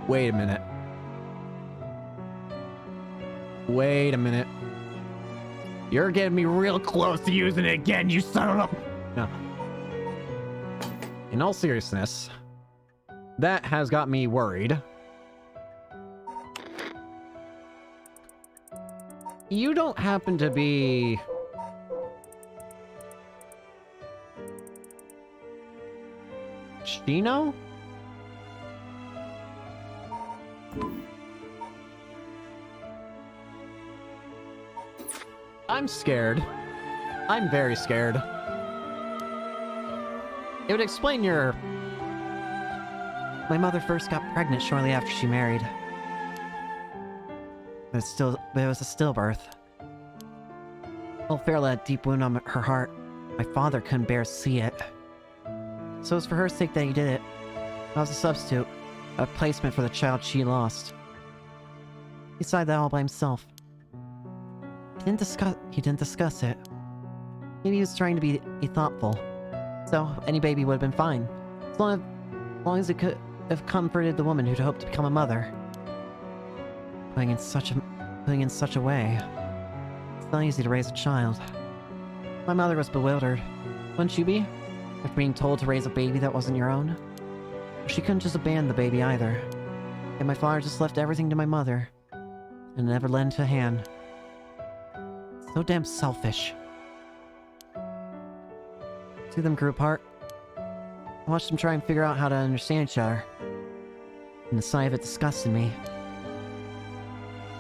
Wait a minute. Wait a minute. You're getting me real close to using it again, you son of a... No. In all seriousness, that has got me worried. You don't happen to be... Shino? I'm scared. I'm very scared. It would explain your... My mother first got pregnant shortly after she married. But it was a stillbirth. Old Farrell had a deep wound on her heart. My father couldn't bear to see it. So it was for her sake that he did it. I was a substitute, a replacement for the child she lost. He decided that all by himself. He didn't discuss it. Maybe he was trying to be thoughtful. So any baby would have been fine, as long as it could have comforted the woman who'd hoped to become a mother. Putting in such a way, it's not easy to raise a child. My mother was bewildered. Wouldn't you be? After being told to raise a baby that wasn't your own? She couldn't just abandon the baby either. And my father just left everything to my mother, and never lent a hand. So damn selfish. Two of them grew apart. I watched them try and figure out how to understand each other. And the sight of it disgusted me.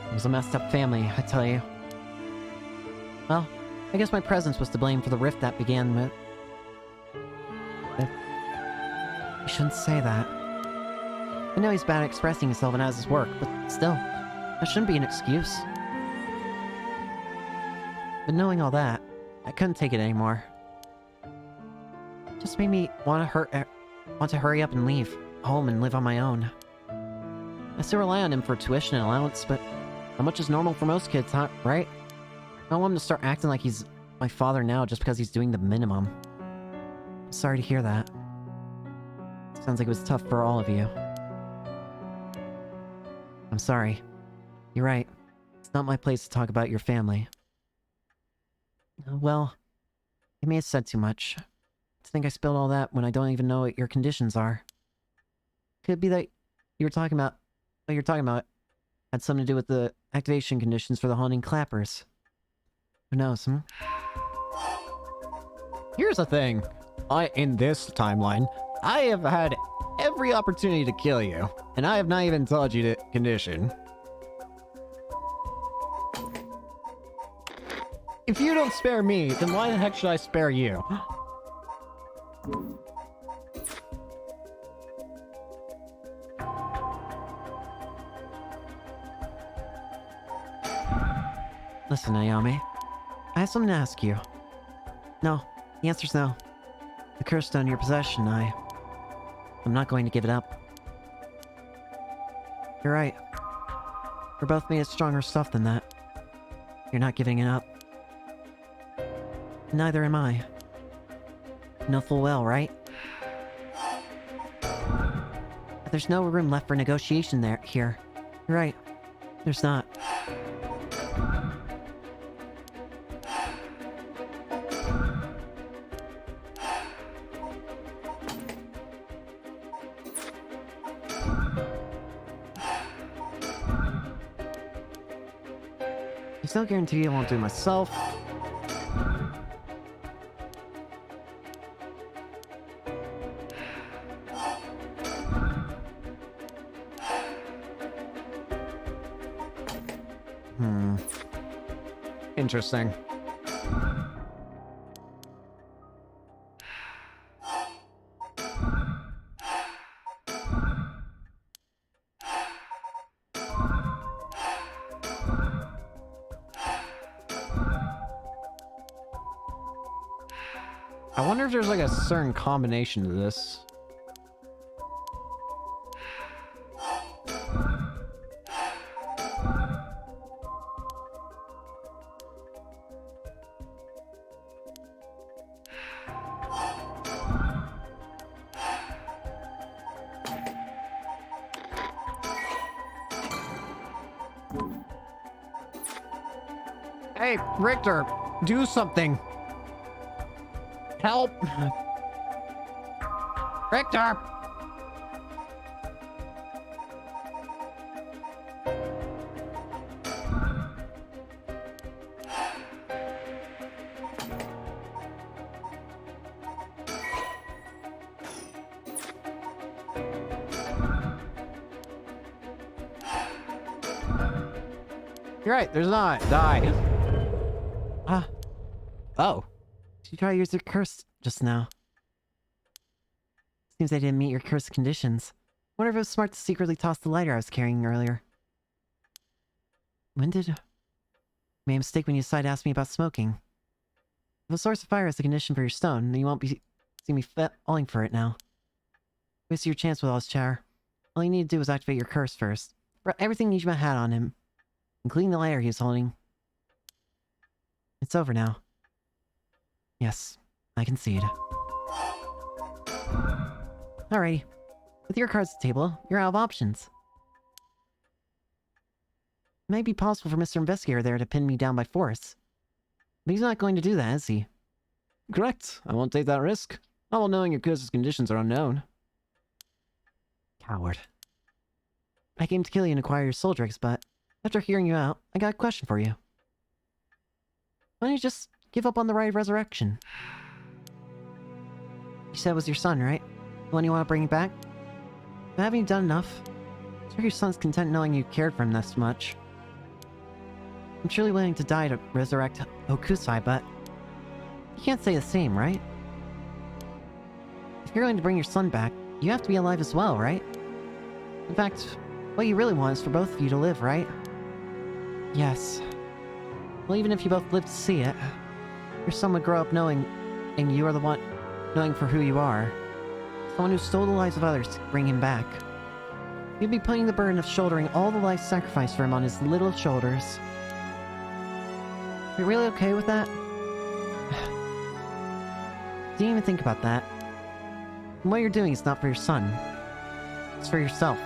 It was a messed up family, I tell you. Well, I guess my presence was to blame for the rift that began with... You shouldn't say that. I know he's bad at expressing himself and has his work, but still, that shouldn't be an excuse. But knowing all that, I couldn't take it anymore. It just made me want to hurry up and leave home and live on my own. I still rely on him for tuition and allowance, but how much is normal for most kids, huh? Right? I don't want him to start acting like he's my father now just because he's doing the minimum. I'm sorry to hear that. Sounds like it was tough for all of you. I'm sorry. You're right. It's not my place to talk about your family. Well, I may have said too much. To think I spilled all that when I don't even know what your conditions are. Could be that what you're talking about had something to do with the activation conditions for the haunting clappers. Who knows, hmm? Here's the thing. In this timeline, I have had every opportunity to kill you, and I have not even told you the condition. If you don't spare me, then why the heck should I spare you? Listen, Naomi. I have something to ask you. No. The answer's no. The curse stone in your possession, I'm not going to give it up. You're right. We're both made of stronger stuff than that. You're not giving it up. Neither am I. You know full well, right? But there's no room left for negotiation here. You're right. There's not. There's no guarantee I won't do it myself. Interesting. I wonder if there's like a certain combination to this. Hey, Richter, do something. Help! Richter! You're right, there's not. Die. Oh. Did you try to use your curse just now? Seems I didn't meet your curse conditions. Wonder if it was smart to secretly toss the lighter I was carrying earlier. When did... Made a mistake when you decided to ask me about smoking. If a source of fire is a condition for your stone, then you won't be see me falling for it now. Wasted your chance with all this chatter. All you need to do is activate your curse first. Everything Nijima had on him, including the lighter he was holding. It's over now. Yes, I concede. Alrighty. With your cards at the table, you're out of options. It might be possible for Mr. Investigator there to pin me down by force. But he's not going to do that, is he? Correct. I won't take that risk. Not while knowing your curse's conditions are unknown. Coward. I came to kill you and acquire your soul drinks, but after hearing you out, I got a question for you. Why don't you just give up on the right of resurrection? You said it was your son, right? The one you want to bring back? But haven't you done enough? I'm sure your son's content knowing you cared for him this much. I'm truly willing to die to resurrect Hokusai, but you can't say the same, right? If you're going to bring your son back, you have to be alive as well, right? In fact, what you really want is for both of you to live, right? Yes. Well, even if you both live to see it, your son would grow up knowing, and you are the one knowing for who you are. Someone who stole the lives of others to bring him back. You'd be putting the burden of shouldering all the life sacrifice for him on his little shoulders. Are you really okay with that? Didn't even think about that. And what you're doing is not for your son. It's for yourself.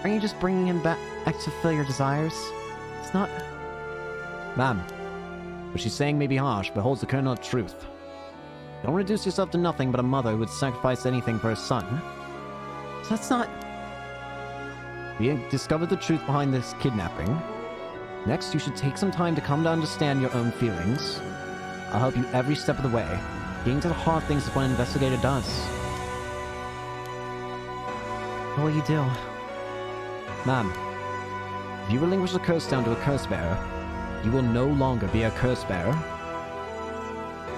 Aren't you just bringing him back to fulfill your desires? It's not... Ma'am, what she's saying may be harsh, but holds the kernel of truth. Don't reduce yourself to nothing but a mother who would sacrifice anything for her son. So that's not... We have discovered the truth behind this kidnapping. Next, you should take some time to come to understand your own feelings. I'll help you every step of the way. Getting to the heart of things is what an investigator does. What will you do? Ma'am, if you relinquish the curse down to a curse bearer, you will no longer be a curse bearer.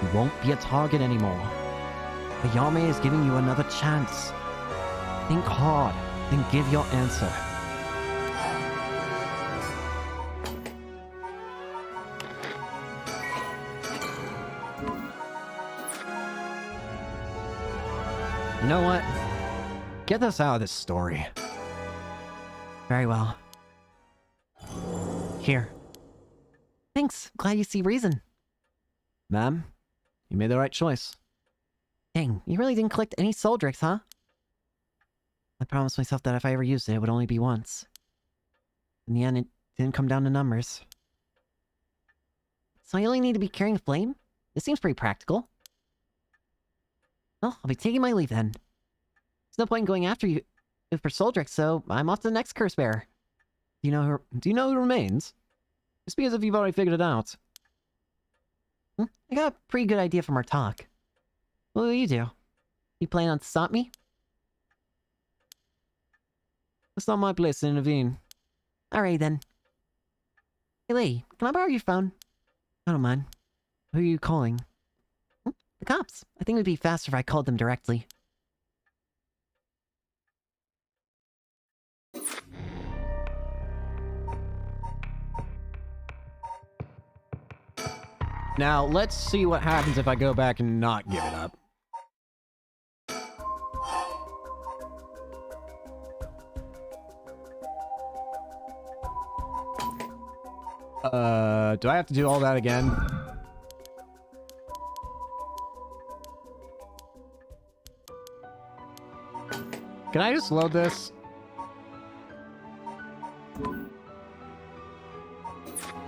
You won't be a target anymore. Ayame is giving you another chance. Think hard, then give your answer. You know what? Get us out of this story. Very well. Here. Thanks. Glad you see reason. Ma'am, you made the right choice. Dang, you really didn't collect any soul drinks, huh? I promised myself that if I ever used it, it would only be once. In the end, it didn't come down to numbers. So I only need to be carrying a flame? This seems pretty practical. Well, I'll be taking my leave then. There's no point in going after you for soul drinks, so I'm off to the next curse bearer. Do you know who remains? Just because if you've already figured it out. I got a pretty good idea from our talk. What will you do? You plan on to stop me? It's not my place to intervene. Alright then. Hey lady, can I borrow your phone? I don't mind. Who are you calling? The cops. I think it would be faster if I called them directly. Now, let's see what happens if I go back and not give it up. Do I have to do all that again? Can I just load this?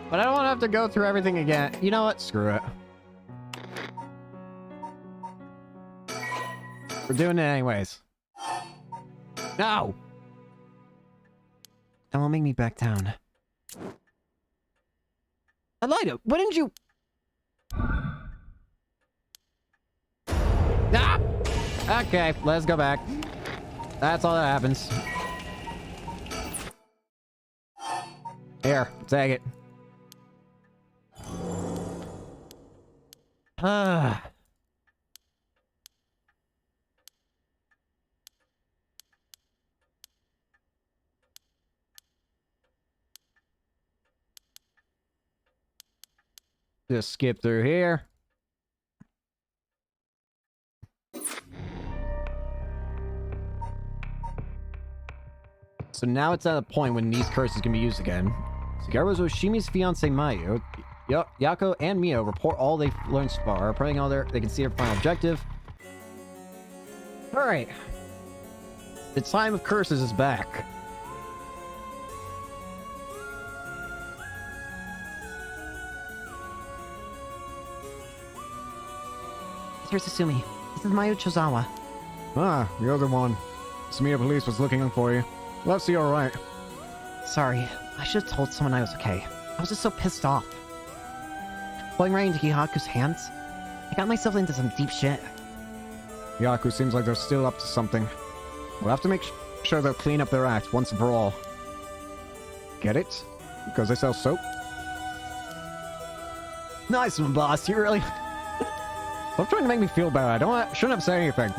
But I don't want to have to go through everything again. You know what? Screw it. We're doing it anyways. No! That won't make me back down. Elida, why didn't you... Ah! Okay, let's go back. That's all that happens. Here, take it. Just skip through here. So now it's at a point when these curses can be used again. Sugaru's Oshimi's fiancée Mayu, Yako, and Mio report all they've learned so far, praying all they can see their final objective. Alright. The time of curses is back. Here's Susumi. This is Mayu Chozawa. Ah, you're the one. Sumida Police was looking for you. Let's see, alright. Sorry, I should have told someone I was okay. I was just so pissed off. Falling right into Hihaku's hands, I got myself into some deep shit. Yaku seems like they're still up to something. We'll have to make sure they'll clean up their act once and for all. Get it? Because they sell soap? Nice one, boss. You really... Stop trying to make me feel bad. Shouldn't have said anything.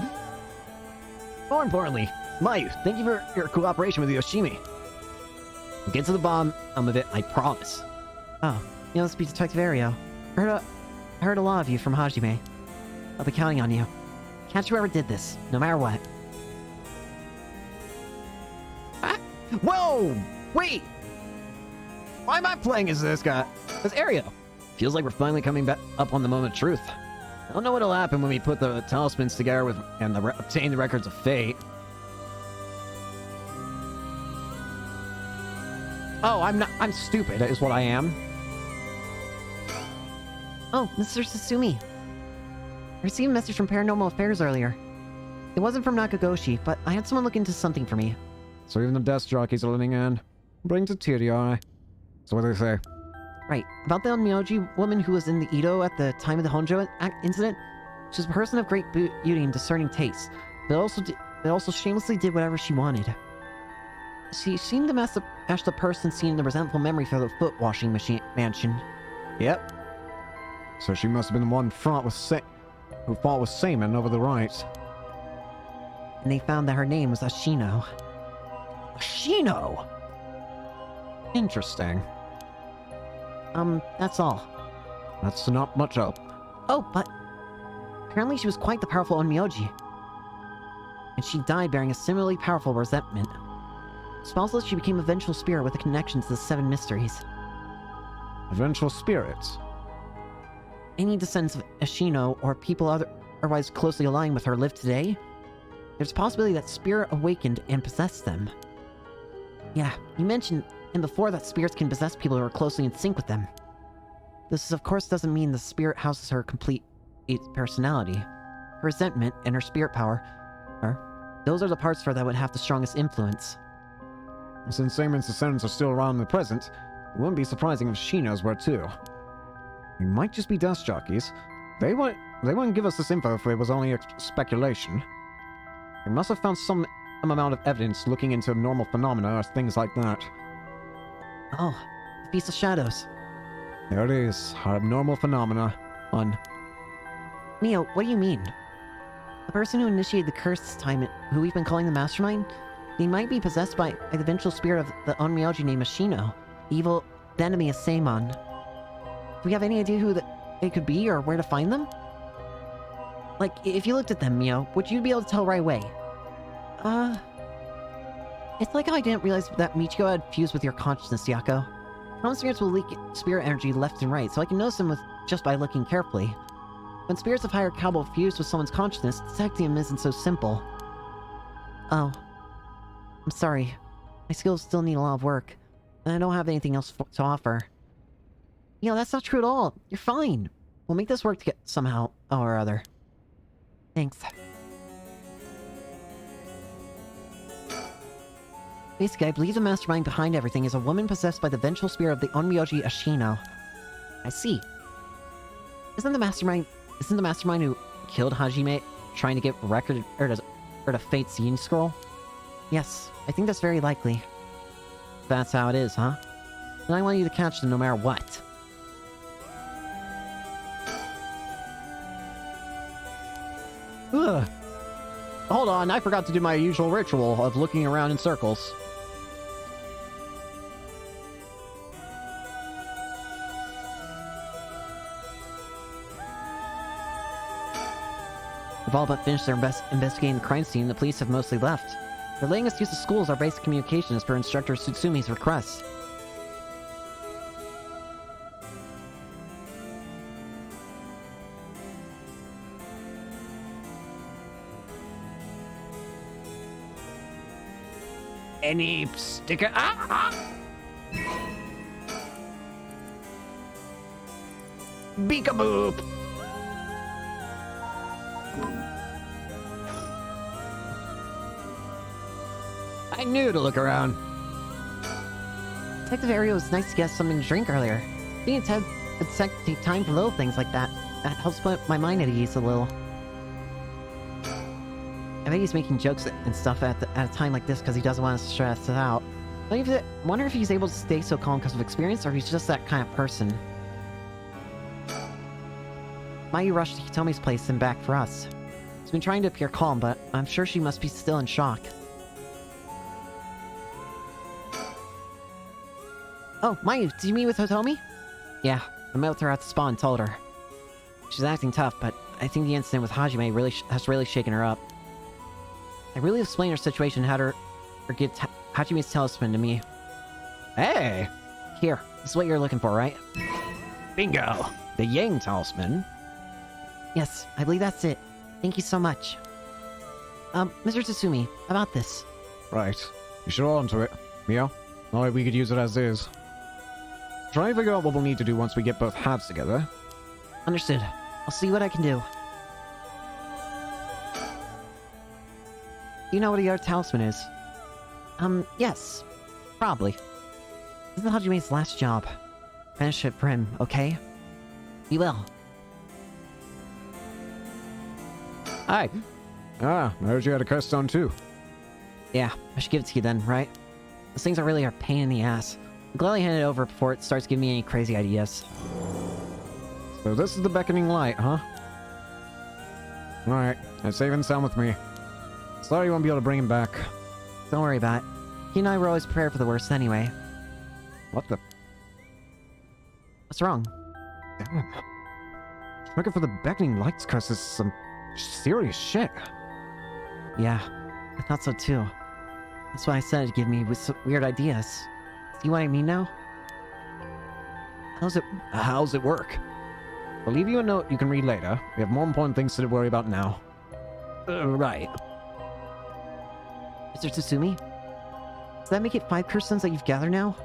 More importantly, Mayu, thank you for your cooperation with Yoshimi. We'll get to the bottom of it, I promise. Oh, you must be Detective Ario. I heard a lot of you from Hajime. I'll be counting on you. Catch whoever did this, no matter what. Ah, whoa! Wait! Why am I playing as this guy? As Ario. Feels like we're finally coming back up on the moment of truth. I don't know what'll happen when we put the talismans together with and obtain the records of fate. Oh, I'm stupid, is what I am. Oh, Mr. Susumi. I received a message from Paranormal Affairs earlier. It wasn't from Nakagoshi, but I had someone look into something for me. So even the desk jockeys are letting in. Brings a tear to your eye. So what do they say? Right, about the Onmyoji woman who was in the Edo at the time of the Honjo incident. She was a person of great beauty and discerning taste, but also shamelessly did whatever she wanted. She seemed to match the person seen in the resentful memory for the foot washing mansion. Yep. So she must have been the one who fought with Seaman over the rights. And they found that her name was Ashino. Ashino? Interesting. That's all. That's not much help. Oh, but apparently she was quite the powerful Onmyoji. And she died bearing a similarly powerful resentment. It's possible she became a vengeful spirit with a connection to the Seven Mysteries. Vengeful spirits? Any descendants of Ashino or people otherwise closely aligned with her live today? There's a possibility that spirit awakened and possessed them. Yeah, you mentioned before that spirits can possess people who are closely in sync with them. This, of course, doesn't mean the spirit houses her complete personality. Her resentment and her spirit power, those are the parts for her that would have the strongest influence. Since Seaman's descendants are still around in the present, it wouldn't be surprising if Shino's were too. They might just be dust jockeys. They wouldn't give us this info if it was only speculation. They must have found some amount of evidence looking into abnormal phenomena or things like that. Oh, the Feast of Shadows. There it is, abnormal phenomena. Mio, what do you mean? The person who initiated the curse this time, who we've been calling the Mastermind, they might be possessed by the vengeful spirit of the Onmyoji named Ashino, the evil enemy of Seimon. Do we have any idea who they could be or where to find them? Like, if you looked at them, Mio, would you be able to tell right away? It's like how I didn't realize that Michiko had fused with your consciousness, Yako. Common spirits will leak spirit energy left and right, so I can notice them just by looking carefully. When spirits of higher caliber fuse with someone's consciousness, detecting them isn't so simple. Oh. I'm sorry. My skills still need a lot of work, and I don't have anything else to offer. That's not true at all. You're fine. We'll make this work to get somehow or other. Thanks. Basically, I believe the mastermind behind everything is a woman possessed by the vengeful spirit of the Onmyoji Ashino. I see. Isn't the mastermind who killed Hajime trying to get record or to Fate's Yin Scroll? Yes, I think that's very likely. That's how it is, huh? Then I want you to catch them no matter what. Ugh. Hold on, I forgot to do my usual ritual of looking around in circles. We've all but finished their investigating the crime scene. The police have mostly left. They're letting us use the school as our basic communication as per Instructor Tsutsumi request. Any sticker? Beak-a-boop! I knew to look around. Detective Area was nice to get us something to drink earlier. Being a take time for little things like that. That helps put my mind at ease a little. I bet he's making jokes and stuff at a time like this because he doesn't want us to stress us out. I wonder if he's able to stay so calm because of experience, or he's just that kind of person. Mayu rushed to Hitomi's place and back for us. She's been trying to appear calm, but I'm sure she must be still in shock. Oh, Mayu, did you meet with Hitomi? Yeah, I met with her at the spa and told her. She's acting tough, but I think the incident with Hajime has really shaken her up. I really explained her situation and had her give Hajime's talisman to me. Hey! Here, this is what you're looking for, right? Bingo! The Yang talisman? Yes, I believe that's it. Thank you so much. Mr. Tsutsumi, about this. Right. You should hold on to it. Mio? Not like we could use it as is. Try and figure out what we'll need to do once we get both halves together. Understood. I'll see what I can do. Do you know what your talisman is? Yes. Probably. This is Hajime's last job. Finish it for him, okay? We will. Hi. Ah, I heard you had a curse stone too. Yeah, I should give it to you then, right? Those things are really a pain in the ass. I'm glad I hand it over before it starts giving me any crazy ideas. So this is the beckoning light, huh? Alright, that's safe and sound with me. Sorry you won't be able to bring him back. Don't worry about it. He and I were always prepared for the worst anyway. What the? What's wrong? Damn. Looking for the beckoning lights curse is some serious shit. Yeah, I thought so too. That's why I said it'd give me weird ideas. See what I mean now? How's it work? I'll leave you a note you can read later. We have more important things to worry about now. Right. Mr. Tsutsumi? Does that make it 5 persons that you've gathered now?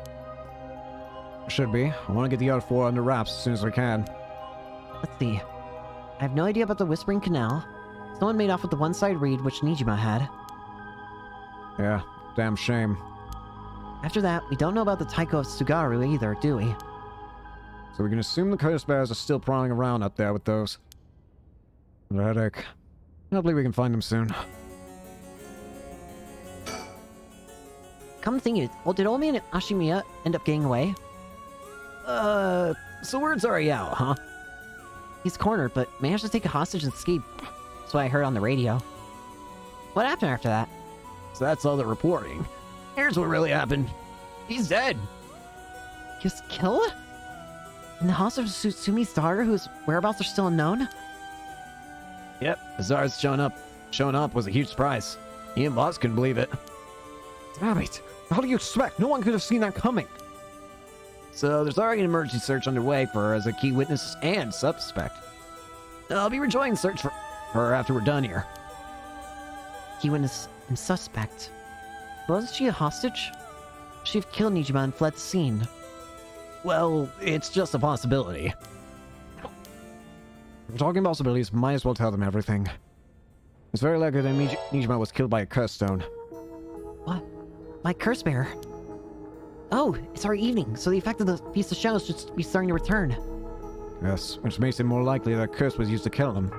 Should be. I want to get the other 4 under wraps as soon as we can. Let's see. I have no idea about the Whispering Canal. Someone made off with the one-side reed which Nijima had. Yeah, damn shame. After that, we don't know about the Taiko of Tsugaru either, do we? So we can assume the curse bears are still prowling around out there with those. What a headache. Hopefully we can find them soon. Come to think of it, well, did old man Ashimiya end up getting away? So word's already out, huh? He's cornered, but managed to take a hostage and escape. That's what I heard on the radio. What happened after that? So that's all the reporting. Here's what really happened. He's dead. He was killed? In the house of Tsutsumi's daughter, whose whereabouts are still unknown? Yep, Azar's showing up was a huge surprise. He and Boss couldn't believe it. Damn it! How do you expect? No one could have seen that coming. so there's already an emergency search underway for her as a key witness and suspect. I'll be rejoining the search for her after we're done here. Key witness and suspect. Wasn't she a hostage? She'd killed Nijima and fled the scene. Well, it's just a possibility. If we're talking possibilities, might as well tell them everything. It's very likely that Nijima was killed by a curse stone. What? My curse bearer? Oh, it's our evening, so the effect of the Feast of Shadows should be starting to return. Yes, which makes it more likely that a curse was used to kill them.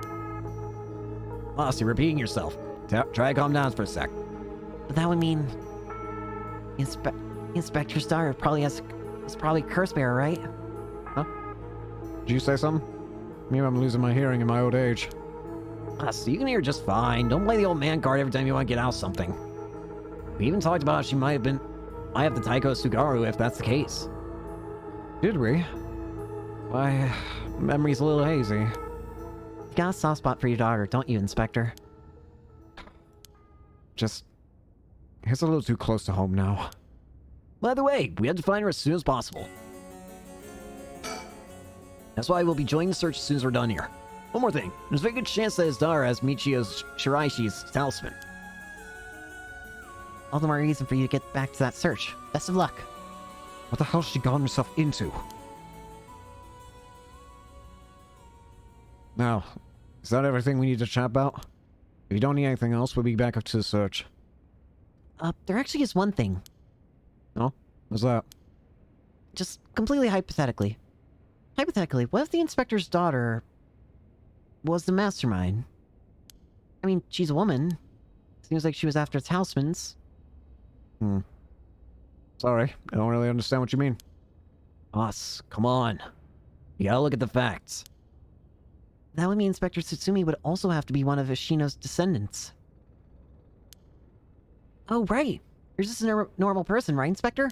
Boss, you're repeating yourself. Try to calm down for a sec. But that would mean... the Inspector's daughter probably is probably curse bearer, right? Huh? Did you say something? Maybe I'm losing my hearing in my old age. Boss, you can hear just fine. Don't play the old man card every time you want to get out something. We even talked about she might have the Taiko Sugaru if that's the case. Did we? My memory's a little hazy. You got a soft spot for your daughter, don't you, Inspector? Just... it's a little too close to home now. By the way, we have to find her as soon as possible. That's why we'll be joining the search as soon as we're done here. One more thing. There's a very good chance that his daughter has Michio Shiraishi's talisman. All the more reason for you to get back to that search. Best of luck. What the hell's she gotten herself into? Now, is that everything we need to chat about? If you don't need anything else, we'll be back up to the search. There actually is one thing. Oh? What's that? Just completely hypothetically. Hypothetically, what if the Inspector's daughter was the mastermind? I mean, she's a woman. Seems like she was after talismans. Sorry, I don't really understand what you mean. Boss, come on. You gotta look at the facts. That would mean Inspector Tsutsumi would also have to be one of Ishino's descendants. Oh, right. You're just a normal person, right, Inspector?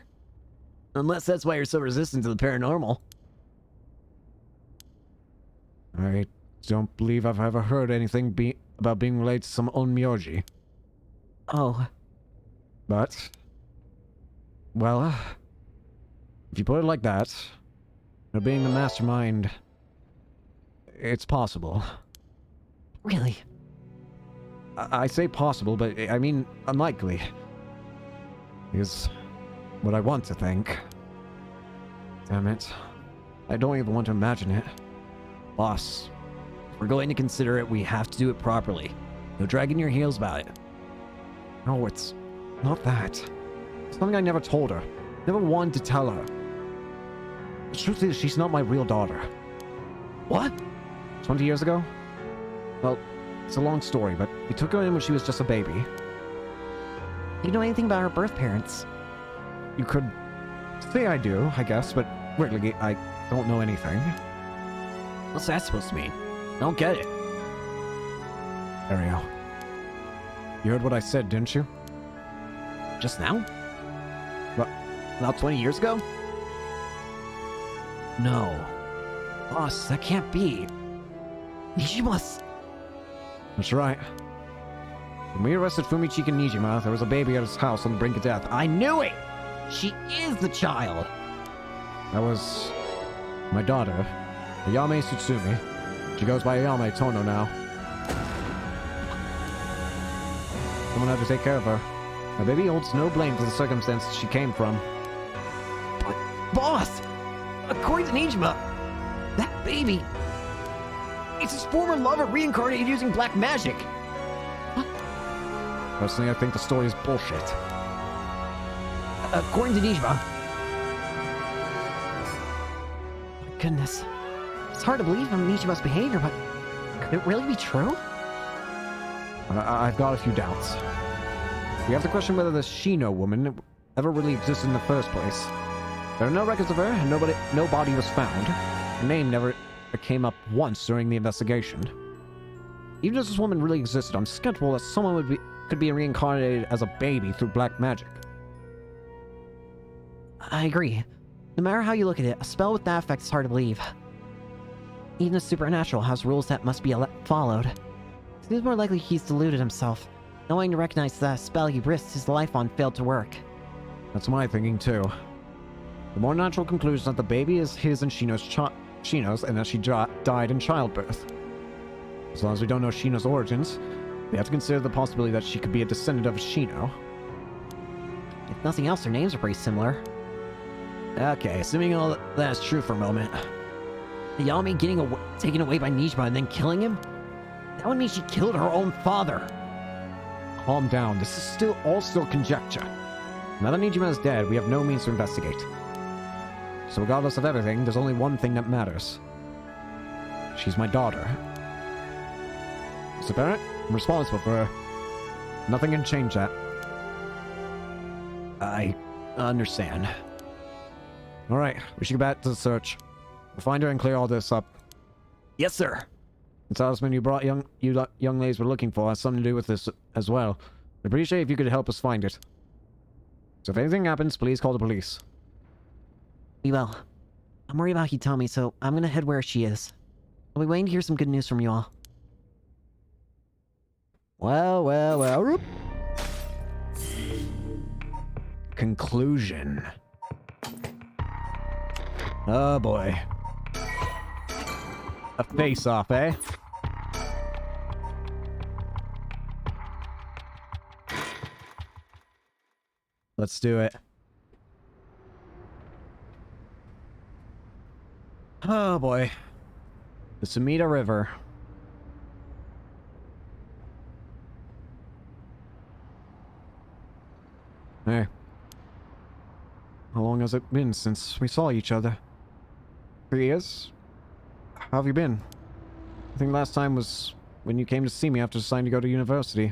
Unless that's why you're so resistant to the paranormal. I don't believe I've ever heard anything about being related to some onmyoji. Oh. But... well, if you put it like that, being the mastermind, it's possible. Really? I say possible, but I mean unlikely. Is what I want to think. Damn it. I don't even want to imagine it. Boss, if we're going to consider it, we have to do it properly. No dragging your heels about it. No, it's not that. It's something I never told her. Never wanted to tell her. The truth is, she's not my real daughter. What? 20 years ago? Well, it's a long story, but we took her in when she was just a baby. Do you know anything about her birth parents? You could say I do, I guess, but really, I don't know anything. What's that supposed to mean? I don't get it. Ariel, you heard what I said, didn't you? Just now? What, about 20 years ago? No. Boss, that can't be. Nijima's... That's right. When we arrested Fumichika Nijima, there was a baby at his house on the brink of death. I knew it! She is the child! That was... my daughter, Ayame Tsutsumi. She goes by Ayame Tono now. Someone had to take care of her. My baby holds no blame for the circumstances she came from. But, boss! According to Nijima, that baby... it's his former lover reincarnated using black magic! Personally, I think the story is bullshit. According to Nijima... my goodness. It's hard to believe from Nijima's behavior, but... could it really be true? I've got a few doubts. We have to question whether the Shino woman ever really existed in the first place. There are no records of her, and no body was found. Her name never came up once during the investigation. Even if this woman really existed, I'm skeptical that someone could be reincarnated as a baby through black magic. I agree. No matter how you look at it, a spell with that effect is hard to believe. Even the supernatural has rules that must be followed. It seems more likely he's deluded himself, knowing to recognize that a spell he risked his life on failed to work. That's my thinking too. The more natural conclusion that the baby is his and Shino's, and that she died in childbirth. As long as we don't know Shino's origins, we have to consider the possibility that she could be a descendant of Shino. If nothing else, their names are pretty similar. Okay, assuming all that is true for a moment. The Yami getting taken away by Nijima and then killing him? That would mean she killed her own father. Calm down, this is all still conjecture. Now that Nijima is dead, we have no means to investigate. So regardless of everything, there's only one thing that matters. She's my daughter. As a parent, I'm responsible for her. Nothing can change that. I understand. Alright, we should get back to the search. We'll find her and clear all this up. Yes, sir. The talisman you brought young ladies were looking for has something to do with this as well. I'd appreciate if you could help us find it. So if anything happens, please call the police. We will. I'm worried about Hitomi, so I'm gonna head where she is. I'll be waiting to hear some good news from you all. Well. Whoop. Conclusion. Oh boy. A face-off, eh? Let's do it. Oh boy. The Sumida River. Hey. How long has it been since we saw each other? 3 years? How have you been? I think last time was when you came to see me after deciding to go to university.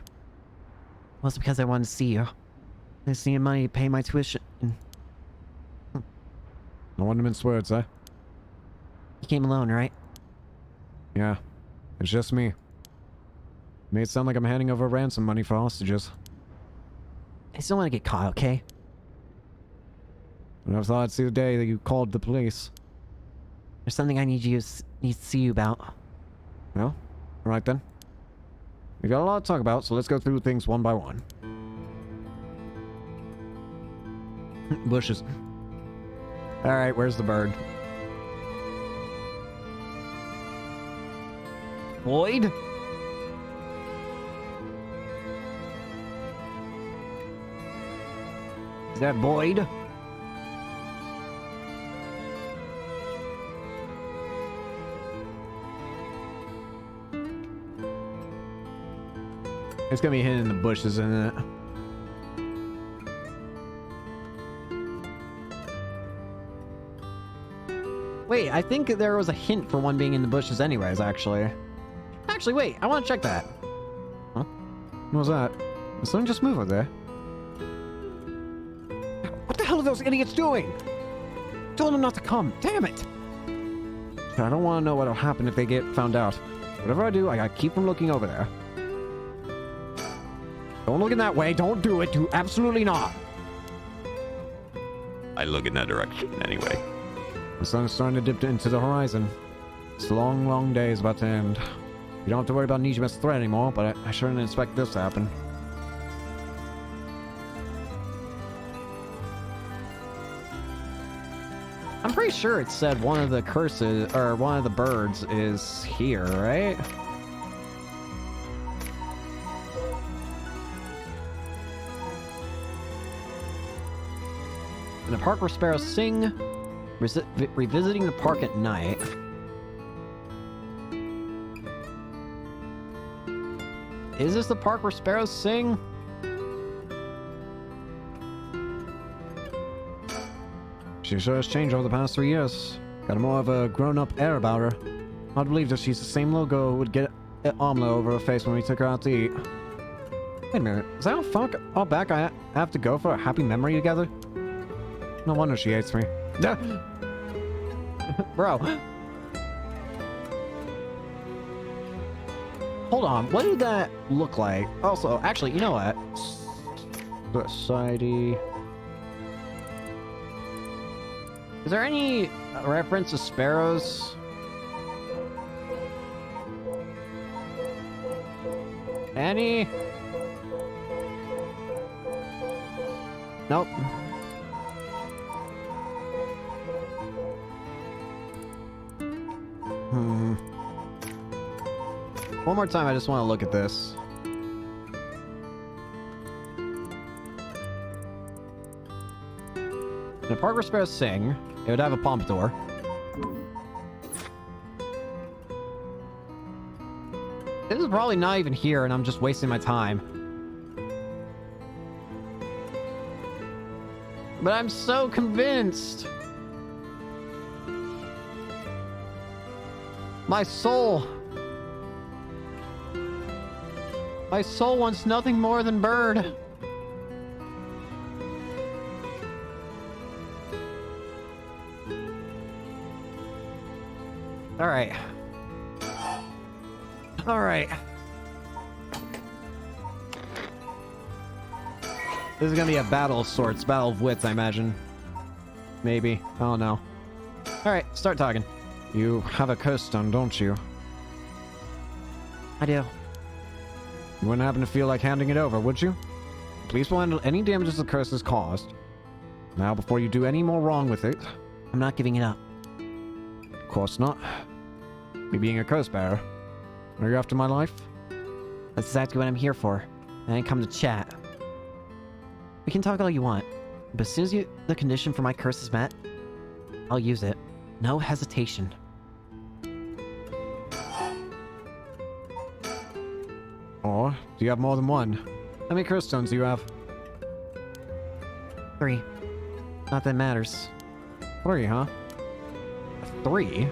Well, it's because I wanted to see you. I just needed money to pay my tuition. No one to mince words, eh? You came alone, right? Yeah. It's just me. Made it sound like I'm handing over ransom money for hostages. I still want to get caught, okay? I never thought I'd see the day that you called the police. There's something I need to see you about. Well, alright then. We've got a lot to talk about, so let's go through things one by one. Bushes. Alright, where's the bird? Boyd? Is that Boyd? It's gonna be hidden in the bushes, isn't it? Wait, I think there was a hint for one being in the bushes anyways, actually. Actually, wait, I want to check that. Huh? What was that? Did someone just move over there? What the hell are those idiots doing? Told them not to come. Damn it! I don't want to know what'll happen if they get found out. Whatever I do, I gotta keep from looking over there. Don't look in that way. Don't do it. Do absolutely not. I look in that direction anyway. The sun is starting to dip into the horizon. This long, long day is about to end. You don't have to worry about Nijima's threat anymore, but I sure didn't expect this to happen. I'm pretty sure it said one of the curses, or one of the birds is here, right? In the park where sparrows sing, revisiting the park at night. Is this the park where sparrows sing? She sure has changed over the past 3 years. Got more of a grown-up air about her. Hard to believe that she's the same little girl who would get an omelet over her face when we took her out to eat. Wait a minute, is that how far back I have to go for a happy memory together? No wonder she hates me. Bro. Hold on, what did that look like? Also, actually, you know what? Society. Is there any reference to sparrows? Any? Nope. One more time, I just want to look at this. In a park where sparrows sing, it would have a pompadour. This is probably not even here, and I'm just wasting my time. But I'm so convinced. My soul. My soul wants nothing more than bird. All right. All right. This is gonna be a battle of sorts, battle of wits, I imagine. Maybe. I don't know. All right, start talking. You have a curse stone, don't you? I do. You wouldn't happen to feel like handing it over, would you? Police will handle any damages the curse has caused. Now, before you do any more wrong with it... I'm not giving it up. Of course not. Me being a curse bearer. Are you after my life? That's exactly what I'm here for. I didn't come to chat. We can talk all you want, but as soon as the condition for my curse is met, I'll use it. No hesitation. Or, do you have more than one? How many curse stones do you have? 3. Not that it matters. 3, huh? 3?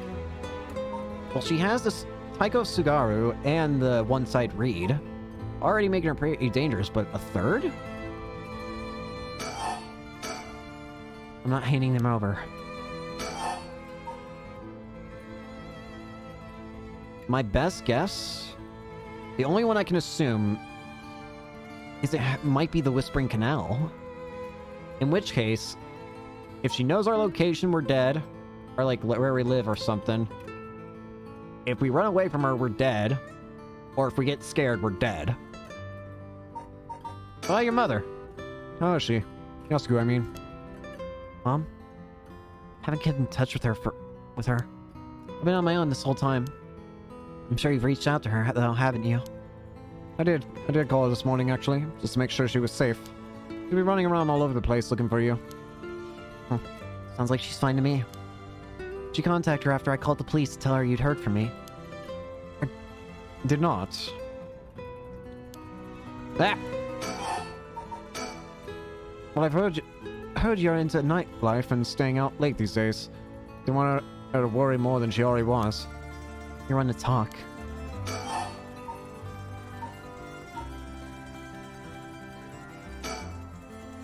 Well, she has this Taiko Sugaru and the one-side reed. Already making her pretty dangerous, but a third? I'm not handing them over. My best guess? The only one I can assume is it might be the Whispering Canal. In which case, if she knows our location, we're dead. Or like where we live or something. If we run away from her, we're dead. Or if we get scared, we're dead. Oh, your mother. How is she? Yasuku, I mean. Mom? Haven't kept in touch with her I've been on my own this whole time. I'm sure you've reached out to her, though, haven't you? I did call her this morning, actually, just to make sure she was safe. She'll be running around all over the place looking for you. Huh. Sounds like she's fine to me. Did you contact her after I called the police to tell her you'd heard from me? I did not. Ah! Well, I've heard you're into nightlife and staying out late these days. Didn't want her to worry more than she already was. You're one to talk.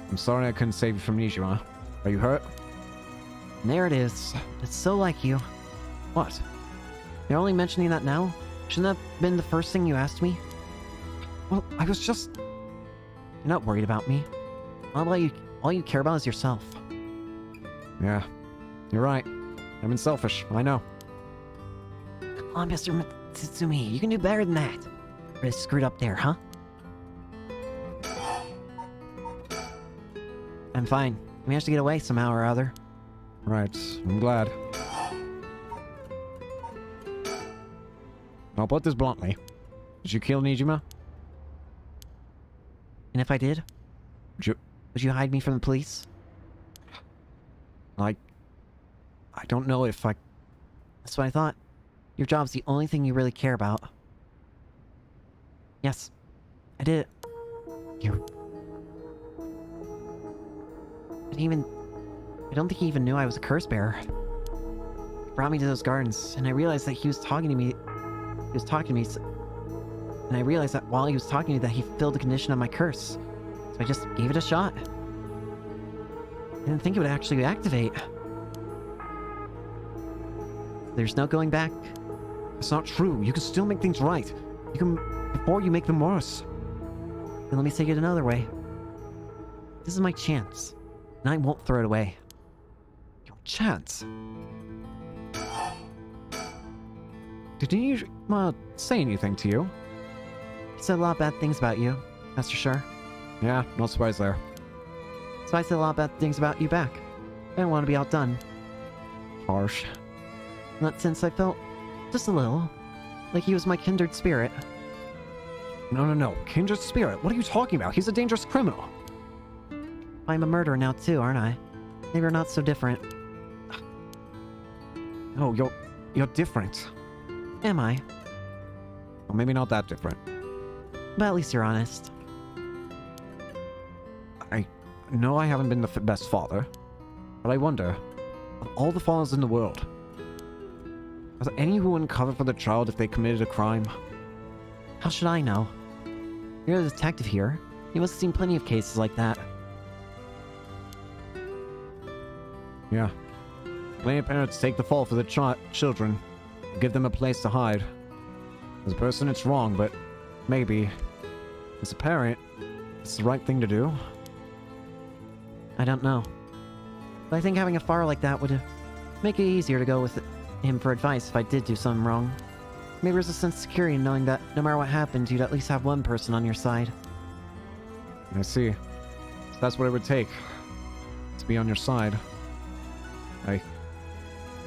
I'm sorry I couldn't save you from Nijima. Are you hurt? And there it is. It's so like you. What? You're only mentioning that now? Shouldn't that have been the first thing you asked me? Well, I was just... You're not worried about me. All you care about is yourself. Yeah, you're right. I've been selfish, I know. Come on, Mr. Mitsumi, you can do better than that. Really screwed up there, huh? I'm fine. I managed to get away somehow or other. Right, I'm glad. I'll put this bluntly. Did you kill Nijima? And if I did? Would you hide me from the police? I don't know if I... That's what I thought. Your job's the only thing you really care about. Yes, I did it. I don't think he even knew I was a curse bearer. He brought me to those gardens, and I realized that he was talking to me, and I realized that while he was talking to me that he filled the condition of my curse. So I just gave it a shot. I didn't think it would actually activate. There's no going back. It's not true. You can still make things right. You can... before you make them worse. Then let me say it another way. This is my chance, and I won't throw it away. Your chance? Did he say anything to you? He said a lot of bad things about you, that's for sure. Yeah, no surprise there. So I said a lot of bad things about you back. I didn't want to be outdone. Harsh. In that sense, I felt just a little. Like he was my kindred spirit. No. Kindred spirit? What are you talking about? He's a dangerous criminal. I'm a murderer now too, aren't I? Maybe we're not so different. No, you're different. Am I? Well, maybe not that different. But at least you're honest. I know I haven't been the best father, but I wonder, of all the fathers in the world, are there any who wouldn't cover for their child if they committed a crime? How should I know? You're a detective here. You must have seen plenty of cases like that. Yeah. Plenty of parents take the fall for their children, give them a place to hide. As a person, it's wrong, but maybe, as a parent, it's the right thing to do. I don't know. But I think having a father like that would make it easier to go with him for advice if I did do something wrong. Maybe there's a sense of security in knowing that no matter what happens, you'd at least have one person on your side. I see. So that's what it would take, to be on your side. I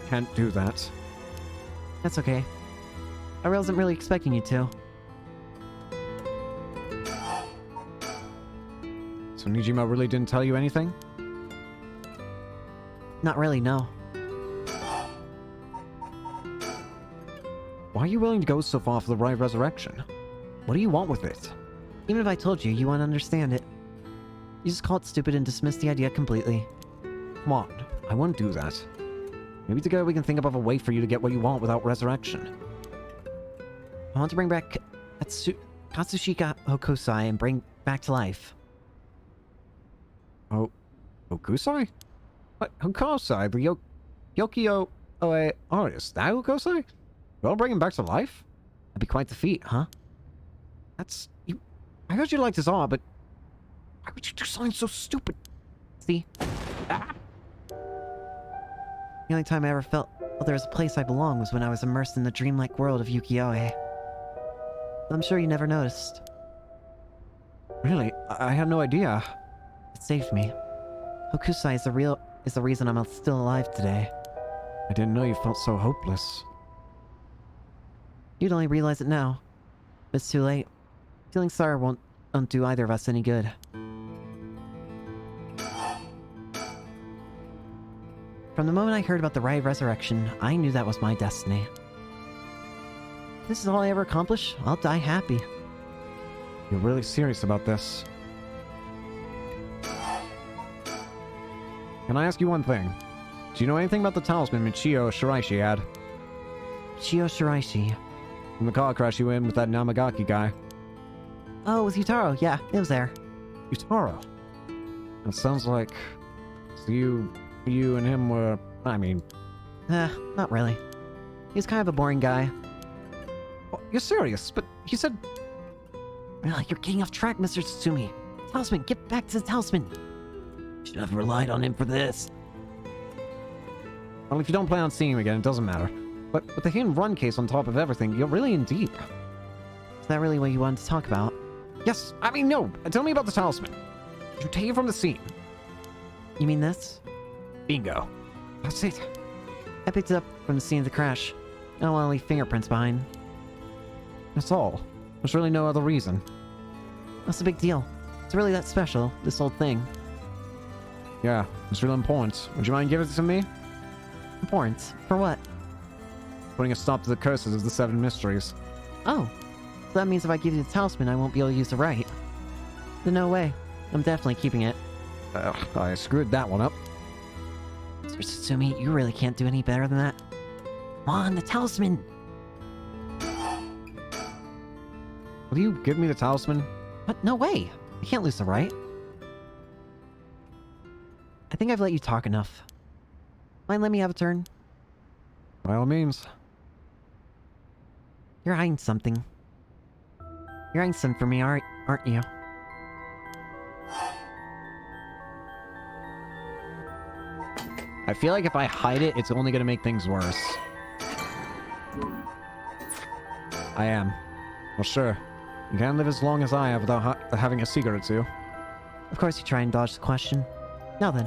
can't do that. That's okay. I wasn't really expecting you to. So Nijima really didn't tell you anything? Not really, no. Why are you willing to go so far for the right resurrection? What do you want with it? Even if I told you, you wouldn't understand it. You just call it stupid and dismiss the idea completely. Come on, I wouldn't do that. Maybe together we can think of a way for you to get what you want without resurrection. I want to bring back Katsushika Hokusai and bring back to life. Oh, Hokusai? What? Hokusai? The Yokio Oe artist? That Hokusai? You want to bring him back to life? That'd be quite the feat, huh? That's... I heard you liked his art, but... Why would you do something so stupid? See? Ah! The only time I ever felt there was a place I belonged was when I was immersed in the dreamlike world of Yukioe. I'm sure you never noticed. Really? I had no idea. It saved me. Hokusai is the reason I'm still alive today. I didn't know you felt so hopeless. You'd only realize it now. But it's too late. Feeling sorry won't do either of us any good. From the moment I heard about the Rai resurrection, I knew that was my destiny. This is all I ever accomplish. I'll die happy. You're really serious about this. Can I ask you one thing? Do you know anything about the talisman Michio Shiraishi had? Michio Shiraishi. From the car crash you in with that Namagaki guy. Oh, it was Utaro. Yeah, it was there. Utaro? It sounds like... So you and him were... I mean... Not really. He was kind of a boring guy. Oh, you're serious, but he said... You're getting off track, Mr. Tsutsumi. Talisman, get back to the talisman. Should have relied on him for this. Well, if you don't plan on seeing him again, it doesn't matter. But with the hit and run case on top of everything, you're really in deep. Is that really what you wanted to talk about? Yes, I mean, no. Tell me about the talisman. Did you take it from the scene? You mean this? Bingo. That's it. I picked it up from the scene of the crash. I don't want to leave fingerprints behind. That's all. There's really no other reason. What's the big deal? It's really that special, this old thing. Yeah, it's really important. Would you mind giving it to me? Important? For what? Putting a stop to the curses of the Seven Mysteries. Oh. So that means if I give you the talisman, I won't be able to use the right. Then no way. I'm definitely keeping it. I screwed that one up. Mr. Tsutsumi, you really can't do any better than that. Come on, the talisman! Will you give me the talisman? What? No way! You can't lose the right. I think I've let you talk enough. Mind let me have a turn? By all means. You're hiding something. You're hiding something from me, aren't you? I feel like if I hide it, it's only gonna make things worse. I am. Well, sure. You can't live as long as I have without having a secret or two. Of course you try and dodge the question. Now then.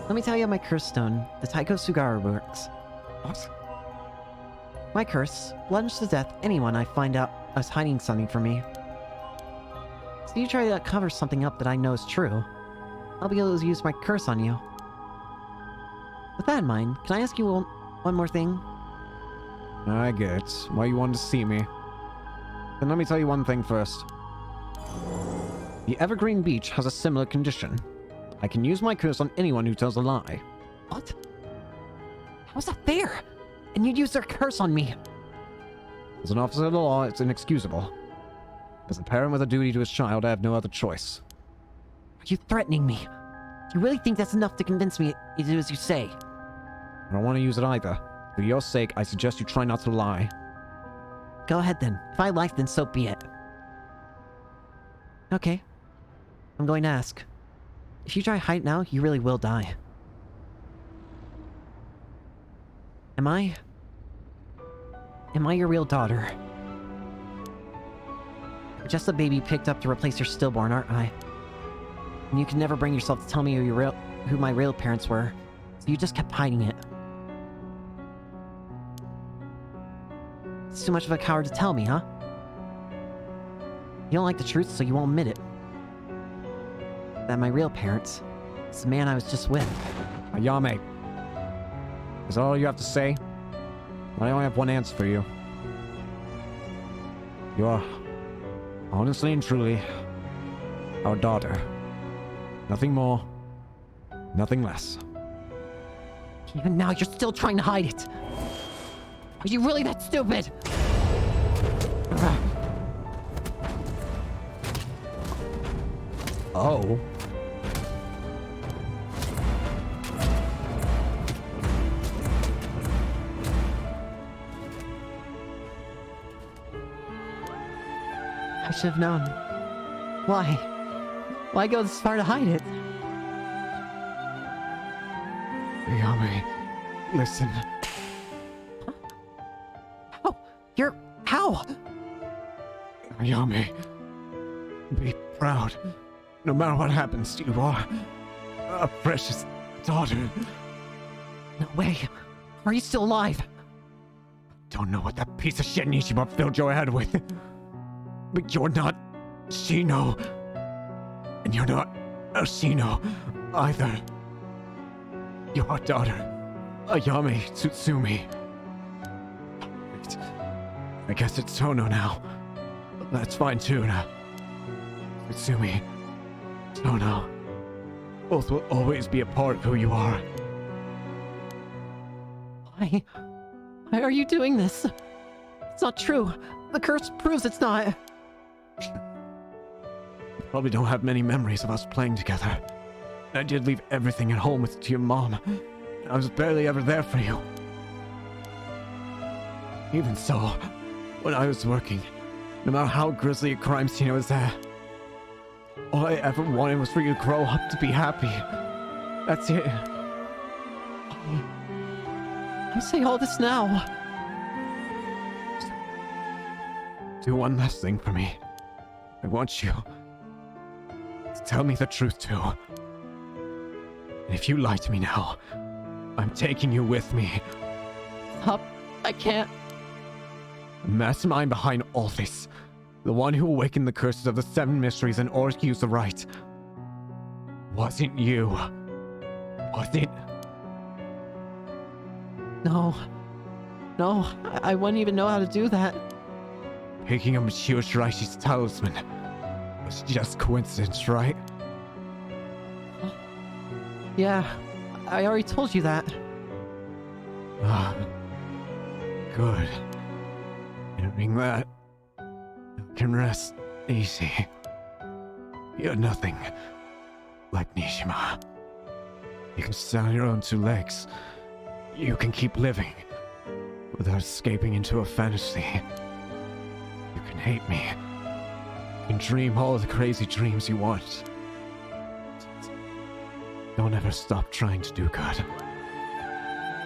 Let me tell you how my curse stone, the Taiko Sugaru, works. What? My curse, plunge to death anyone I find out is hiding something from me. So you try to cover something up that I know is true, I'll be able to use my curse on you. With that in mind, can I ask you one more thing? I get why you wanted to see me. Then let me tell you one thing first. The Evergreen Beach has a similar condition. I can use my curse on anyone who tells a lie. What? How's that fair? And you'd use their curse on me. As an officer of the law, it's inexcusable. As a parent with a duty to his child, I have no other choice. Are you threatening me? Do you really think that's enough to convince me to do as you say? I don't want to use it either. For your sake, I suggest you try not to lie. Go ahead then. If I lie, then so be it. Okay. I'm going to ask. If you try to hide now, you really will die. Am I your real daughter? I'm just a baby picked up to replace your stillborn, aren't I? And you could never bring yourself to tell me who my real parents were, so you just kept hiding it. It's too much of a coward to tell me, huh? You don't like the truth, so you won't admit it. That my real parents is the man I was just with. Ayame. Is that all you have to say? I only have one answer for you. You are, honestly and truly, our daughter. Nothing more, nothing less. Even now, you're still trying to hide it. Are you really that stupid? Oh. I should have known. Why? Why go this far to hide it? Ayame, listen. How? Ayame, be proud. No matter what happens, you are a precious daughter. No way. Are you still alive? Don't know what that piece of shit Nishima filled your head with. But you're not Shino. And you're not Ashino either. You're our daughter, Ayame Tsutsumi. I guess it's Tono now. That's fine too. Tsutsumi, Tono, both will always be a part of who you are. Why? Why are you doing this? It's not true. The curse proves it's not. Probably don't have many memories of us playing together. I did leave everything at home to your mom. I was barely ever there for you. Even so, when I was working, no matter how grisly a crime scene I was at, all I ever wanted was for you to grow up to be happy. That's it. I say all this now. Do one last thing for me. I want you to tell me the truth too. And if you lie to me now, I'm taking you with me. Stop. I can't. The mastermind behind all this. The one who awakened the curses of the Seven Mysteries and Orcu's the right. Wasn't you. Was it? No. No, I wouldn't even know how to do that. Picking up Michio Shiraishi's talisman was just coincidence, right? Yeah, I already told you that. Ah, good. Knowing that, you can rest easy. You're nothing like Nishima. You can stand on your own two legs. You can keep living without escaping into a fantasy. You can hate me. You can dream all the crazy dreams you want. Don't ever stop trying to do good.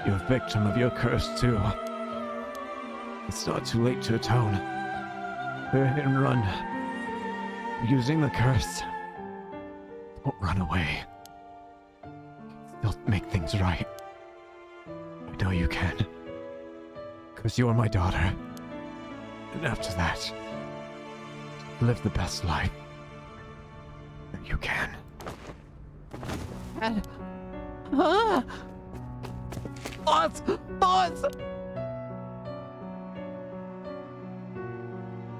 You're a victim of your curse too. It's not too late to atone. We're hit and run. Using the curse. Don't run away. Still make things right. I know you can. Because you are my daughter. And after that, live the best life that you can. Ah! Boss! Boss!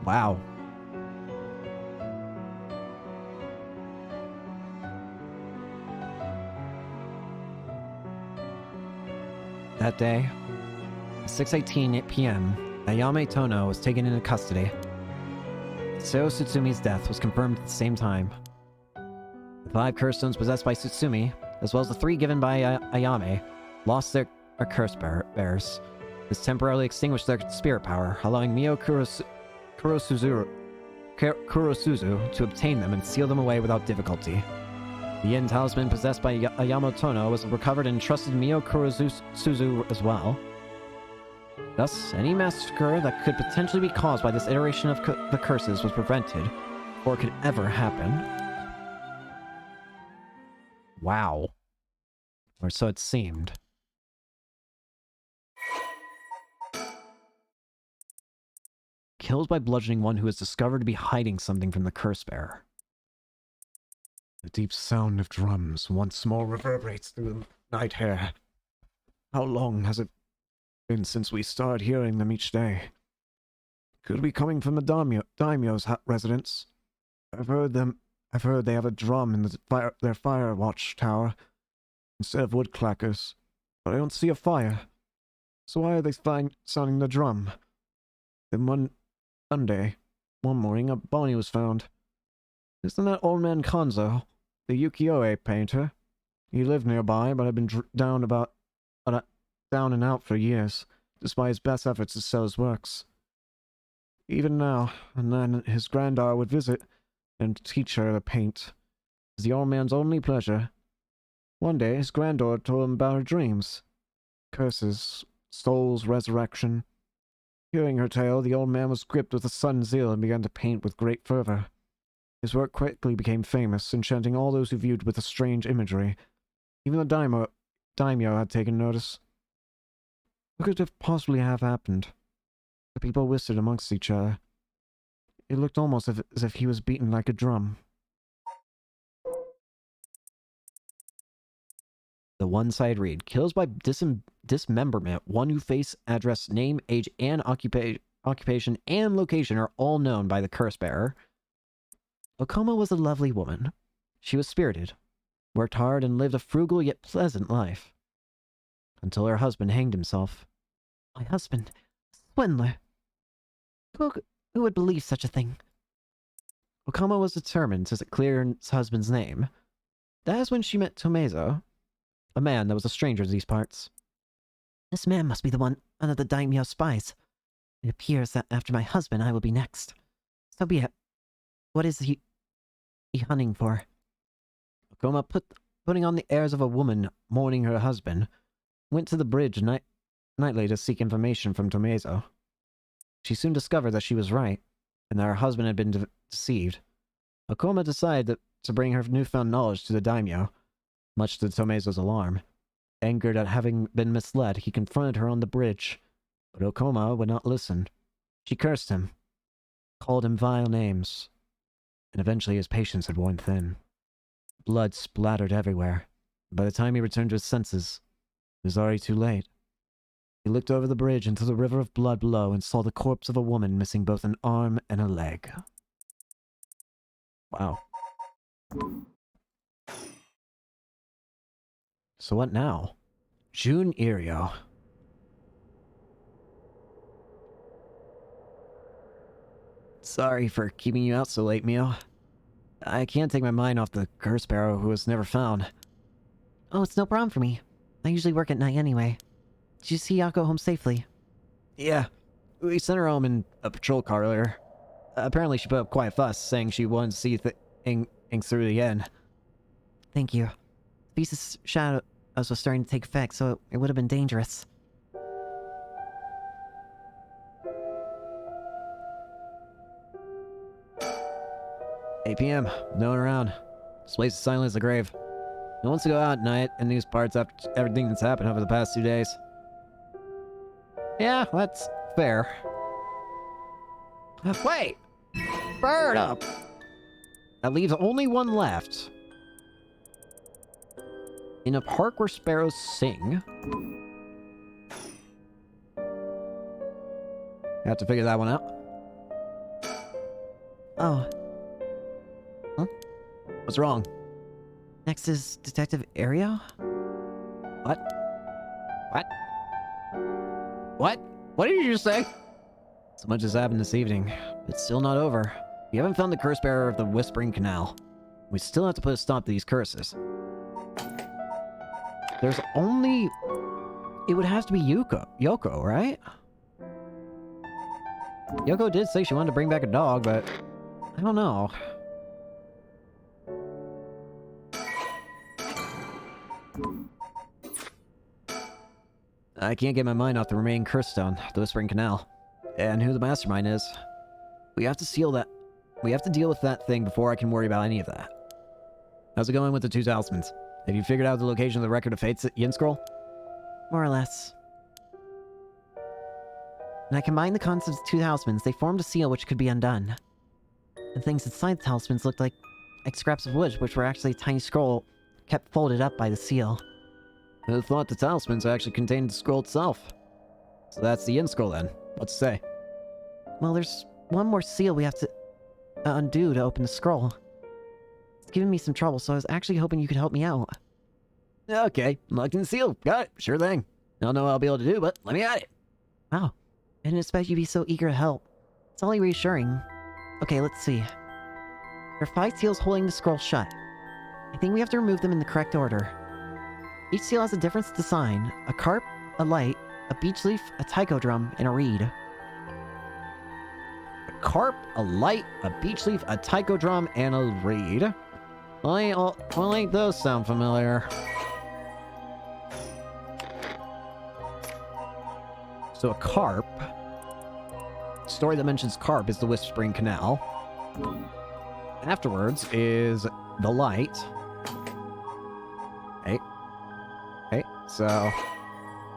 Wow. That day, at 6:18 p.m., Ayame Tono was taken into custody. Seo Tsutsumi death was confirmed at the same time. The 5 curse stones possessed by Tsutsumi, as well as the 3 given by Ayame, lost their curse bearers. This temporarily extinguished their spirit power, allowing Mio Kurosuzu to obtain them and seal them away without difficulty. The Yin talisman possessed by Ayamo Tono was recovered and entrusted Mio Kurosuzu as well. Thus, any massacre that could potentially be caused by this iteration of the curses was prevented, before it could ever happen. Wow. Or so it seemed. Killed by bludgeoning one who is discovered to be hiding something from the curse bearer. The deep sound of drums once more reverberates through the night air. How long has it been since we started hearing them each day? Could be coming from the daimyo's residence. I've heard they have a drum in their fire watch tower instead of wood clackers, but I don't see a fire. So why are they sounding the drum? Then one morning, a body was found. Isn't that old man Konzo, the ukiyo-e painter? He lived nearby, but had been down and out for years, despite his best efforts to sell his works. Even now, and then his granddaughter would visit and teach her to paint. It was the old man's only pleasure. One day, his granddaughter told him about her dreams. Curses, souls, resurrection. Hearing her tale, the old man was gripped with a sudden zeal and began to paint with great fervor. His work quickly became famous, enchanting all those who viewed with a strange imagery. Even the daimyo had taken notice. What could have possibly have happened? The people whispered amongst each other. It looked almost as if he was beaten like a drum. The one-side read. Kills by dismemberment. One who face, address, name, age, and occupation and location are all known by the curse bearer. Okoma was a lovely woman. She was spirited, worked hard, and lived a frugal yet pleasant life. Until her husband hanged himself. My husband? Swindler. Who would believe such a thing? Okama was determined to clear his husband's name. That is when she met Tomezo, a man that was a stranger to these parts. This man must be the one of the daimyo spies. It appears that after my husband, I will be next. So be it. What is he hunting for? Okoma, putting on the airs of a woman mourning her husband, went to the bridge nightly to seek information from Tomezo. She soon discovered that she was right, and that her husband had been deceived. Okoma decided to bring her newfound knowledge to the daimyo, much to Tomezo's alarm. Angered at having been misled, he confronted her on the bridge, but Okoma would not listen. She cursed him, called him vile names, and eventually his patience had worn thin. Blood splattered everywhere. By the time he returned to his senses, it was already too late. He looked over the bridge into the river of blood below and saw the corpse of a woman missing both an arm and a leg. Wow. So what now? Jun Irio. Sorry for keeping you out so late, Mio. I can't take my mind off the curse bearer who was never found. Oh, it's no problem for me. I usually work at night anyway. Did you see Yako home safely? Yeah. We sent her home in a patrol car earlier. Apparently she put up quite a fuss, saying she wanted to see things through the end. Thank you. Thesis shadows was starting to take effect, so it would have been dangerous. "8 p.m. No one around. This place is silent as the grave. No one wants to go out at night in these parts after everything that's happened over the past 2 days. Yeah, that's fair. Wait! Bird up! That leaves only one left. In a park where sparrows sing. Have to figure that one out. Oh, What's wrong? next is Detective Ario? What? What? What? What did you just say? So much has happened this evening. It's still not over. We haven't found the curse bearer of the Whispering Canal. We still have to put a stop to these curses. There's only... It would have to be Yoko, right? Yoko did say she wanted to bring back a dog, but... I don't know. I can't get my mind off the remaining curse stone, the Whispering Canal. And who the mastermind is. We have to seal that. We have to deal with that thing before I can worry about any of that. How's it going with the two talismans? Have you figured out the location of the Record of Fates at Yin Scroll? More or less. When I combined the concepts of two talismans, they formed a seal which could be undone. The things inside the talismans looked like scraps of wood, which were actually a tiny scroll kept folded up by the seal. Who thought the talismans actually contained the scroll itself? So that's the Yin Scroll then. What to say? Well, there's one more seal we have to undo to open the scroll. It's giving me some trouble, so I was actually hoping you could help me out. Okay, locked in the seal. Got it. Sure thing. I don't know what I'll be able to do, but let me at it. Wow. I didn't expect you to be so eager to help. It's only reassuring. Okay, let's see. There are 5 seals holding the scroll shut. I think we have to remove them in the correct order. Each seal has a different design: a carp, a light, a beech leaf, a taiko drum, and a reed. A carp, a light, a beech leaf, a taiko drum, and a reed. Well, ain't those sound familiar? So a carp. Story that mentions carp is the Whispering Canal. Afterwards is the light. Okay, so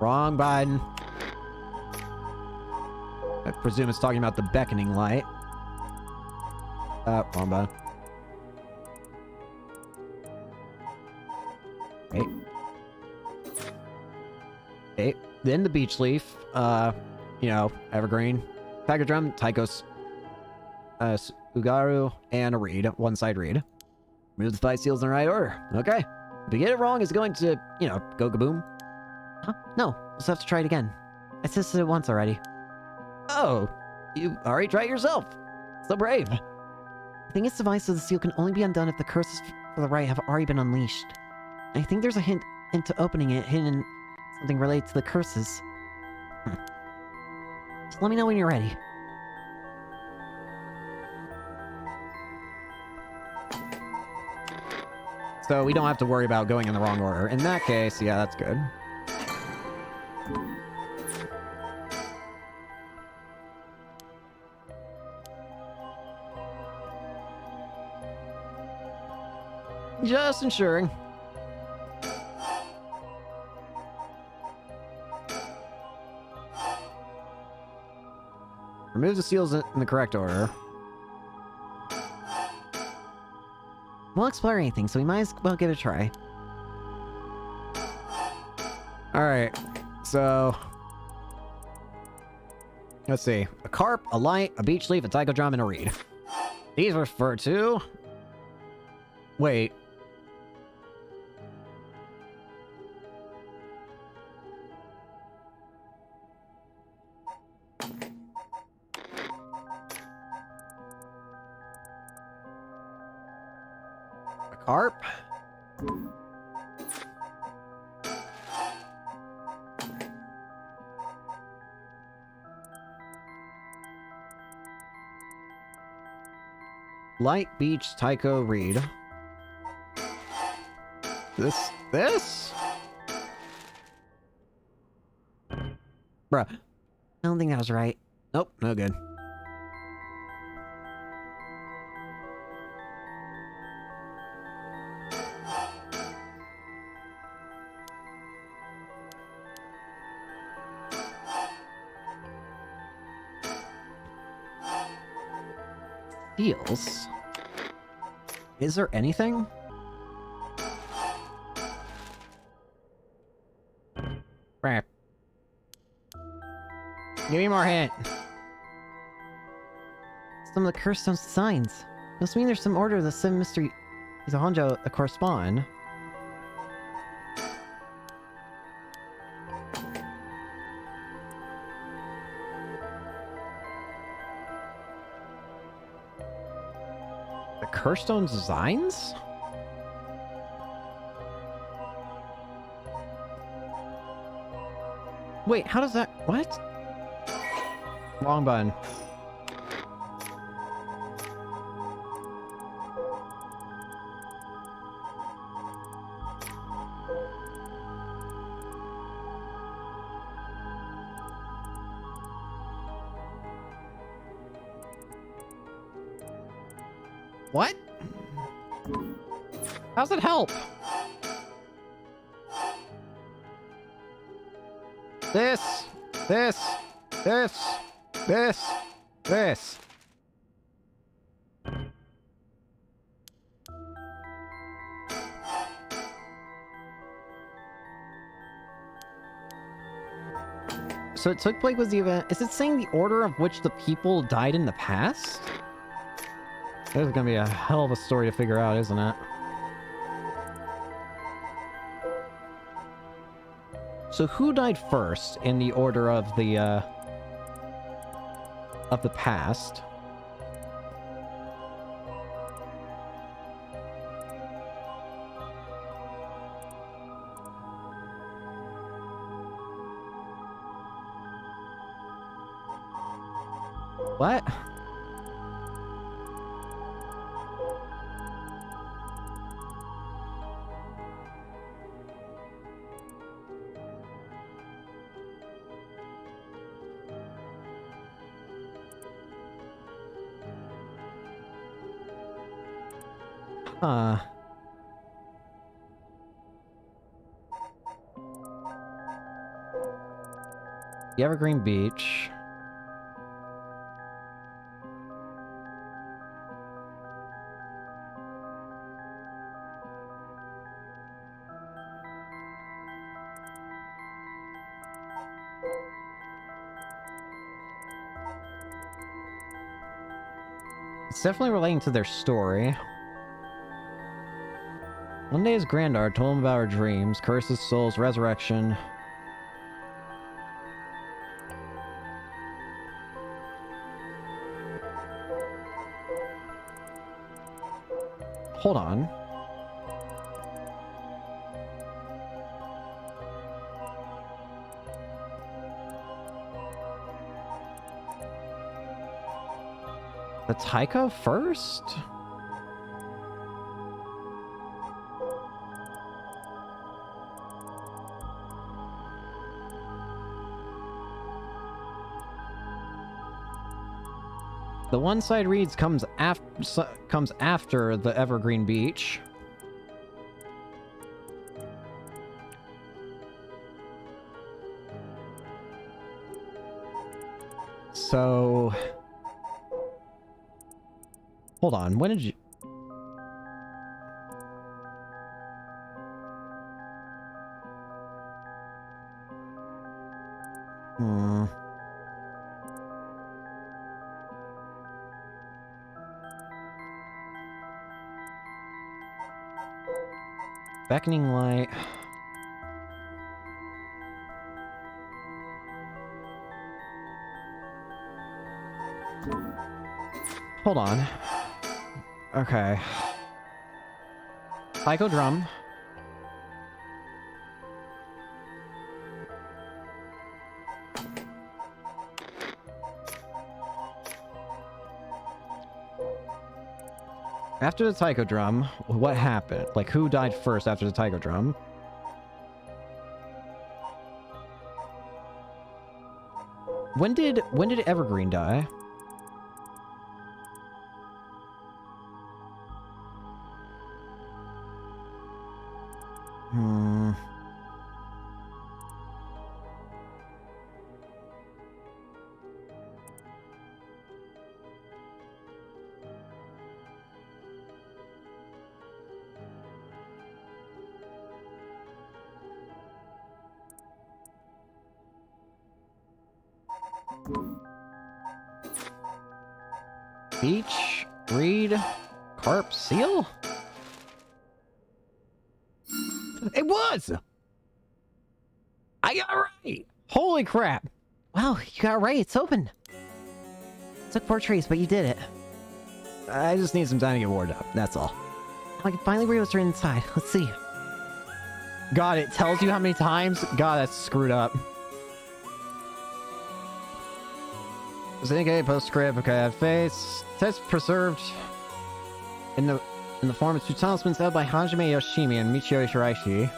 wrong button. I presume it's talking about the beckoning light. Wrong button. Okay, then the beech leaf. Evergreen. Tiger drum, Taikos, Ugaru, and a reed. One side reed. Move the 5 seals in the right order. Okay. If you get it wrong, it's going to, go kaboom. Huh? No, we'll just have to try it again. I tested it once already. Oh, you already tried it yourself. So brave. I think its device of the seal can only be undone if the curses for the right have already been unleashed. I think there's a hint into opening it hidden in something related to the curses. Just let me know when you're ready. So we don't have to worry about going in the wrong order. In that case, yeah, that's good. Just ensuring. Remove the seals in the correct order. We'll explore anything, so we might as well give it a try. Alright, so... let's see. A carp, a light, a beech leaf, a taiko drum, and a reed. These refer to... Wait. A carp? Light, beach, taiko, reed. This? Bruh. I don't think that was right. Nope, no good. Deals? Is there anything? Crap. Give me more hint. Some of the cursed stone signs. Must mean there's some order of the Seven Mysteries of Honjo that correspond. The cursed stone designs? Wait, how does that... What? Wrong button. What? How's it help? This. So it took place was the event. Is it saying the order of which the people died in the past? This is gonna be a hell of a story to figure out, isn't it? So who died first in the order of the past? What? Huh. The Evergreen Beach. It's definitely relating to their story. One day his granddaughter told him about her dreams, curses, souls, resurrection. Hold on. The Taiko first? The one side reads comes after the Evergreen Beach. So hold on, when did you... Beckoning light. Hold on. Okay. Taiko drum. After the Taiko drum, what happened? Like, who died first after the Taiko drum? When did Evergreen die? Beach, reed, carp, seal? It was! I got it right! Holy crap! Wow, you got it right. It's open. Took 4 trees, but you did it. I just need some time to get warmed up, that's all. I can finally read what's written inside. Let's see. God, it tells you how many times? God, that's screwed up. Zinke, postscript, okay, face. Text preserved in the form of 2 talismans held by Hajime Yoshimi and Michio Shiraishi.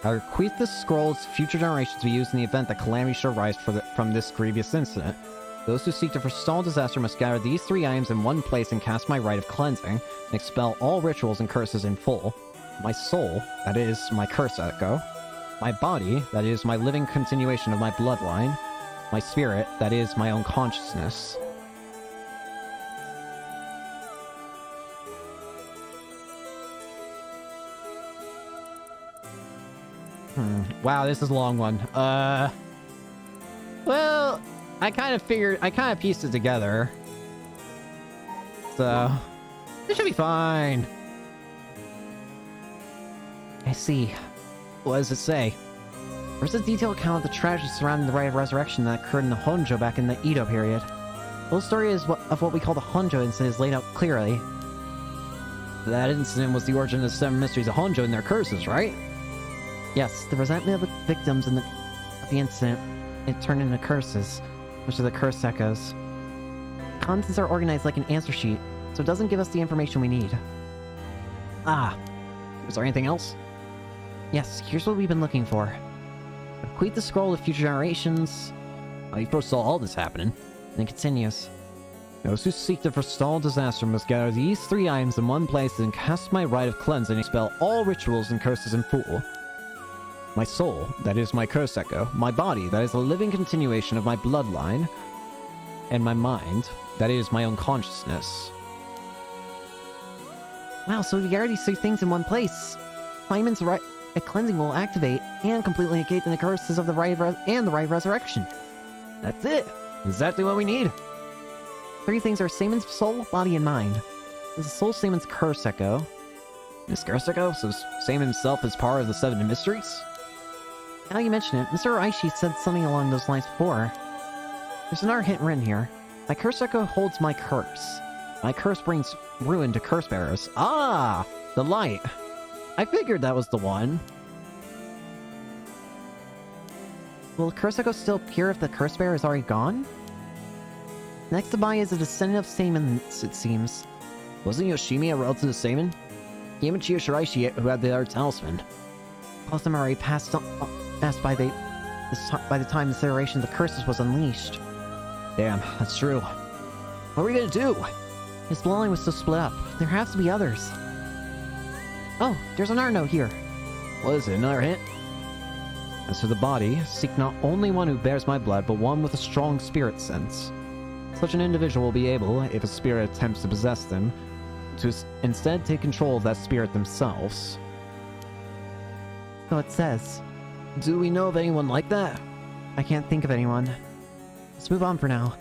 I bequeath this scroll to future generations to be used in the event that calamity should arise from this grievous incident. Those who seek to forestall disaster must gather these 3 items in one place and cast my rite of cleansing, and expel all rituals and curses in full. My soul, that is my curse echo. My body, that is my living continuation of my bloodline. My spirit, that is my own consciousness. Wow, this is a long one. Well, I kind of pieced it together. So, it should be fine. I see. What does it say? There's a detailed account of the tragedy surrounding the Rite of Resurrection that occurred in the Honjo back in the Edo period. The whole story of what we call the Honjo incident is laid out clearly. That incident was the origin of the 7 Mysteries of Honjo and their curses, right? Yes, the resentment of the victims of the incident, it turned into curses, which are the curse echoes. Contents are organized like an answer sheet, so it doesn't give us the information we need. Ah. Is there anything else? Yes, here's what we've been looking for. Bequeath the scroll to future generations. You foresaw all this happening. And it continues. Those who seek to forestall disaster must gather these 3 items in one place and cast my rite of cleansing and expel all rituals and curses in full. My soul, that is my curse echo. My body, that is a living continuation of my bloodline. And my mind, that is my own consciousness. Wow, so we gather these 3 things in one place. Simon's rite of cleansing will activate and completely negate the curses of the Rite of Resurrection. That's it. Exactly what we need. 3 things are Simon's soul, body, and mind. This is soul Simon's curse echo. This curse echo? So Simon himself is part of the 7 Mysteries? Now you mention it, Mr. Aishi said something along those lines before. There's another hint written here. My curse echo holds my curse. My curse brings ruin to curse bearers. Ah! The light. I figured that was the one. Will curse echo still appear if the curse bearer is already gone? Next to buy is a descendant of Saemons, it seems. Wasn't Yoshimi a relative of Saemon? He and Michio Shiraishi who had the other talisman. Both of them already passed by the time this iteration of the curses was unleashed. Damn, that's true. What are we gonna do? His bloodline was so split up. There has to be others. Oh, there's another note here. What is it, another hint? As for the body, seek not only one who bears my blood, but one with a strong spirit sense. Such an individual will be able, if a spirit attempts to possess them, to instead take control of that spirit themselves. So it says. Do we know of anyone like that? I can't think of anyone. Let's move on for now.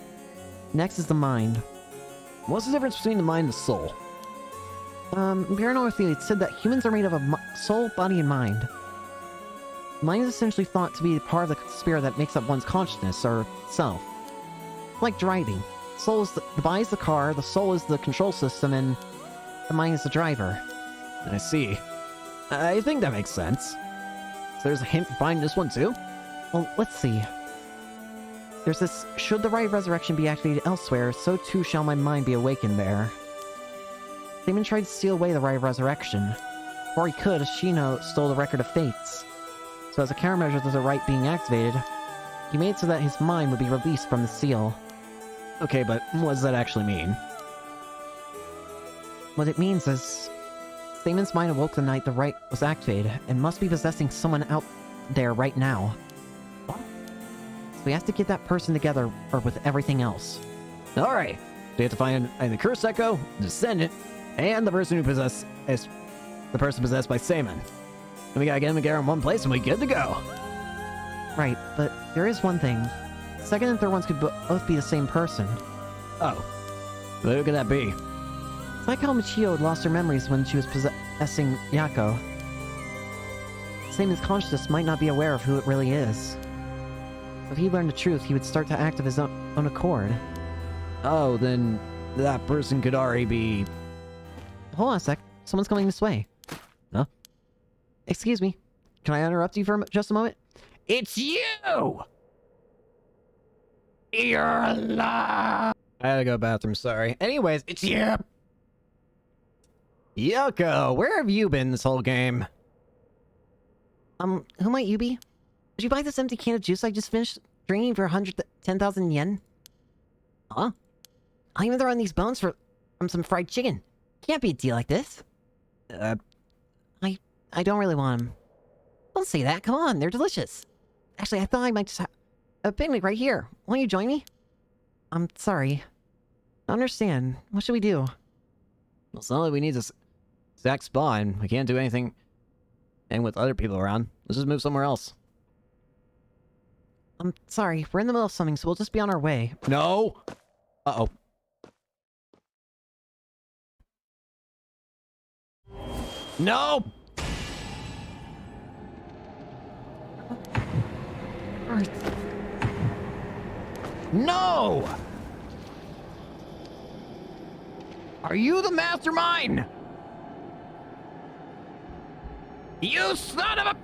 Next is the mind. What's the difference between the mind and the soul? In Paranormasight theory, it said that humans are made of a soul, body, and mind. Mind is essentially thought to be part of the spirit that makes up one's consciousness, or self. Like driving. Soul is the body is the car, the soul is the control system, and the mind is the driver. I see. I think that makes sense. So there's a hint for finding this one too? Well, let's see. There's this, should the Rite of Resurrection be activated elsewhere, so too shall my mind be awakened there. Simon tried to steal away the Rite of Resurrection. Before he could, Ashino stole the Record of Fates. So as a countermeasure to the rite being activated, he made it so that his mind would be released from the seal. Okay, but what does that actually mean? What it means is, Simon's mind awoke the night the rite was activated, and must be possessing someone out there right now. What? So we have to get that person together, or with everything else. Alright, we have to find the curse echo, the descendant, and the person who possessed by Simon. And we gotta get them together in one place and we're good to go. Right, but there is one thing. Second and third ones could both be the same person. Oh. Who could that be? It's like how Michio had lost her memories when she was possessing Yako. Semen's consciousness might not be aware of who it really is. If he learned the truth, he would start to act of his own accord. Oh, then that person could already be... Hold on a sec. Someone's coming this way. Huh? Excuse me. Can I interrupt you for just a moment? It's you! You're alive! I had to go to the bathroom, sorry. Anyways, it's you! Yoko, where have you been this whole game? Who might you be? Did you buy this empty can of juice I just finished drinking for 110,000 yen? Huh? I'll even throw in these bones from some fried chicken. Can't be a deal like this. I don't really want them. Don't say that, come on, they're delicious. Actually, I thought I might just have a picnic right here. Won't you join me? I'm sorry. I don't understand. What should we do? Well, it's not like we need this exact spot, and we can't do anything and with other people around. Let's just move somewhere else. I'm sorry, we're in the middle of something, so we'll just be on our way. No! Uh-oh. No! No! Are you the mastermind? You son of a...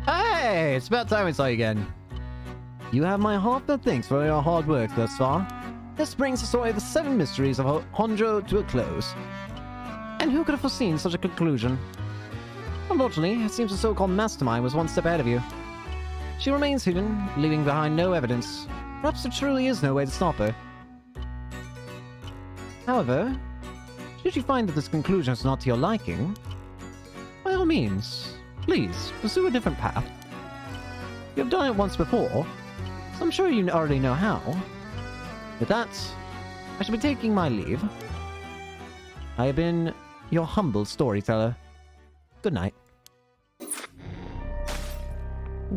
Hey, it's about time we saw you again. You have my heartfelt thanks for your hard work thus far. This brings the story of the Seven Mysteries of Honjo to a close. And who could have foreseen such a conclusion? Unfortunately, it seems the so-called mastermind was one step ahead of you. She remains hidden, leaving behind no evidence. Perhaps there truly is no way to stop her. However, should you find that this conclusion is not to your liking, by all means, please pursue a different path. You have done it once before, so I'm sure you already know how. With that, I shall be taking my leave. I have been your humble storyteller. Good night.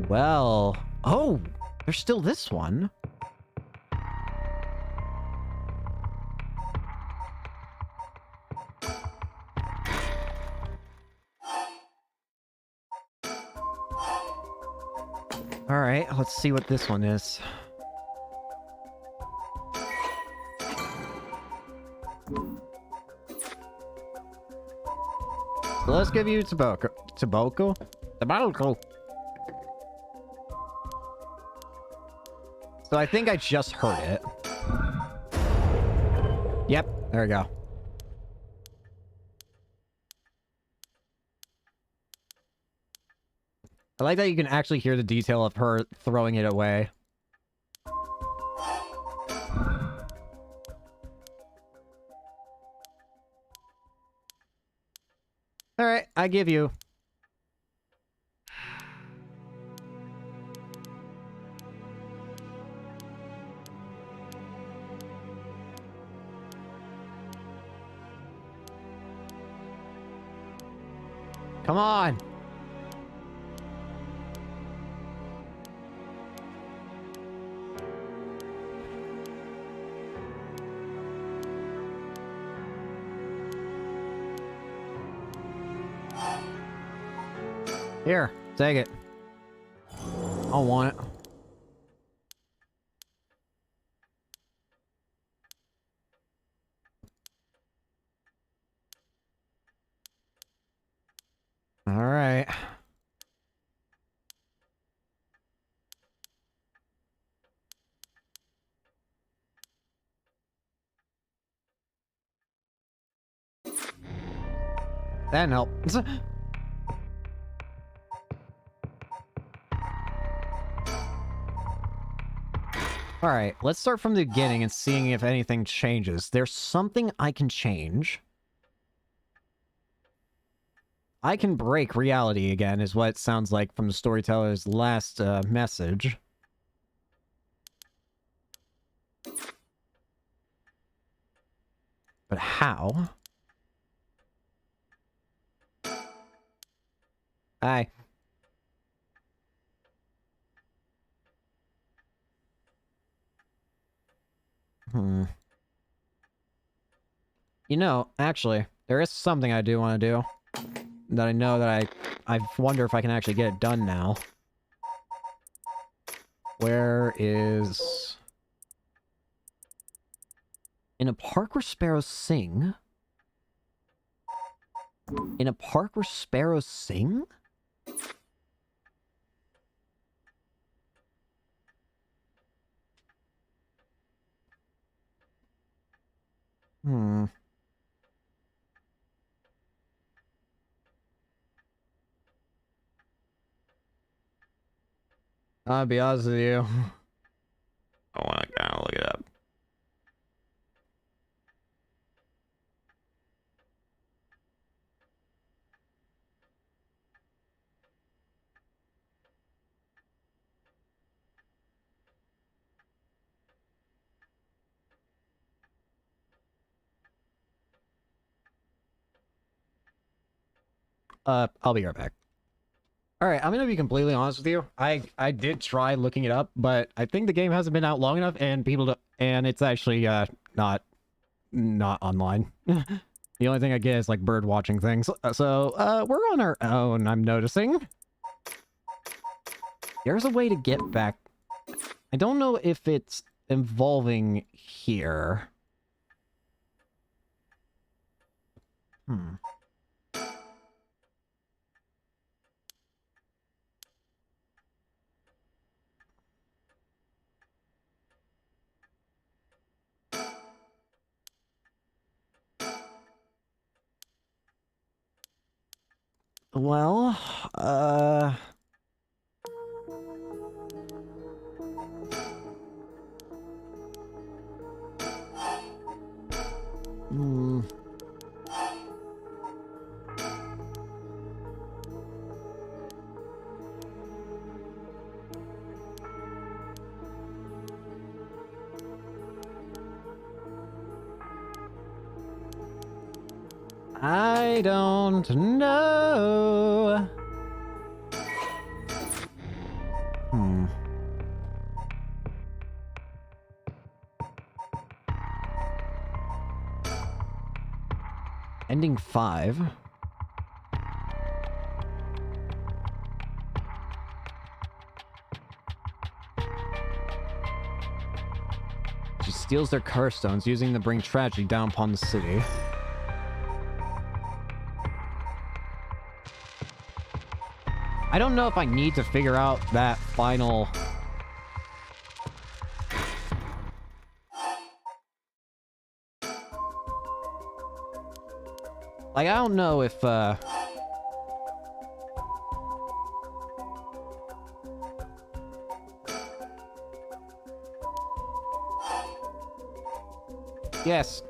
Well... Oh! There's still this one. Alright, let's see what this one is. So let's give you tobacco. Tobacco? Tobacco. So I think I just heard it. Yep, there we go. I like that you can actually hear the detail of her throwing it away. Alright, I give you. Come on! Here, take it. I want it. All right. That helps. Alright, let's start from the beginning and seeing if anything changes. There's something I can change. I can break reality again, is what it sounds like from the storyteller's last message. But how? Hi. You know, actually, there is something I do want to do. That I know that I wonder if I can actually get it done now. Where is... In a park where sparrows sing? In a park where sparrows sing? Hmm. I'll be honest with you. I want to kind of look it up. I'll be right back. Alright, I'm gonna be completely honest with you. I did try looking it up, but I think the game hasn't been out long enough and and it's actually not online. The only thing I get is like bird watching things. So we're on our own, I'm noticing. There's a way to get back. I don't know if it's involving here. Hmm. Well, hmm. I don't know. Hmm. Ending 5. She steals their curse stones, using them to bring tragedy down upon the city. I don't know if I need to figure out that final... Like, I don't know if, Yes.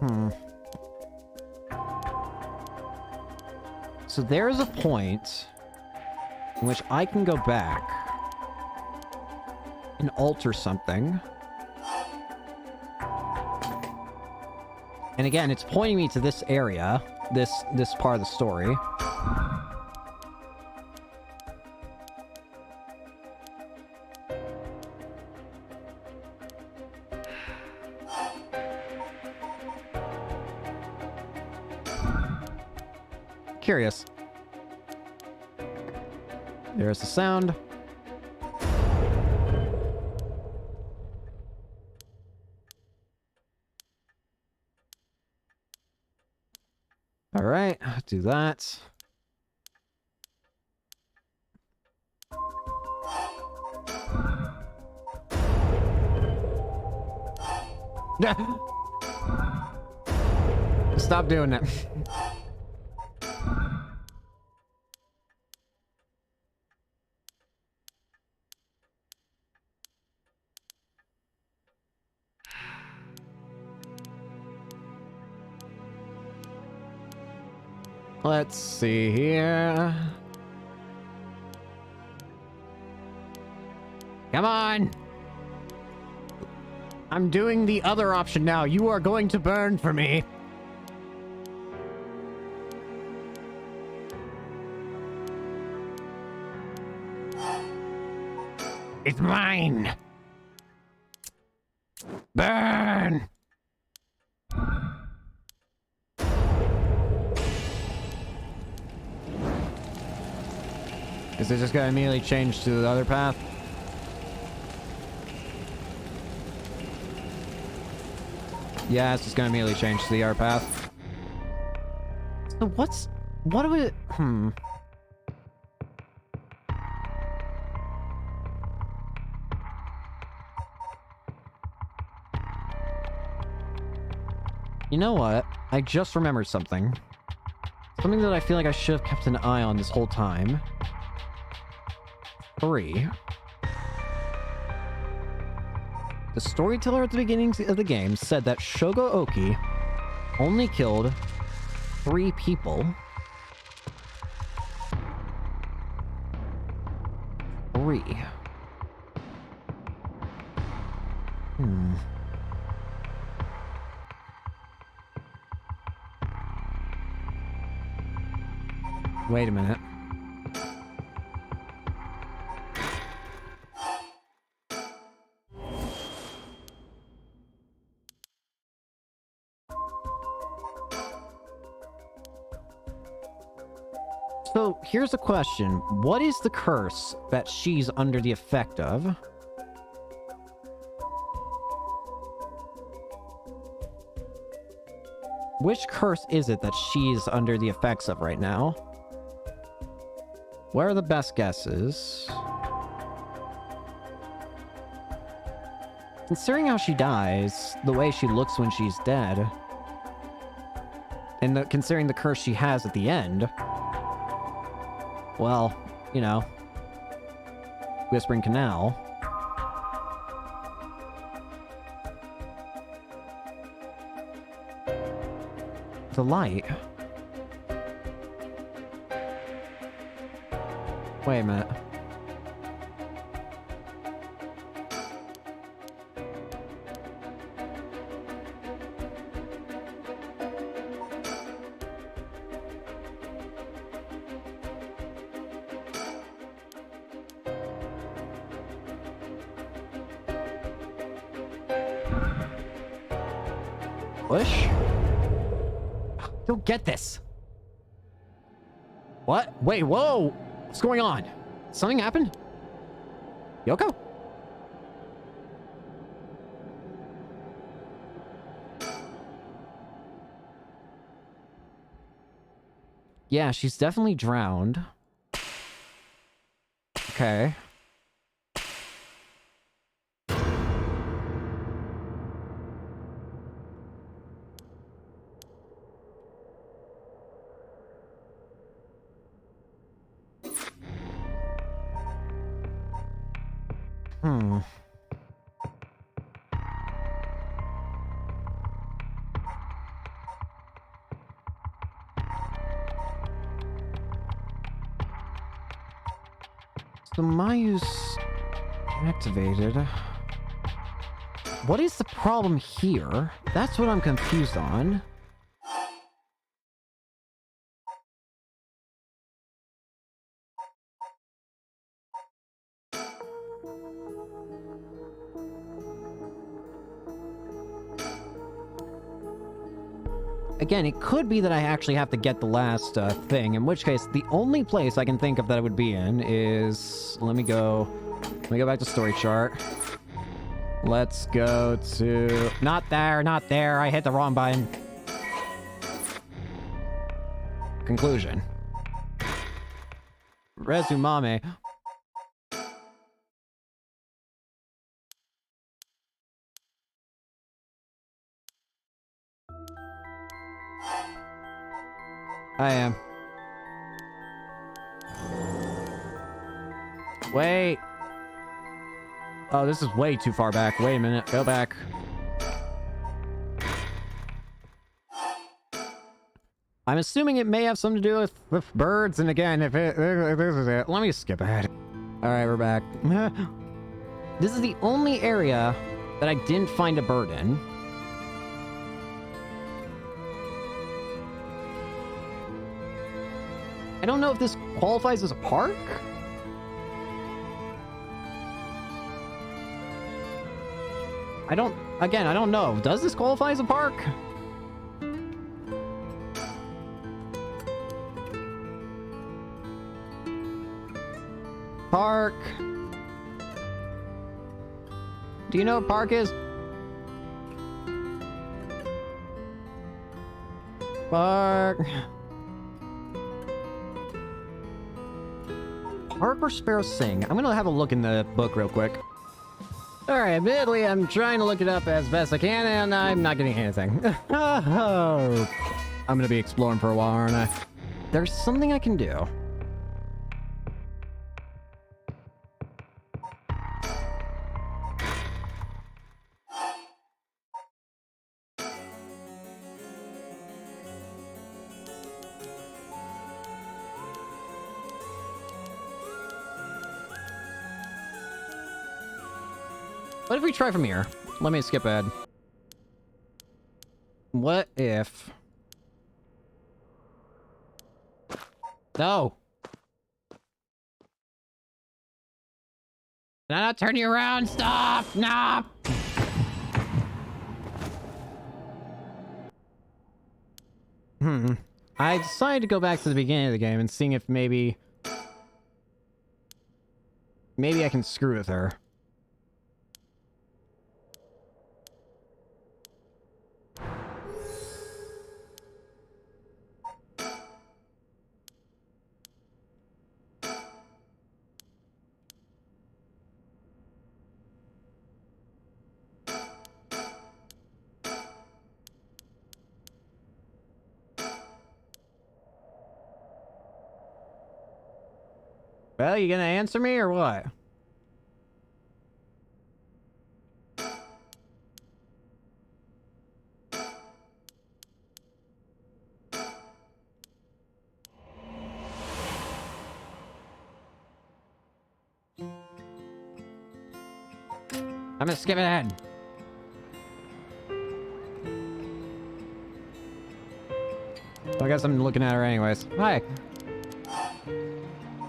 Hmm. So there's a point in which I can go back and alter something. And again, it's pointing me to this area, this part of the story. Curious. There's the sound. All right, do that. Stop doing that. Let's see here. Come on. I'm doing the other option now. You are going to burn for me. It's mine. Burn. Is it just gonna immediately change to the other path? Yeah, it's just gonna immediately change to the other path. So what do we... You know what? I just remembered something. Something that I feel like I should have kept an eye on this whole time. 3. The storyteller at the beginning of the game said that Shogo Oki only killed 3 people. 3. Wait a minute. So, here's a question. What is the curse that she's under the effect of? Which curse is it that she's under the effects of right now? What are the best guesses? Considering how she dies, the way she looks when she's dead, and considering the curse she has at the end, well, you know, Whispering Canal. The light. Wait a minute. Push? Don't get this. What? Wait, whoa! What's going on? Something happened? Yoko? Yeah, she's definitely drowned. Okay. So Mayu's activated. What is the problem here? That's what I'm confused on. Again, it could be that I actually have to get the last thing, in which case, the only place I can think of that it would be in is... Let me go back to story chart. Let's go to... Not there, I hit the wrong button. Conclusion. Resumame. I am. Wait. Oh, this is way too far back. Wait a minute. Go back. I'm assuming it may have something to do with birds, and again, if this is it, let me skip ahead. Alright, we're back. This is the only area that I didn't find a bird in. I don't know if this qualifies as a park. I don't know. Does this qualify as a park? Park. Do you know what park is? Park. Park or Sparrow Sing? I'm gonna have a look in the book real quick. Alright, admittedly, I'm trying to look it up as best I can, and I'm not getting anything. I'm gonna be exploring for a while, aren't I? There's something I can do. What if we try from here? Let me skip ahead. What if... No! Can I not turn you around? Stop! No! I decided to go back to the beginning of the game and seeing if maybe I can screw with her. Well, you gonna answer me or what? I'm gonna skip ahead. I guess I'm looking at her anyways. Hi.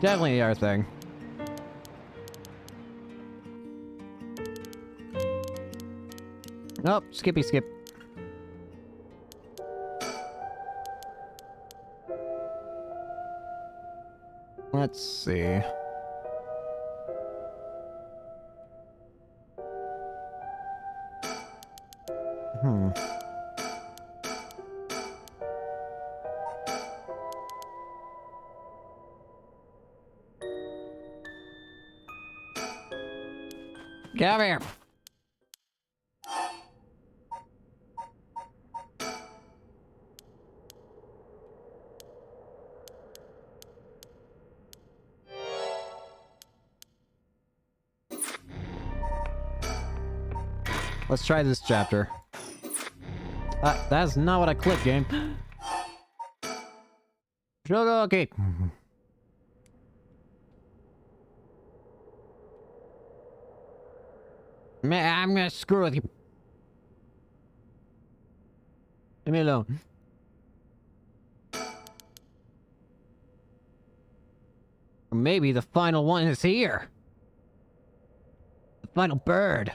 Definitely our thing. Nope, skippy skip. Let's see. Get over here. Let's try this chapter. That's not what I clicked, game. Okay. Man, I'm gonna screw with you. Leave me alone. Or maybe the final one is here. The final bird.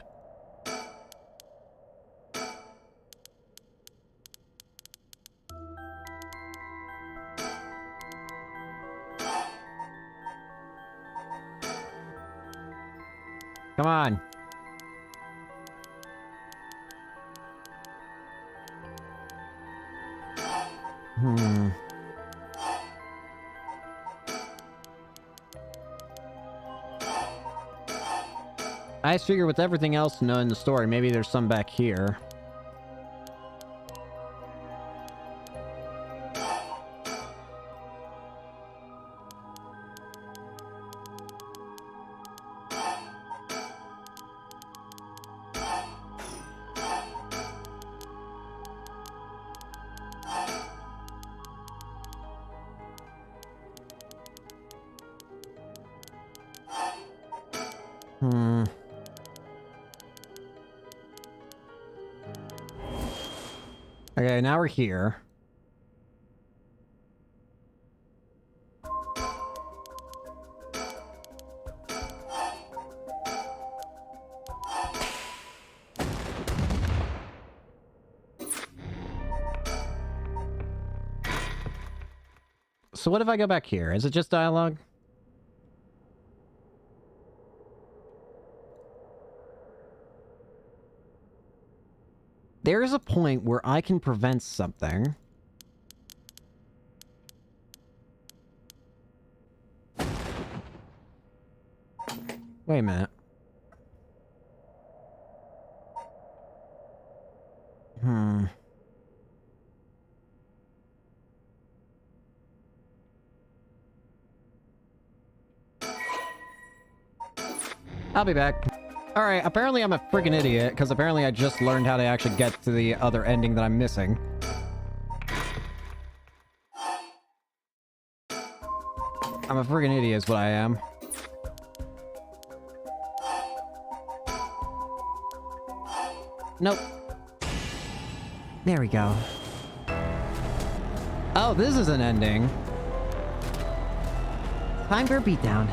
Come on. I just figure with everything else to know in the story, maybe there's some back here. Okay, now we're here. So what if I go back here? Is it just dialogue? There's a point where I can prevent something. Wait a minute. I'll be back. Alright, apparently I'm a freaking idiot, because apparently I just learned how to actually get to the other ending that I'm missing. I'm a freaking idiot is what I am. Nope. There we go. Oh, this is an ending. Time for a beatdown.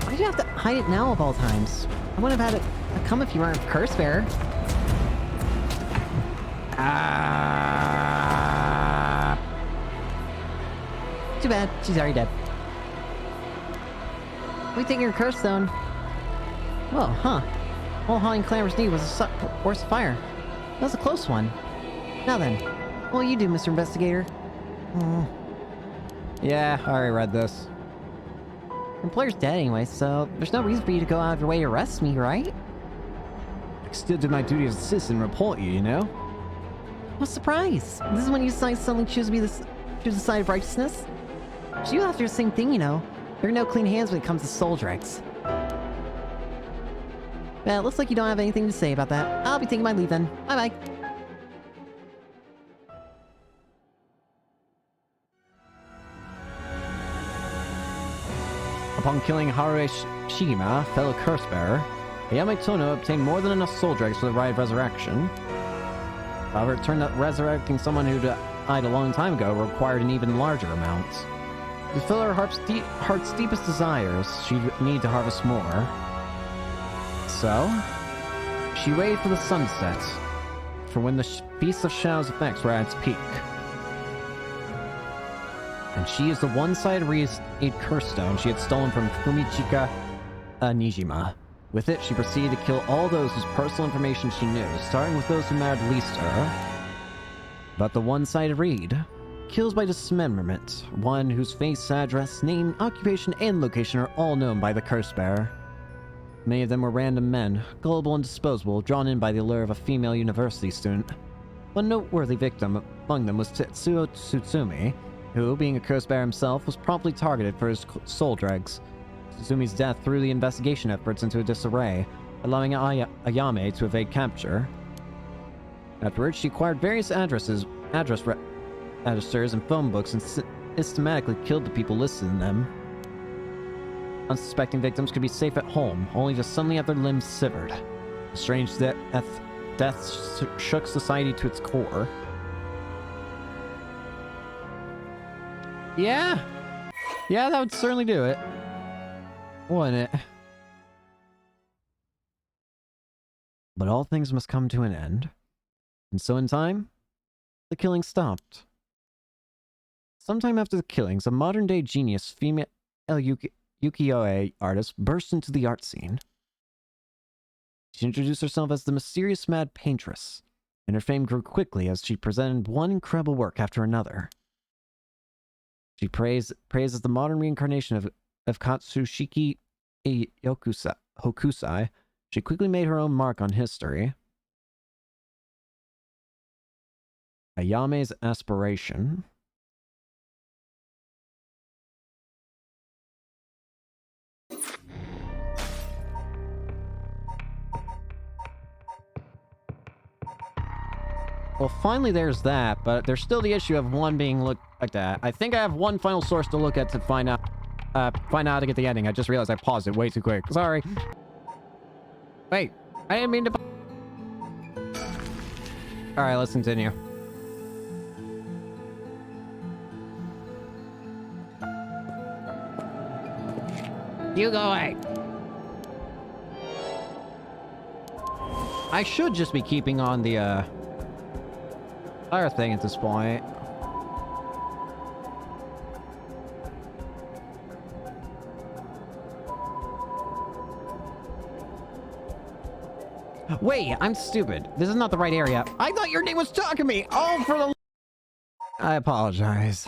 Why'd you have to hide it now of all times? I wouldn't have had it come if you weren't a curse bearer. Too bad. She's already dead. We think you're a curse stone. Well, huh. All Holly and Clamor's need was a worse fire. That was a close one. Now then, what will you do, Mr. Investigator? Yeah, I already read this. Your employer's dead anyway, so there's no reason for you to go out of your way to arrest me, right? I still did my duty as a citizen and report you, you know? What a surprise! This is when you suddenly choose the side of righteousness? You have to do the same thing, you know. There are no clean hands when it comes to soul dregs. Well, it looks like you don't have anything to say about that. I'll be taking my leave then. Bye-bye. Upon killing Haruhi Shigima, fellow curse-bearer, Ayame Tono obtained more than enough soul dregs for the rite of resurrection. However, it turned out resurrecting someone who died a long time ago required an even larger amount. To fill her heart's deepest desires, she'd need to harvest more. So, she waited for the sunset, for when the Feast of Shadows effects were at its peak. And she used the one-sided reed curse stone she had stolen from Fumichika Nijima. With it, she proceeded to kill all those whose personal information she knew, starting with those who mattered least to her. But the one-sided reed, kills by dismemberment, one whose face, address, name, occupation, and location are all known by the curse bearer. Many of them were random men, gullible and disposable, drawn in by the allure of a female university student. One noteworthy victim among them was Tetsuo Tsutsumi, who, being a curse bearer himself, was promptly targeted for his soul dregs. Tsutsumi's death threw the investigation efforts into a disarray, allowing Ayame to evade capture. Afterwards, she acquired various address registers and phone books and systematically killed the people listed in them. Unsuspecting victims could be safe at home, only to suddenly have their limbs severed. A strange death shook society to its core. Yeah! Yeah, that would certainly do it. Wouldn't it? But all things must come to an end. And so in time, the killing stopped. Sometime after the killings, a modern-day genius female ukiyo-e artist burst into the art scene. She introduced herself as the mysterious Mad Paintress, and her fame grew quickly as she presented one incredible work after another. She praised as the modern reincarnation of Katsushiki Hokusai. She quickly made her own mark on history. Ayame's aspiration. Well, finally there's that, but there's still the issue of one being looked like that. I think I have one final source to look at to find out how to get the ending. I just realized I paused it way too quick. Sorry. Wait, I didn't mean to... Alright, let's continue. You go away. I should just be keeping on the, fire thing at this point. Wait, I'm stupid. This is not the right area. I thought your name was talking to me! Oh, for the... I apologize.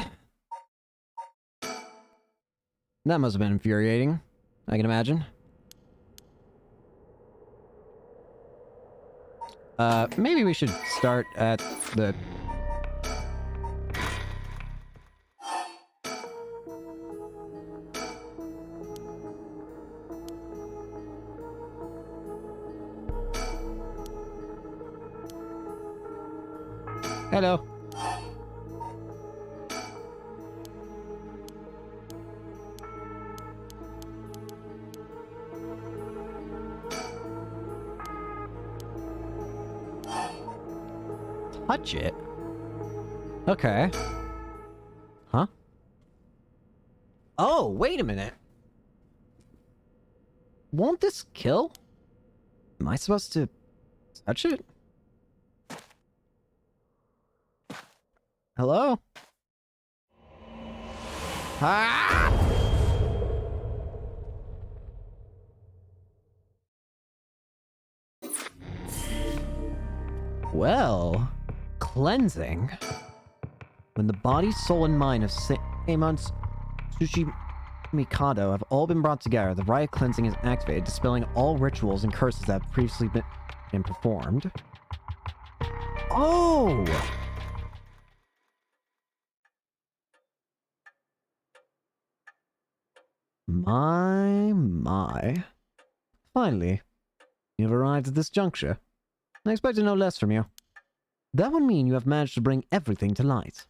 That must have been infuriating. I can imagine. Maybe we should start at the... Hello. Touch it? Okay. Huh? Oh, wait a minute. Won't this kill? Am I supposed to touch it? Hello? Ah! Well, cleansing. When the body, soul, and mind of Seimon Mikado have all been brought together, the riot cleansing is activated, dispelling all rituals and curses that have previously been performed. Oh! My. Finally, you've arrived at this juncture. I expected no less from you. That would mean you have managed to bring everything to light.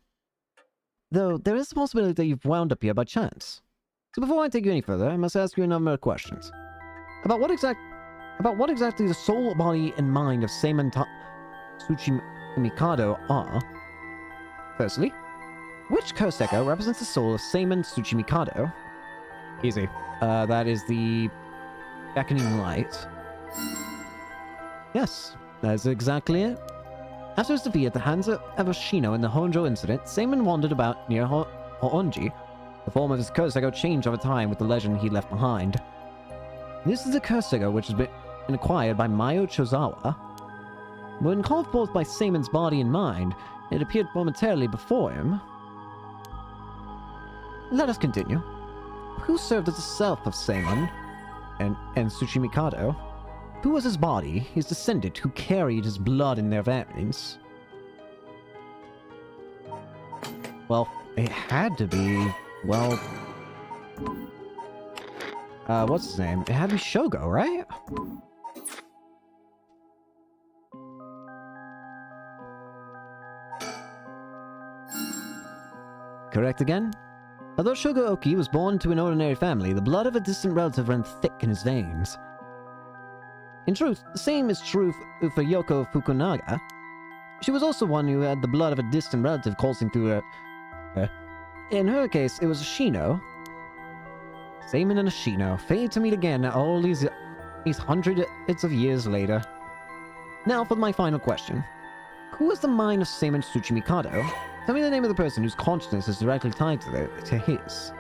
Though, there is the possibility that you've wound up here by chance. So before I take you any further, I must ask you a number of questions. About what exactly the soul, body, and mind of Seimon Mikado are. Firstly, which Koseko represents the soul of Seimon Mikado? Easy. That is the beckoning light. Yes, that is exactly it. After his defeat at the hands of Ashino in the Honjo incident, Seimon wandered about near Hoonji. The form of his Koseko changed over time with the legend he left behind. This is the Koseko which has been acquired by Mayo Chozawa. When called forth by Seimon's body and mind, it appeared momentarily before him. Let us continue. Who served as the self of Seimon and Mikado? Who was his body, his descendant who carried his blood in their veins? Well, it had to be, well... what's his name? It had to be Shogo, right? Correct again? Although Shogo Oki was born to an ordinary family, the blood of a distant relative ran thick in his veins. In truth, the same is true for Yoko Fukunaga. She was also one who had the blood of a distant relative coursing through her. In her case, it was Ashino. Seimon and Ashino, fated to meet again all these hundreds of years later. Now for my final question. Who is the mind of Seimon Mikado? Tell me the name of the person whose consciousness is directly tied to his.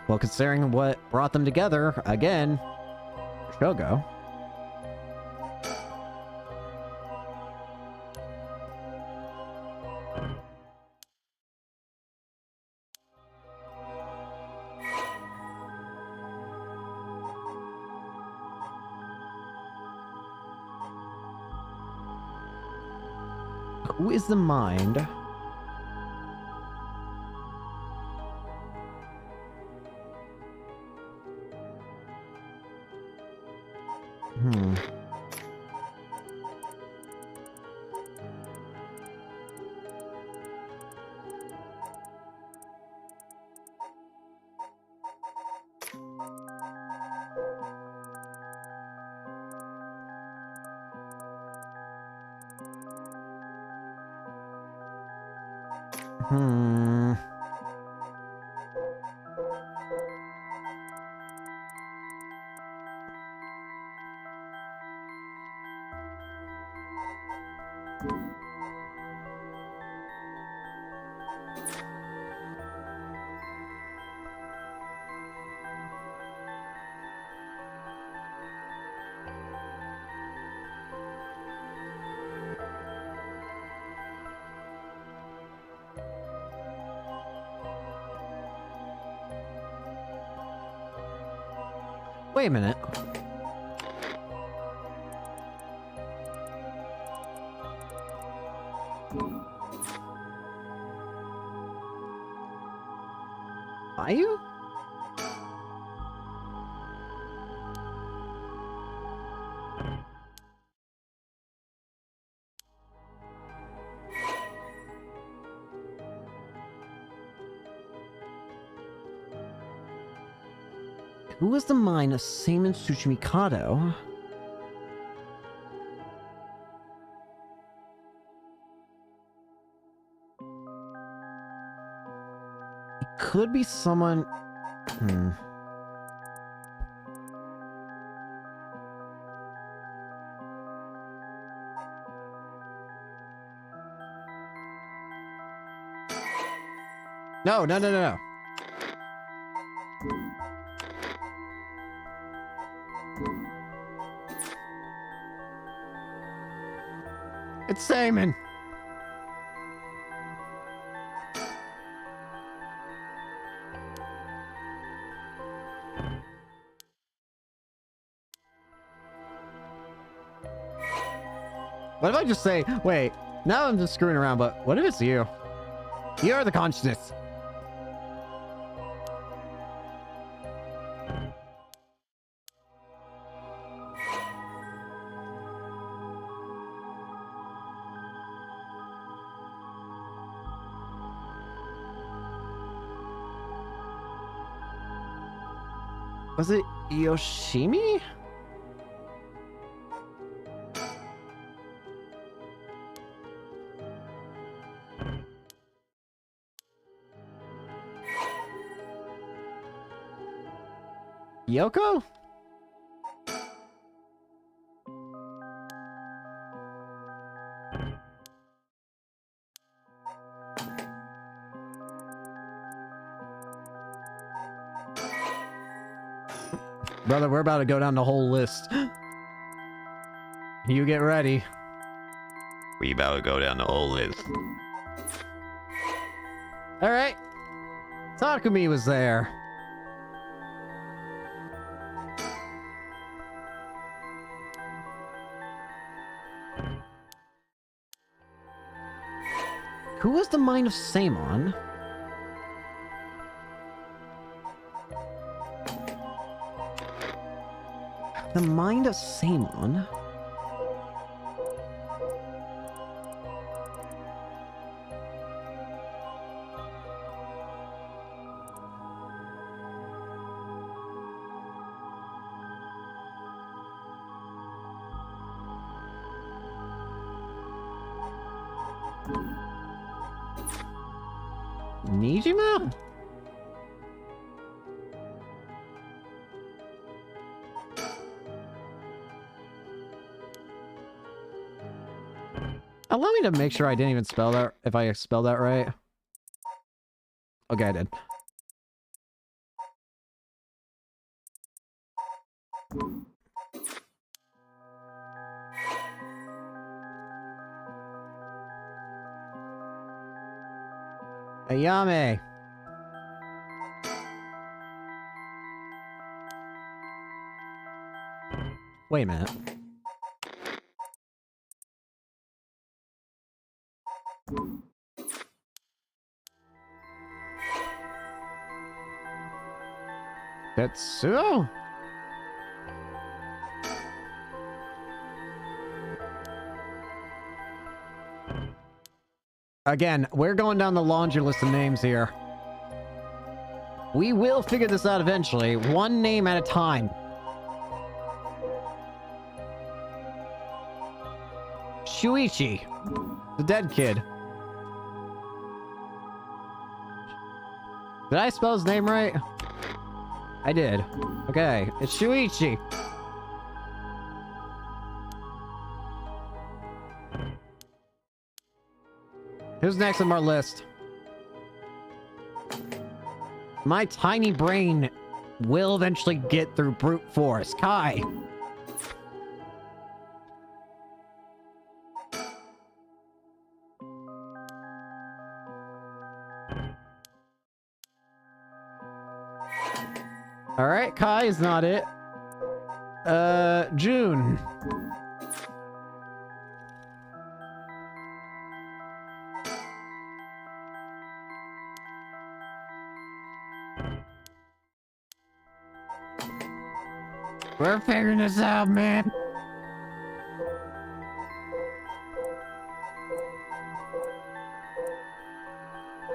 Well, considering what brought them together, again, Shogo. Who is the mind? Wait a minute. Are you? Who was the mind of Seimon Tsuchimikado? It could be someone... No, no, no, no, no. It's Seimon. What if I just say, wait, now I'm just screwing around, but what if it's you? You're the consciousness. Was it Yoshimi? Yoko? Brother, we're about to go down the whole list. You get ready. We about to go down the whole list. Alright. Takumi was there. Who was the mind of Seimon? The mind of Seimon? Nijima? Allow me to make sure I didn't even spell that, if I spelled that right. Okay, I did. Ayame. Wait a minute. Tetsuo? Again, we're going down the laundry list of names here. We will figure this out eventually, one name at a time. Shuichi, the dead kid. Did I spell his name right? I did. Okay, it's Shuichi. Who's next on our list? My tiny brain will eventually get through brute force. Kai. Alright, Kai is not it. June. We're figuring this out, man.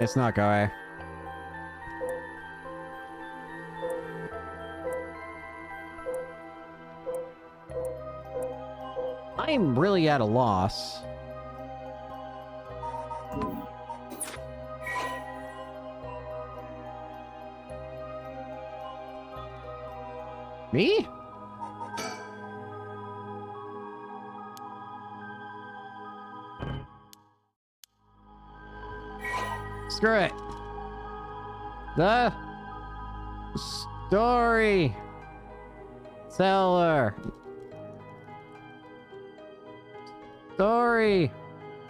It's not going. I'm really at a loss. Me? Screw it. The story seller. Story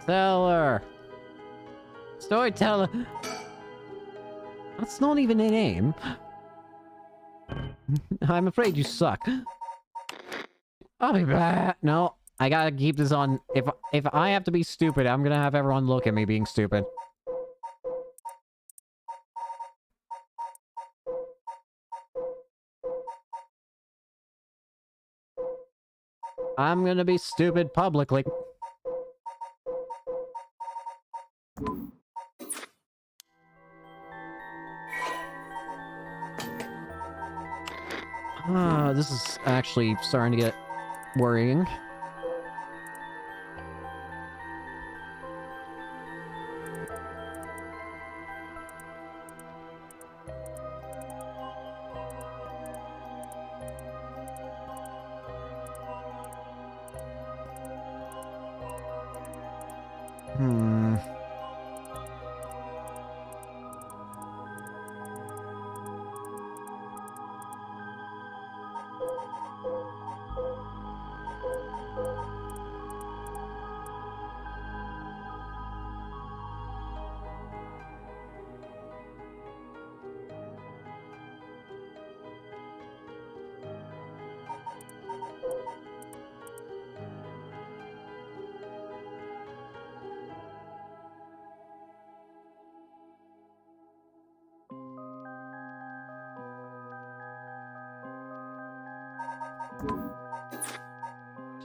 seller. Storyteller. That's not even a name. I'm afraid you suck. I'll be back. No, I gotta keep this on. If I have to be stupid, I'm gonna have everyone look at me being stupid. I'm gonna be stupid publicly. This is actually starting to get worrying.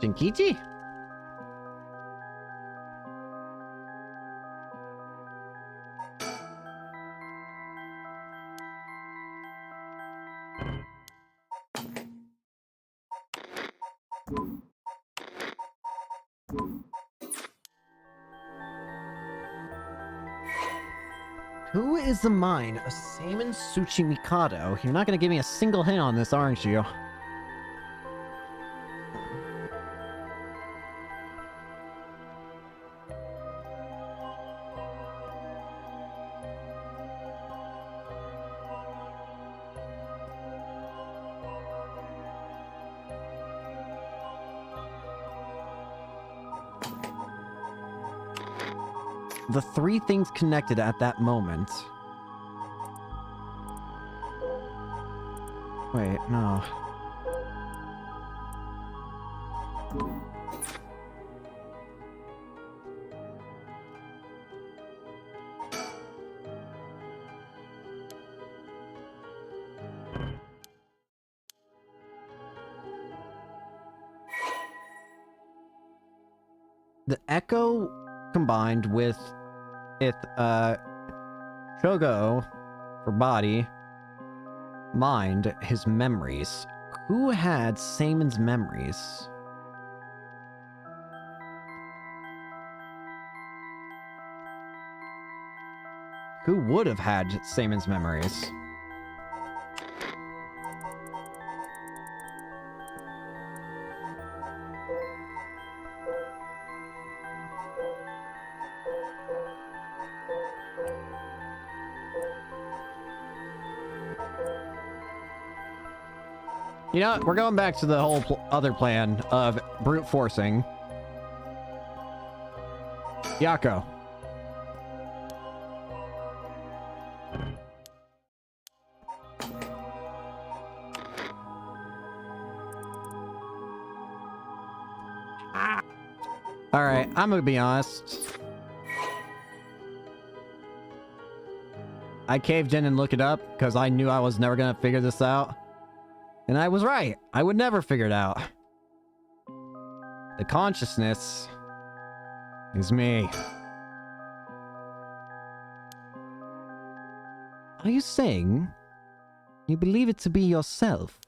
Shinkichi? Who is the mind of Seven Suchi Mikado? You're not gonna give me a single hint on this, aren't you? The three things connected at that moment. Wait, no. The echo combined with Shogo for body, mind, his memories. Who had Seimon's memories? Who would have had Seimon's memories? You know, we're going back to the whole other plan of brute forcing. Yako. Alright, I'm gonna be honest. I caved in and looked it up because I knew I was never gonna figure this out. And I was right. I would never figure it out. The consciousness is me. Are you saying you believe it to be yourself?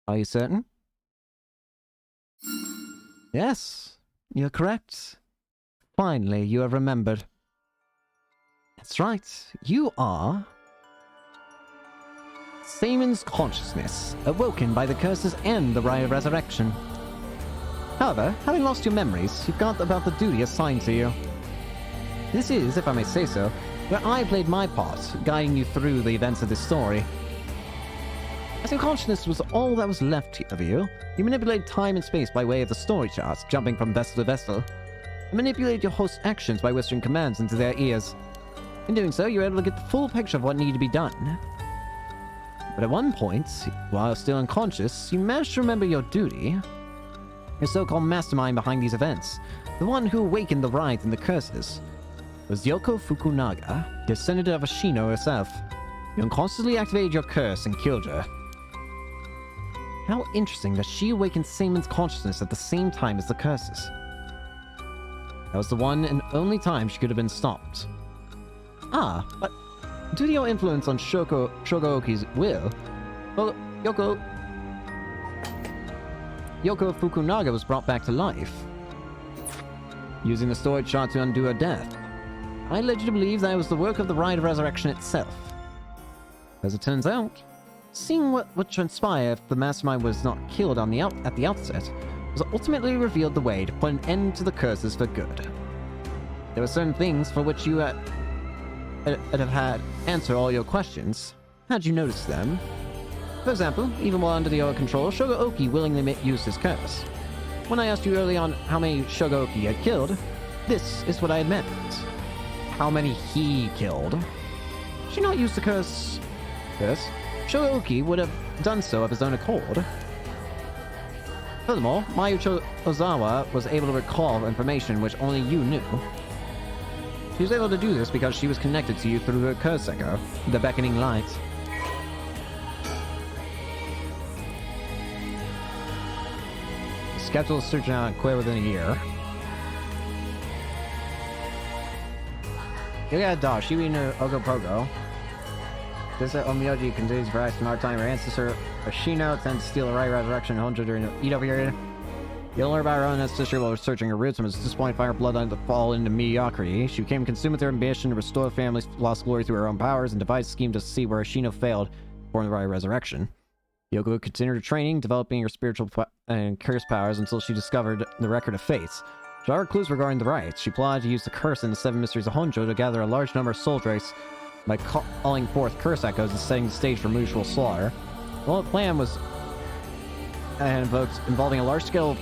Are you certain? Yes, you're correct. Finally, you have remembered. That's right. You are Seaman's consciousness, awoken by the curses and the Rite of Resurrection. However, having lost your memories, you forgot about the duty assigned to you. This is, if I may say so, where I played my part, guiding you through the events of this story. As your consciousness was all that was left of you, you manipulated time and space by way of the story charts, jumping from vessel to vessel, and manipulated your host's actions by whispering commands into their ears. In doing so, you were able to get the full picture of what needed to be done. But at one point, while still unconscious, you managed to remember your duty. Your so-called mastermind behind these events, the one who awakened the rites and the curses, was Yoko Fukunaga, descendant of Ashino herself. You unconsciously activated your curse and killed her. How interesting that she awakened Seaman's consciousness at the same time as the curses. That was the one and only time she could have been stopped. Ah, but due to your influence on Shogooki's will, well, Yoko Fukunaga was brought back to life, using the story chart to undo her death. I led you to believe that it was the work of the Rite of Resurrection itself. As it turns out, seeing what would transpire if the mastermind was not killed at the outset, was ultimately revealed the way to put an end to the curses for good. There were certain things for which you would have had answer all your questions, had you noticed them. For example, even while under your control, Shogooki willingly used his curse. When I asked you early on how many Shogooki had killed, this is what I had meant. How many he killed. She not used the curse. Shogooki would have done so of his own accord. Furthermore, Mayucho Ozawa was able to recall information which only you knew. She was able to do this because she was connected to you through her curse echo, the beckoning light. Scheduled search out and quit within a year. You got a dog, Shibi no Ogopogo. This Omiyoji continues to rise from our time. Her ancestor Ashino attempted to steal the Rite of Resurrection in Honjo during the Edo period. You'll learn about her own ancestry while researching her roots and was disappointed by her bloodline to fall into mediocrity. She became consumed with her ambition to restore the family's lost glory through her own powers and devised a scheme to see where Ashino failed before the Rite of Resurrection. Yoko continued her training, developing her spiritual and curse powers until she discovered the Record of Fates. She had clues regarding the rites. She plotted to use the curse in the Seven Mysteries of Honjo to gather a large number of soul drakes by calling forth curse echoes and setting the stage for mutual slaughter. Well, the plan was involving a large-scale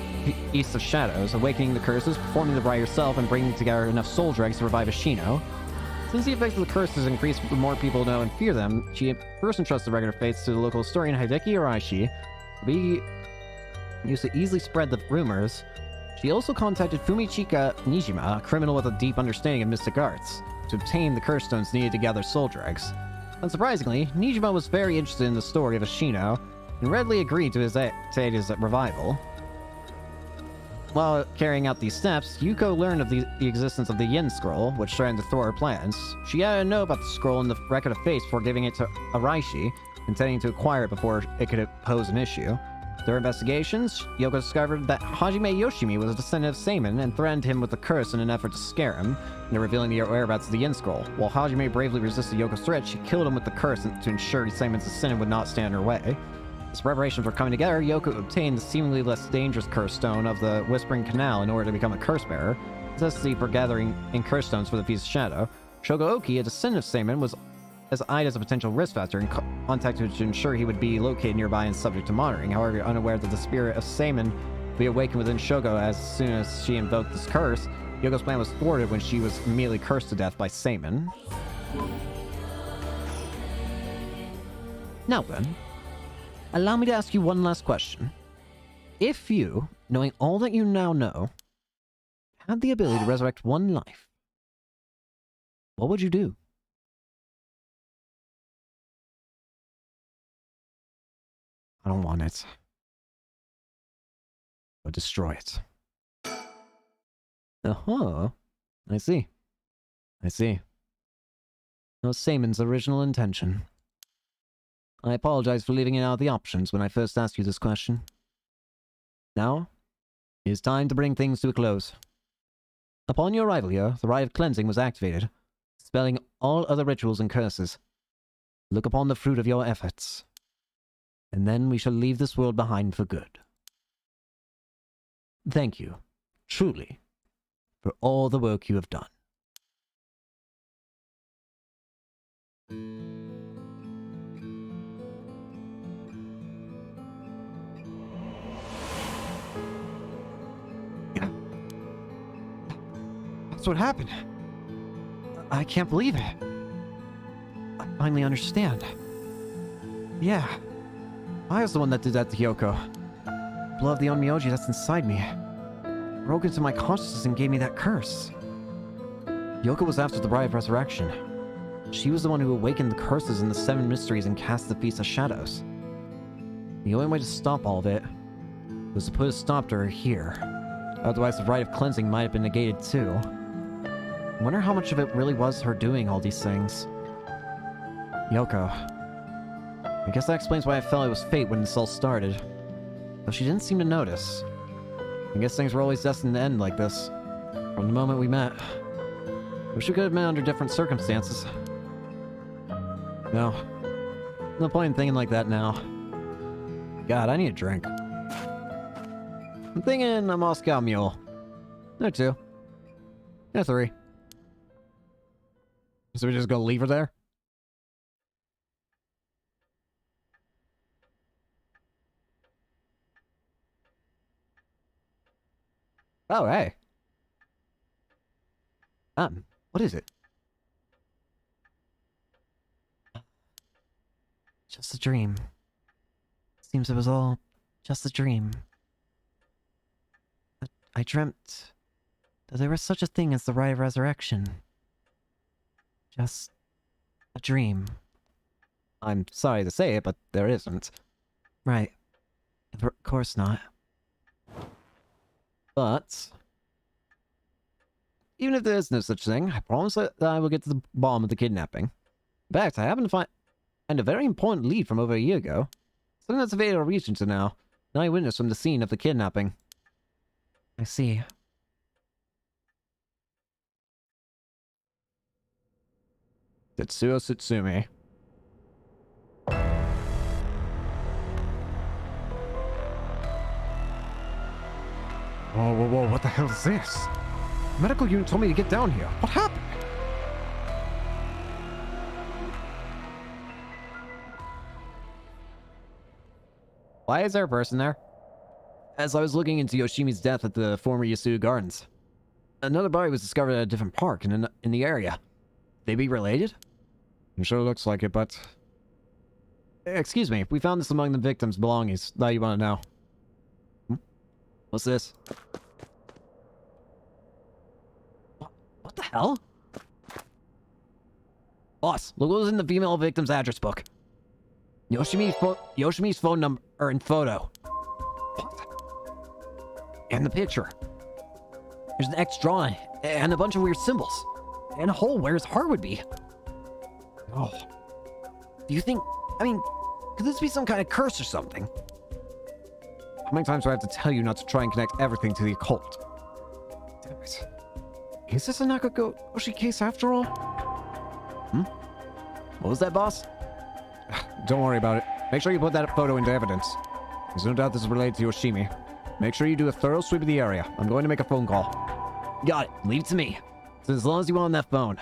Feast of Shadows, awakening the curses, performing the rite herself, and bringing together enough soul dregs to revive Ashino. Since the effects of the curses increased the more people know and fear them, she first entrusted the Record of Fates to the local historian Hideki Araishi. He used to easily spread the rumors. She also contacted Fumichika Nijima, a criminal with a deep understanding of mystic arts, to obtain the curse stones needed to gather soul dregs. Unsurprisingly, Nijima was very interested in the story of Ashino, and readily agreed to his revival. While carrying out these steps, Yuko learned of the existence of the Yin Scroll, which threatened to thwart her plans. She had to know about the scroll and the Record of Fates before giving it to Araishi, intending to acquire it before it could pose an issue. Through investigations, Yoko discovered that Hajime Yoshimi was a descendant of Seimon and threatened him with the curse in an effort to scare him into revealing the whereabouts of the Yin Scroll. While Hajime bravely resisted Yoko's threat, she killed him with the curse to ensure Seimon's descendant would not stand in her way. As preparations were coming together, Yoko obtained the seemingly less dangerous curse stone of the Whispering Canal in order to become a curse bearer, necessity for gathering in curse stones for the Feast of Shadow. Shogooki, a descendant of Seimon, was eyed as a potential risk factor and contacted to ensure he would be located nearby and subject to monitoring. However, unaware that the spirit of Seimon would be awakened within Shogo as soon as she invoked this curse, Yoko's plan was thwarted when she was immediately cursed to death by Seimon. Now then, allow me to ask you one last question. If you, knowing all that you now know, had the ability to resurrect one life, what would you do? I don't want it. Or destroy it. Uh-huh. I see. I see. That was Saman's original intention. I apologize for leaving it out of the options when I first asked you this question. Now, it is time to bring things to a close. Upon your arrival here, the rite of cleansing was activated, expelling all other rituals and curses. Look upon the fruit of your efforts, and then we shall leave this world behind for good. Thank you, truly, for all the work you have done. That's what happened. I can't believe it. I finally understand. Yeah. I was the one that did that to Hyoko. Blood of the Onmyoji that's inside me broke into my consciousness and gave me that curse. Hyoko was after the Rite of Resurrection. She was the one who awakened the curses in the Seven Mysteries and cast the Feast of Shadows. The only way to stop all of it was to put a stop to her here. Otherwise, the Rite of Cleansing might have been negated too. I wonder how much of it really was her doing all these things. Hyoko. I guess that explains why I felt it was fate when this all started. Though she didn't seem to notice. I guess things were always destined to end like this. From the moment we met. Wish we could have met under different circumstances. No. No point in thinking like that now. God, I need a drink. I'm thinking a Moscow Mule. Or two. Or three. So we just go leave her there? Oh, hey. What is it? Just a dream. Seems it was all just a dream. But I dreamt that there was such a thing as the Rite of Resurrection. Just a dream. I'm sorry to say it, but there isn't. Right. Of course not. But even if there is no such thing, I promise that I will get to the bottom of the kidnapping. In fact, I happen to find a very important lead from over a year ago. Something that's evaded our reach until now. An eyewitness from the scene of the kidnapping. I see. Tetsuo Tsutsumi. Whoa, what the hell is this? The medical unit told me to get down here. What happened? Why is there a person there? As I was looking into Yoshimi's death at the former Yasuda Gardens, another body was discovered at a different park in the area. They be related? It sure looks like it, but... Excuse me, we found this among the victim's belongings. Now you want to know. What's this? What the hell? Boss, look what was in the female victim's address book. Yoshimi's phone number and photo. What? And the picture. There's an X drawn and a bunch of weird symbols. And a hole where his heart would be. Oh. Do you think... I mean, could this be some kind of curse or something? How many times do I have to tell you not to try and connect everything to the occult? Damn it. Is this a Nakagoshi case after all? What was that, boss? Don't worry about it. Make sure you put that photo into evidence. There's no doubt this is related to Yoshimi. Make sure you do a thorough sweep of the area. I'm going to make a phone call. Got it. Leave it to me. So as long as you want on that phone.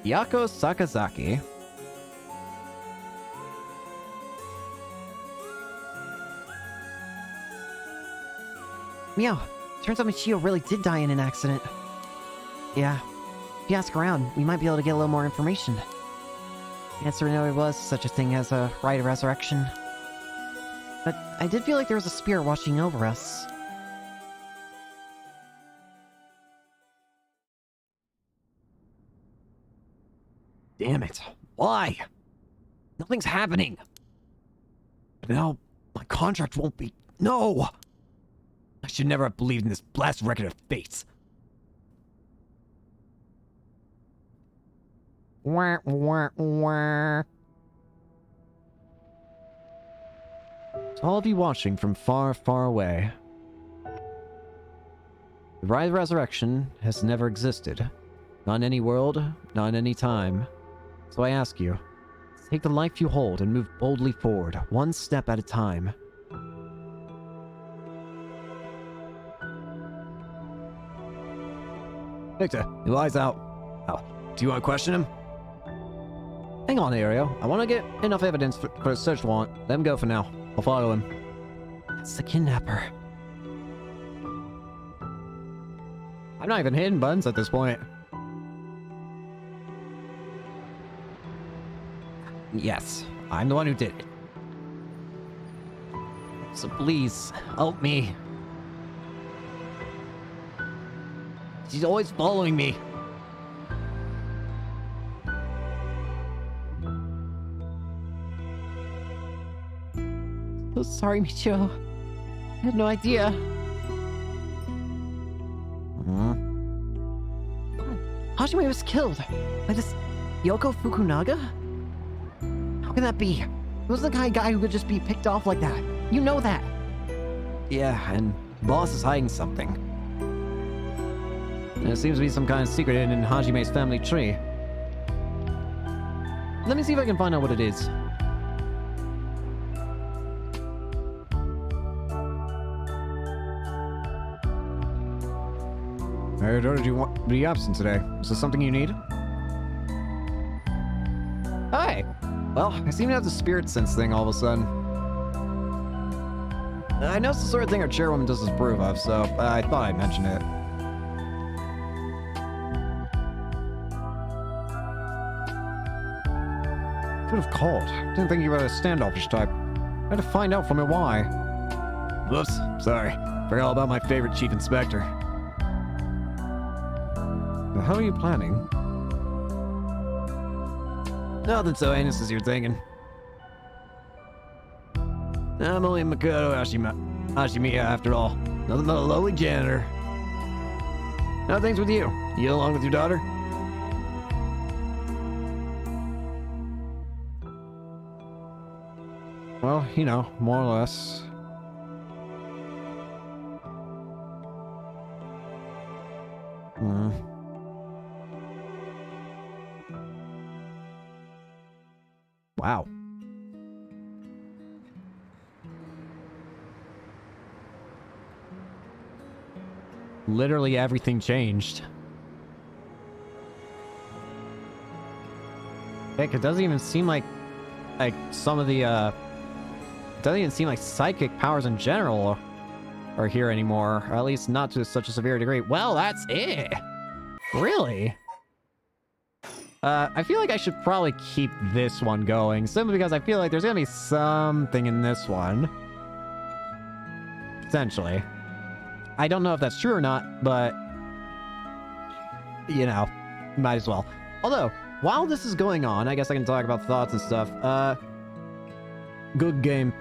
Yako Sakazaki. Meow. Turns out Michio really did die in an accident. Yeah. If you ask around, we might be able to get a little more information. The answer never was such a thing as a Rite of Resurrection. But I did feel like there was a spirit watching over us. Damn it. Why? Nothing's happening. But now, my contract won't be... No! I should never have believed in this blast record of fates. Wah, wah, wah. To all of you watching from far, far away, the Rite of Resurrection has never existed. Not in any world, not in any time. So I ask you, take the life you hold and move boldly forward, one step at a time. Victor, your eye's out. Oh, do you want to question him? Hang on, Ario. I want to get enough evidence for a search warrant. Let him go for now. I'll follow him. That's the kidnapper. I'm not even hitting buttons at this point. Yes, I'm the one who did it. So please, help me. She's always following me. So sorry, Michio. I had no idea. Hajime was killed by this Yoko Fukunaga? How can that be? He wasn't the kind of guy who could just be picked off like that. You know that. Yeah, and boss is hiding something. There seems to be some kind of secret hidden in Hajime's family tree. Let me see if I can find out what it is. I heard you want to be absent today. Is this something you need? Hi! Well, I seem to have the spirit sense thing all of a sudden. I know it's the sort of thing our chairwoman doesn't approve of, so I thought I'd mention it. Could have called. Didn't think you were a standoffish type. I had to find out from her why. Whoops, sorry. Forgot all about my favorite chief inspector. How are you planning? Nothing so heinous as you're thinking. I'm only Makoto Hashimiya after all. Nothing but a lowly janitor. How are things with you? You along with your daughter? Well, you know, more or less. Wow. Literally everything changed. Heck, it doesn't even seem like some of the it doesn't even seem like psychic powers in general are here anymore, or at least not to such a severe degree. Well, that's it. Really? I feel like I should probably keep this one going, simply because I feel like there's gonna be something in this one. Potentially. I don't know if that's true or not, but... you know, might as well. Although, while this is going on, I guess I can talk about thoughts and stuff. Good game.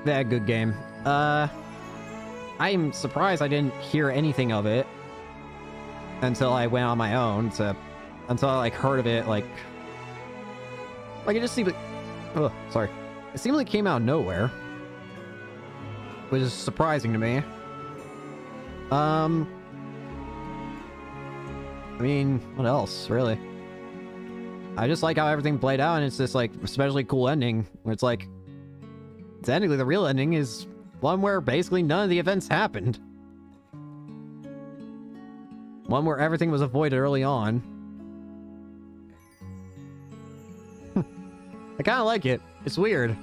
Yeah, good game. I'm surprised I didn't hear anything of it until I went on my own until I, like, heard of it, like it just seemed like... oh, sorry. It seemed like it came out of nowhere. Which is surprising to me. I mean, what else, really? I just like how everything played out, and it's this, like, especially cool ending, where it's like... technically, the real ending is one where basically none of the events happened. One where everything was avoided early on. I kind of like it. It's weird.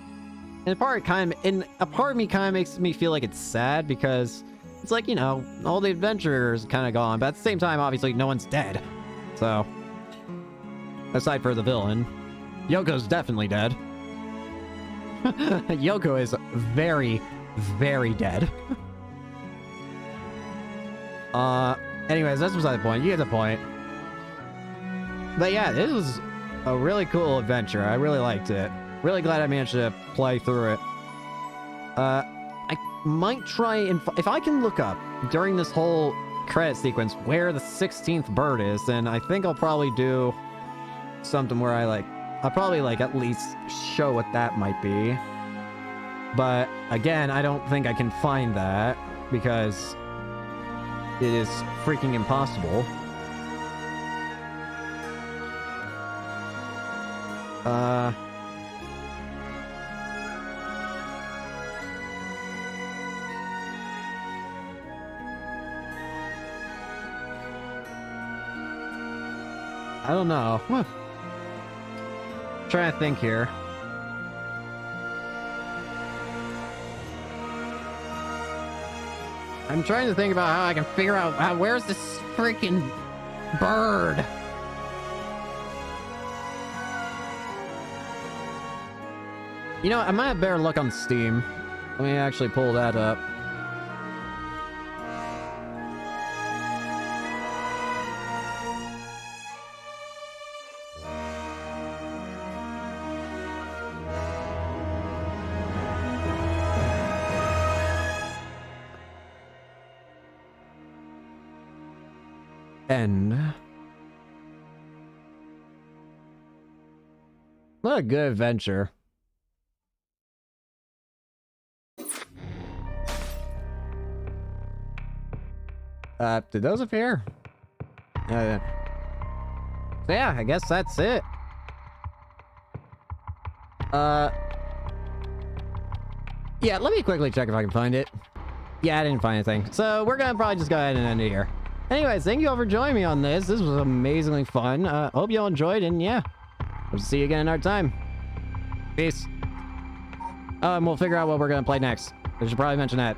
And a part of me kind of makes me feel like it's sad because it's like, you know, all the adventurers kind of gone, but at the same time, obviously, no one's dead. So, aside for the villain, Yoko's definitely dead. Yoko is very, very dead. Anyways, that's beside the point. You get the point. But yeah, this was a really cool adventure. I really liked it. Really glad I managed to play through it. I might try and... If I can look up during this whole credit sequence where the 16th bird is, then I think I'll probably do something where I'll probably, at least show what that might be. But, again, I don't think I can find that, because it is freaking impossible. I don't know. Trying to think here. I'm trying to think about how I can figure out where's this freaking bird. You know, I might have better luck on Steam. Let me actually pull that up. End. What a good adventure. Did those appear? So yeah, I guess that's it. Yeah, let me quickly check if I can find it. Yeah, I didn't find anything. So we're gonna probably just go ahead and end it here. Anyways, thank you all for joining me on this. This was amazingly fun. Hope you all enjoyed, and yeah, we'll see you again another time. Peace. Oh, and we'll figure out what we're gonna play next. I should probably mention that.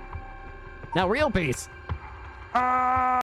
Now, real peace. Ah!